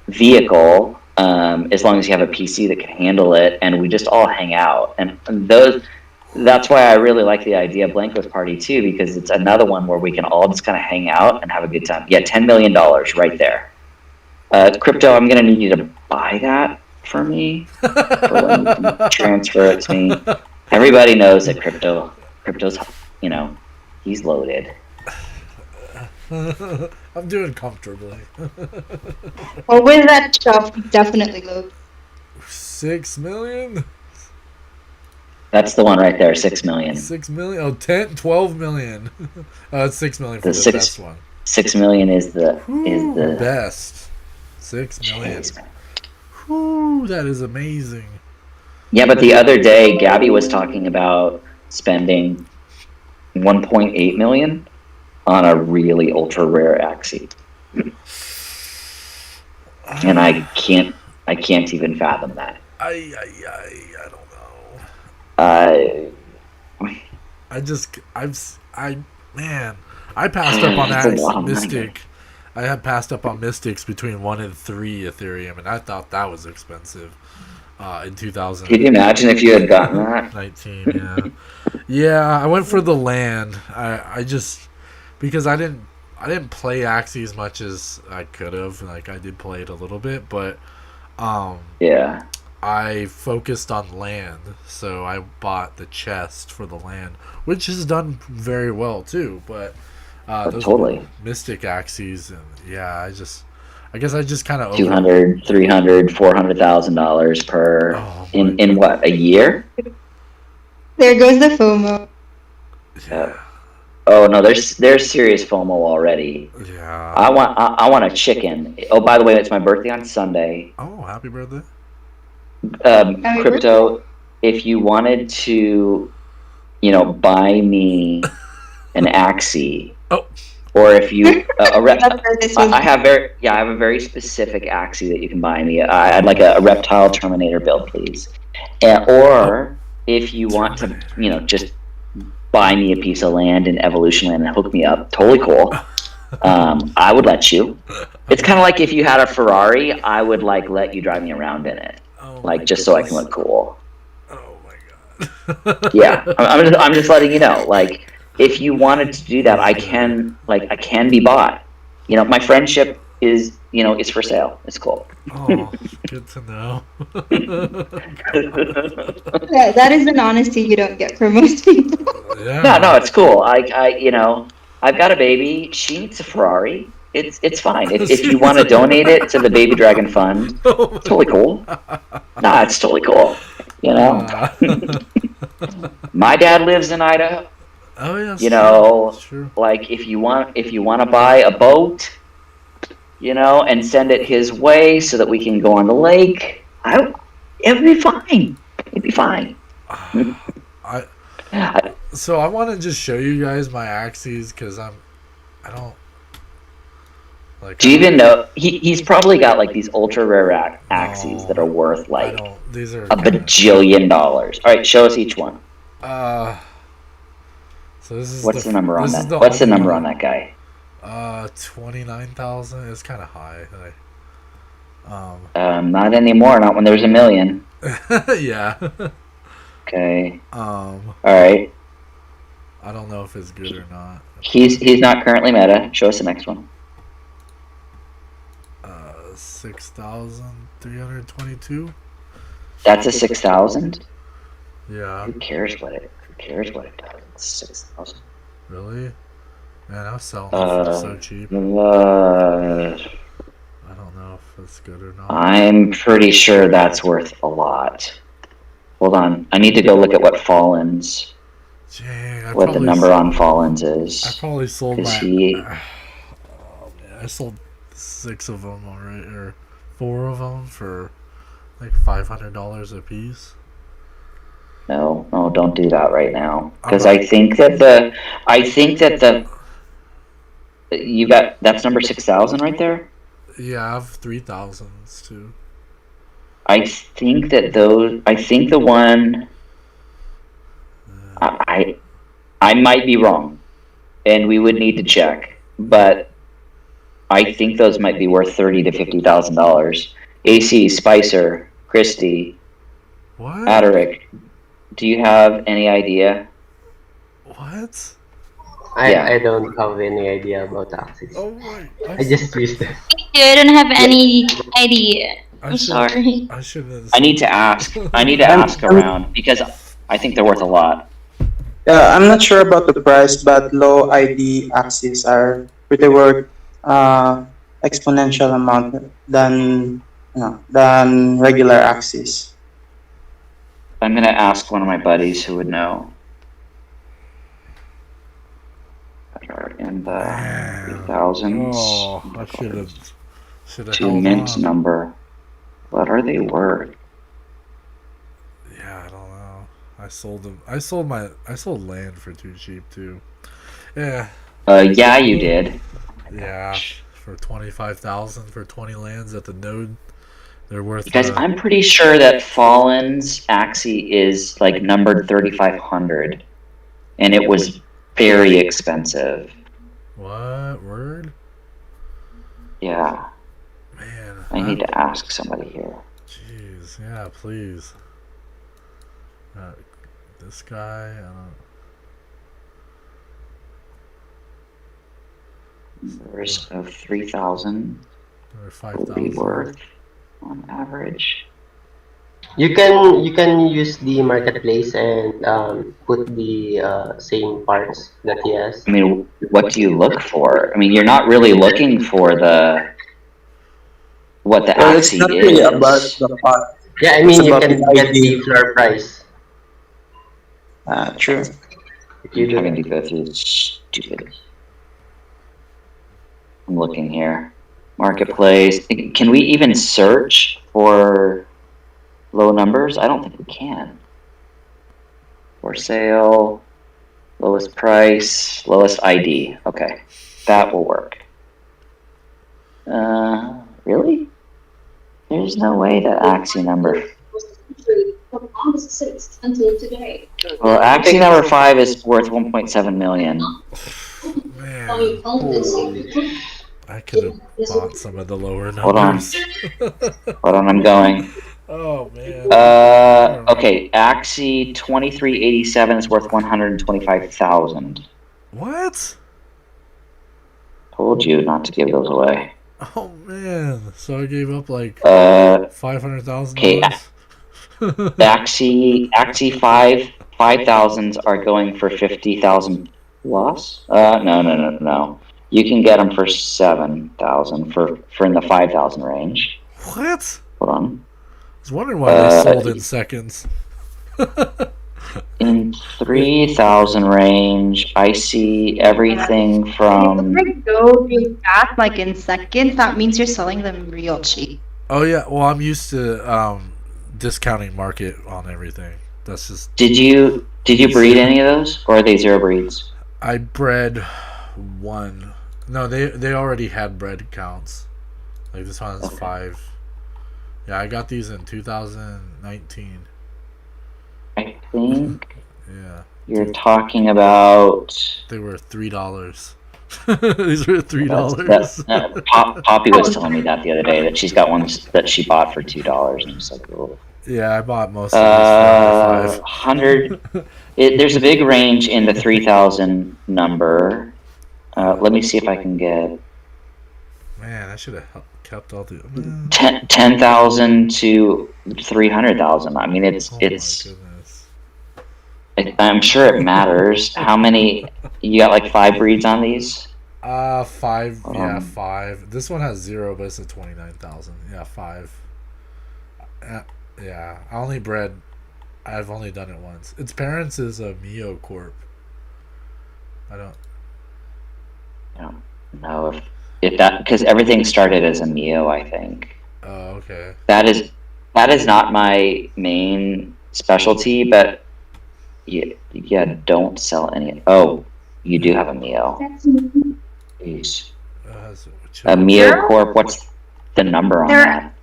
vehicle as long as you have a PC that can handle it, and we just all hang out. And that's why I really like the idea of Blankos Party too, because it's another one where we can all just kind of hang out and have a good time. Yeah, $10 million right there. Crypto, I'm going to need you to buy that for me. Transfer it to me. Everybody knows that crypto's, he's loaded. I'm doing comfortably. Well, with that stuff, definitely load. 6 million? That's the one right there, 6 million. 6 million? Oh, 12 million. It's 6 million for the best one. 6 million is the best. 6 million. Whew, that is amazing. Yeah, but the other day, Gabby was talking about spending 1.8 million on a really ultra rare Axie, and I can't even fathom that. I don't know. I passed up on Axie Mystic I had passed up on Mystics between 1 and 3 Ethereum, and I thought that was expensive in 2000. Could you imagine if you had gotten that? 19, yeah. Yeah, I went for the land. I just because I didn't play Axie as much as I could have. Like I did play it a little bit, but Yeah. I focused on land, so I bought the chest for the land, which has done very well too. But those Totally. Mystic Axies, and yeah, I guess I just kind of $200, $300, $400,000 per in what, a year? There goes the FOMO. Oh no, there's serious FOMO already. Yeah. I want a chicken. Oh, by the way, it's my birthday on Sunday. Oh, happy birthday! Crypto, if you wanted to, buy me an Axie, or if you I have a very specific Axie that you can buy me. I'd like a reptile Terminator build, please. Or if you want to, just buy me a piece of land in EvolutionLand and hook me up, totally cool. I would let you. It's kind of like if you had a Ferrari, I would let you drive me around in it, just so I can look cool. Oh my god. Yeah, I'm just letting you know. If you wanted to do that, I can be bought. My friendship is is for sale. It's cool. Oh, good to know. Yeah, that is an honesty you don't get from most people. Yeah. No, it's cool. I've got a baby. She needs a Ferrari. It's fine. If you want to donate it to the Baby Dragon Fund, totally cool. Nah, it's totally cool. My dad lives in Idaho. Oh yeah. True. If you want to buy a boat, and send it his way so that we can go on the lake, it'd be fine. It'd be fine. So I want to just show you guys my Axies because I don't. Do you even know he's probably got these ultra rare Axies that are worth these are a bajillion dollars. All right, show us each one. So this is what's the number on that? What's the number on that guy? 29,000. It's kind of high. Not anymore. Not when there's a million. Yeah. Okay. All right. I don't know if it's good or not. He's not currently meta. Show us the next one. 6,322. That's a 6,000. Yeah. Who cares what it does? It's 6,000. Really? Man, I was selling it for so cheap. I don't know if it's good or not. I'm pretty sure that's worth a lot. Hold on. I need to go look at what Fallen's. What the number on Fallen's is. I probably sold I sold 6 of them already, or 4 of them for $500 a piece. No, don't do that right now, because I think that you got that's number 6,000 right there. Yeah, I have 3,000s too. I think the one I might be wrong, and we would need to check, but I think those might be worth $30,000 to $50,000. AC, Spicer, Christie, what? Aderic, do you have any idea? What? I don't have any idea about Axis. Oh my! I just used it. I don't have any idea. I'm sorry. I need to ask. I need to ask around because I think they're worth a lot. I'm not sure about the price, but low ID Axis are pretty worth exponential amount than regular Axis. I'm gonna ask one of my buddies who would know. In the 3,000s. Oh, I should have. To mint number. What are they worth? Yeah, I don't know. I sold them. I sold land for too cheap too. Yeah. Yeah, you did. Yeah, for 25,000 for 20 lands at the node. They're worth. Because I'm pretty sure that Fallen's Axie is numbered 3,500, and it was very expensive. What word? Yeah. Man, I need to ask somebody here. Jeez, yeah, please. This guy, First of 3,000 or will 5,000. be worth on average. You can use the marketplace and put the same parts that he has. I mean, what do you look for? I mean, you're not really looking for what the Well, it's axie not really about is. the part. Yeah, I It's mean you about can the get the idea. floor price True. if you I'm do having that. to go through this stupid. I'm looking here. Marketplace. Can we even search for low numbers? I don't think we can. For sale, lowest price, lowest ID. Okay, that will work. Really? There's no way that axie number. From August 6th until today. Well, axie number 5 is worth 1.7 million. Man, Holy. I could have bought some of the lower Hold on. numbers. Hold on, I'm going. Oh man. Okay, axie 2387 is worth 125,000. What? Told you not to give those away. Oh man. So I gave up like $500,000. Okay, axie 5,000s are going for 50,000 plus. No. You can get them for 7,000 for in the 5,000 range. What? Hold on. I was wondering why they sold in seconds. In 3,000 range, I see everything from. If they go do that like in seconds, that means you're selling them real cheap. Oh yeah, well I'm used to discounting market on everything. That's just. Did you breed any of those, or are they zero breeds? I bred one. No, they already had bred counts. Like this one is 5. Yeah, I got these in 2019. I think. Yeah. You're talking about. They were $3. These were $3. Poppy was telling me that the other day, that she's got ones that she bought for $2, and it's like, oh. Yeah, I bought most of these for 100. There's a big range in the 3,000 number. Let me see if I can get. Man, I should have kept all the 10,000 to 300,000. I mean, it's. I'm sure it matters. How many? You got like 5 breeds on these? 5. Yeah, 5. This one has 0, but it's a 29,000. Yeah, 5. Yeah, I only bred. I've only done it once. Its parents is a Mio Corp. I don't know if that, because everything started as a Mio, I think. Oh, okay. That is not my main specialty, but yeah, don't sell any. Oh, you do have a Mio. Jeez. A Mio Corp. What's the number on that?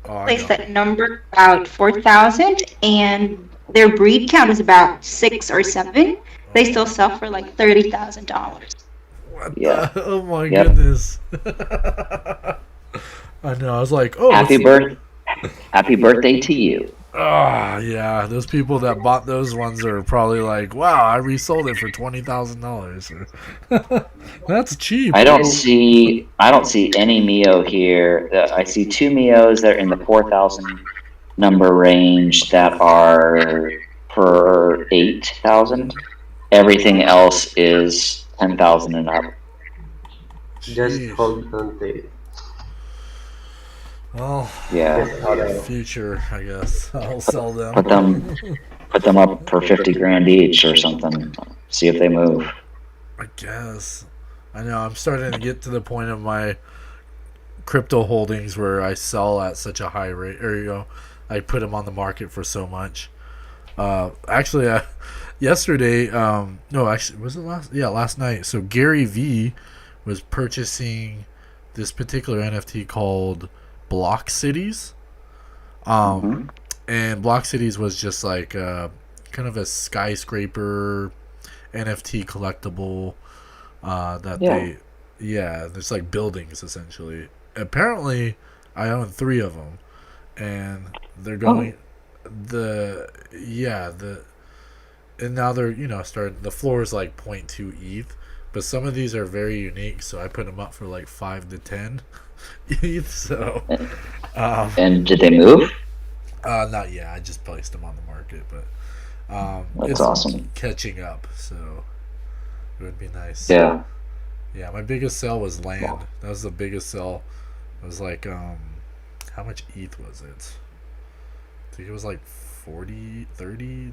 Place that number about 4,000, and their breed count is about 6 or 7. They still sell for like $30,000. Yeah. Oh my goodness. I know. I was like, oh. Happy birthday to you. Yeah. Those people that bought those ones are probably like, wow, I resold it for $20,000. That's cheap. I don't see any Mio here. I see 2 Mios that are in the 4,000 number range that are per 8,000. Everything else is 10,000 and up. Just hold on to it. Well, yeah. Future, I guess. I'll sell them. Put them up for 50 grand each or something. See if they move. I guess. I know. I'm starting to get to the point of my crypto holdings where I sell at such a high rate, or I put them on the market for so much. Actually, yesterday, no, actually, was it last night? So Gary V was purchasing this particular NFT called Block Cities. And Block Cities was just like kind of a skyscraper NFT collectible that Yeah, there's like buildings essentially. Apparently, I own 3 of them, and they're going. The and now they're starting. The floor is like 0.2 ETH, but some of these are very unique. So I put them up for like 5 to 10 ETH. So, and did they move? not yet. I just placed them on the market, but That's it's awesome. catching up. So it would be nice. Yeah. Yeah, my biggest sell was land. That was the biggest sell. It was like, how much ETH was it? I think it was like 40, 30,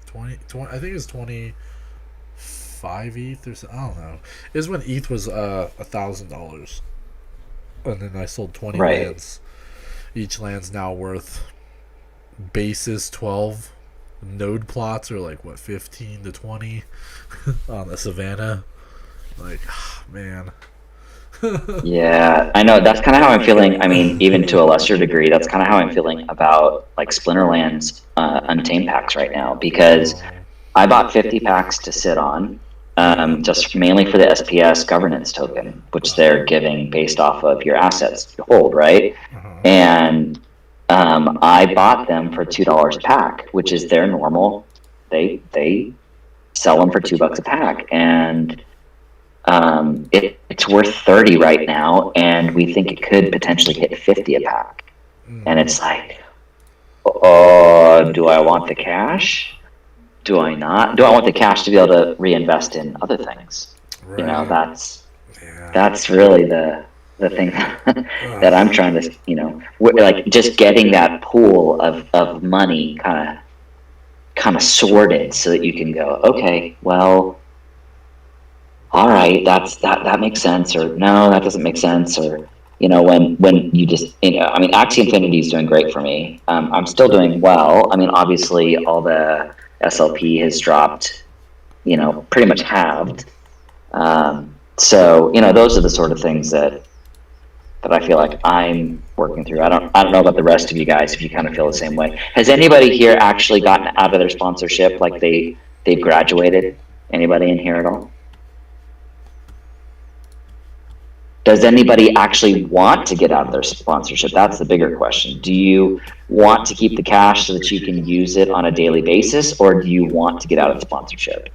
20, I think it was 25 ETH or something. I don't know. It was when ETH was $1,000. And then I sold 20 lands. Each land's now worth basis 12. Node plots are like, 15 to 20 on the Savannah. Like, man. Yeah, I know. That's kind of how I'm feeling. I mean, even to a lesser degree, that's kind of how I'm feeling about like Splinterland's Untamed packs right now, because I bought 50 packs to sit on, just mainly for the SPS governance token, which they're giving based off of your assets you hold, right? And I bought them for $2 a pack, which is their normal. They sell them for $2 a pack, and it's worth 30 right now, and we think it could potentially hit 50 a pack. And it's like, do I want the cash? Do I not? Do I want the cash to be able to reinvest in other things? Right. That's really the thing that I'm trying to, like just getting that pool of money kind of sorted so that you can go, okay, well, all right, that makes sense, or no, that doesn't make sense, or when you just I mean, Axie Infinity is doing great for me. I'm still doing well. I mean, obviously all the SLP has dropped, pretty much halved. So those are the sort of things that I feel like I'm working through. I don't know about the rest of you guys, if you kind of feel the same way. Has anybody here actually gotten out of their sponsorship, like they've graduated? Anybody in here at all? Does anybody actually want to get out of their sponsorship? That's the bigger question. Do you want to keep the cash so that you can use it on a daily basis, or do you want to get out of the sponsorship?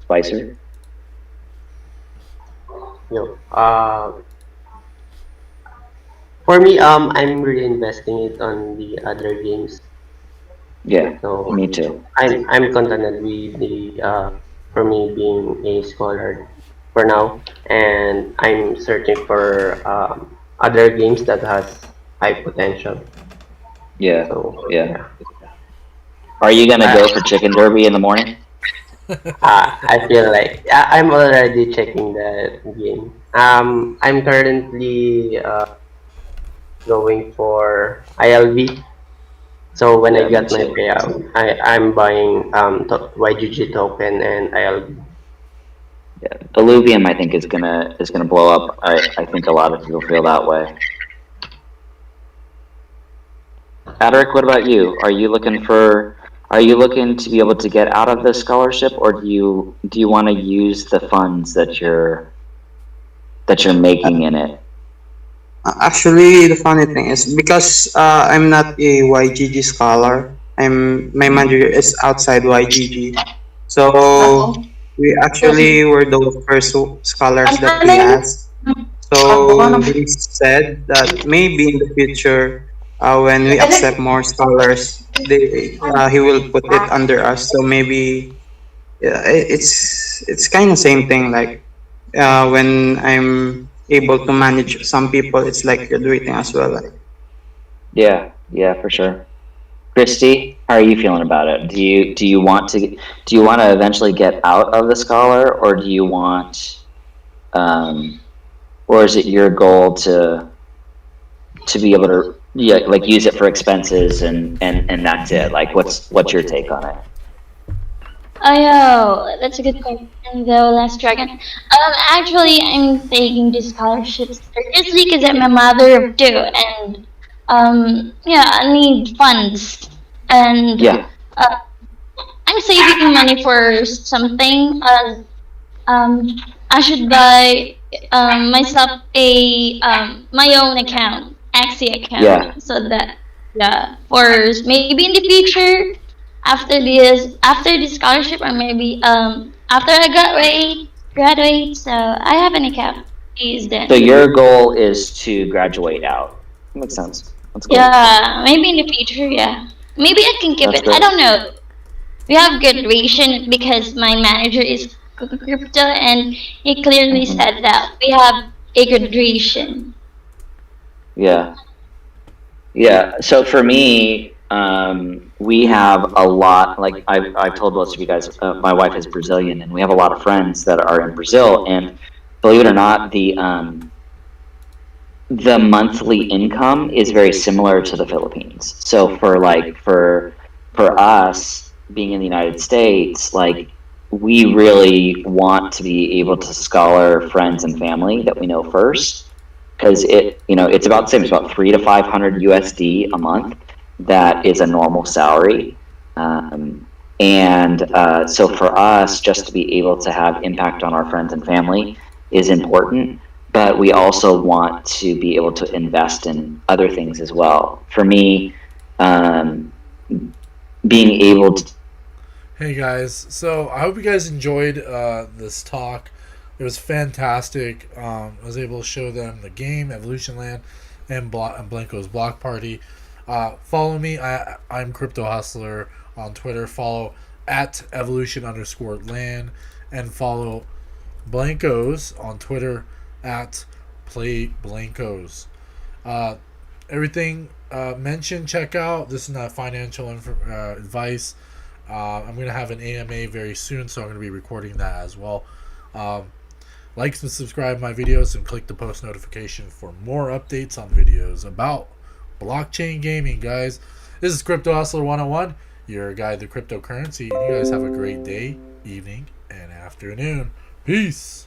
Spicer? For me, I'm reinvesting it on the other games. Yeah, So me too. I'm contented with the for me being a scholar for now, and I'm searching for other games that has high potential. Yeah, So yeah. Are you gonna go for Chicken Derby in the morning? I feel like I'm already checking the game. I'm currently going for ILV. So when I get my payout, I'm buying YGG token and ILV. Yeah, Illuvium, I think, is gonna blow up. I think a lot of people feel that way. Adric, what about you? Are you looking to be able to get out of the scholarship, or do you want to use the funds that you're making in it? Actually, the funny thing is because I'm not a YGG scholar. My manager is outside YGG, so we actually were the first scholars that he asked. So he said that maybe in the future, when we accept more scholars, he will put it under us. So maybe it's kind of same thing. Like when I'm able to manage some people, it's like graduating as well. Yeah, for sure. Christy, how are you feeling about it? Do you want to eventually get out of the scholar, or do you want, or is it your goal to be able to like use it for expenses and that's it? Like, what's your take on it? Oh, that's a good question, though, Last Dragon. Actually, I'm taking the scholarships seriously because I'm a mother of 2, and yeah, I need funds, and I'm saving money for something. I should buy myself a my own account, Axie account, Yeah. so that yeah, for maybe in the future after this scholarship, or maybe after I graduate, so I have an account to use So then. your goal is to graduate out. Makes sense. That's cool. Yeah, maybe in the future, yeah. Maybe I can keep That's it. I great. don't know. We have graduation because my manager is crypto, and he clearly Mhm. said that we have a graduation. Yeah. Yeah. So for me, we have a lot. Like I've told most of you guys, my wife is Brazilian, and we have a lot of friends that are in Brazil. And believe it or not, the monthly income is very similar to the Philippines. So for us being in the United States, like we really want to be able to scholar friends and family that we know first, because it's about the same. It's about 300 to 500 USD a month. That is a normal salary. And so for us, just to be able to have impact on our friends and family is important, but we also want to be able to invest in other things as well. For me, being able to. Hey guys, so I hope you guys enjoyed this talk. It was fantastic. I was able to show them the game, EvolutionLand, and Blankos Party. Follow me. I'm Crypto Hustler on Twitter. Follow at evolution_land, and follow Blankos on Twitter at Play Blankos. Uh, Everything mentioned, check out. This is not financial advice. I'm going to have an AMA very soon, so I'm going to be recording that as well. Like and subscribe to my videos and click the post notification for more updates on videos about blockchain gaming, guys. This is Crypto Hustler 101, your guide to cryptocurrency. And you guys have a great day, evening, and afternoon. Peace.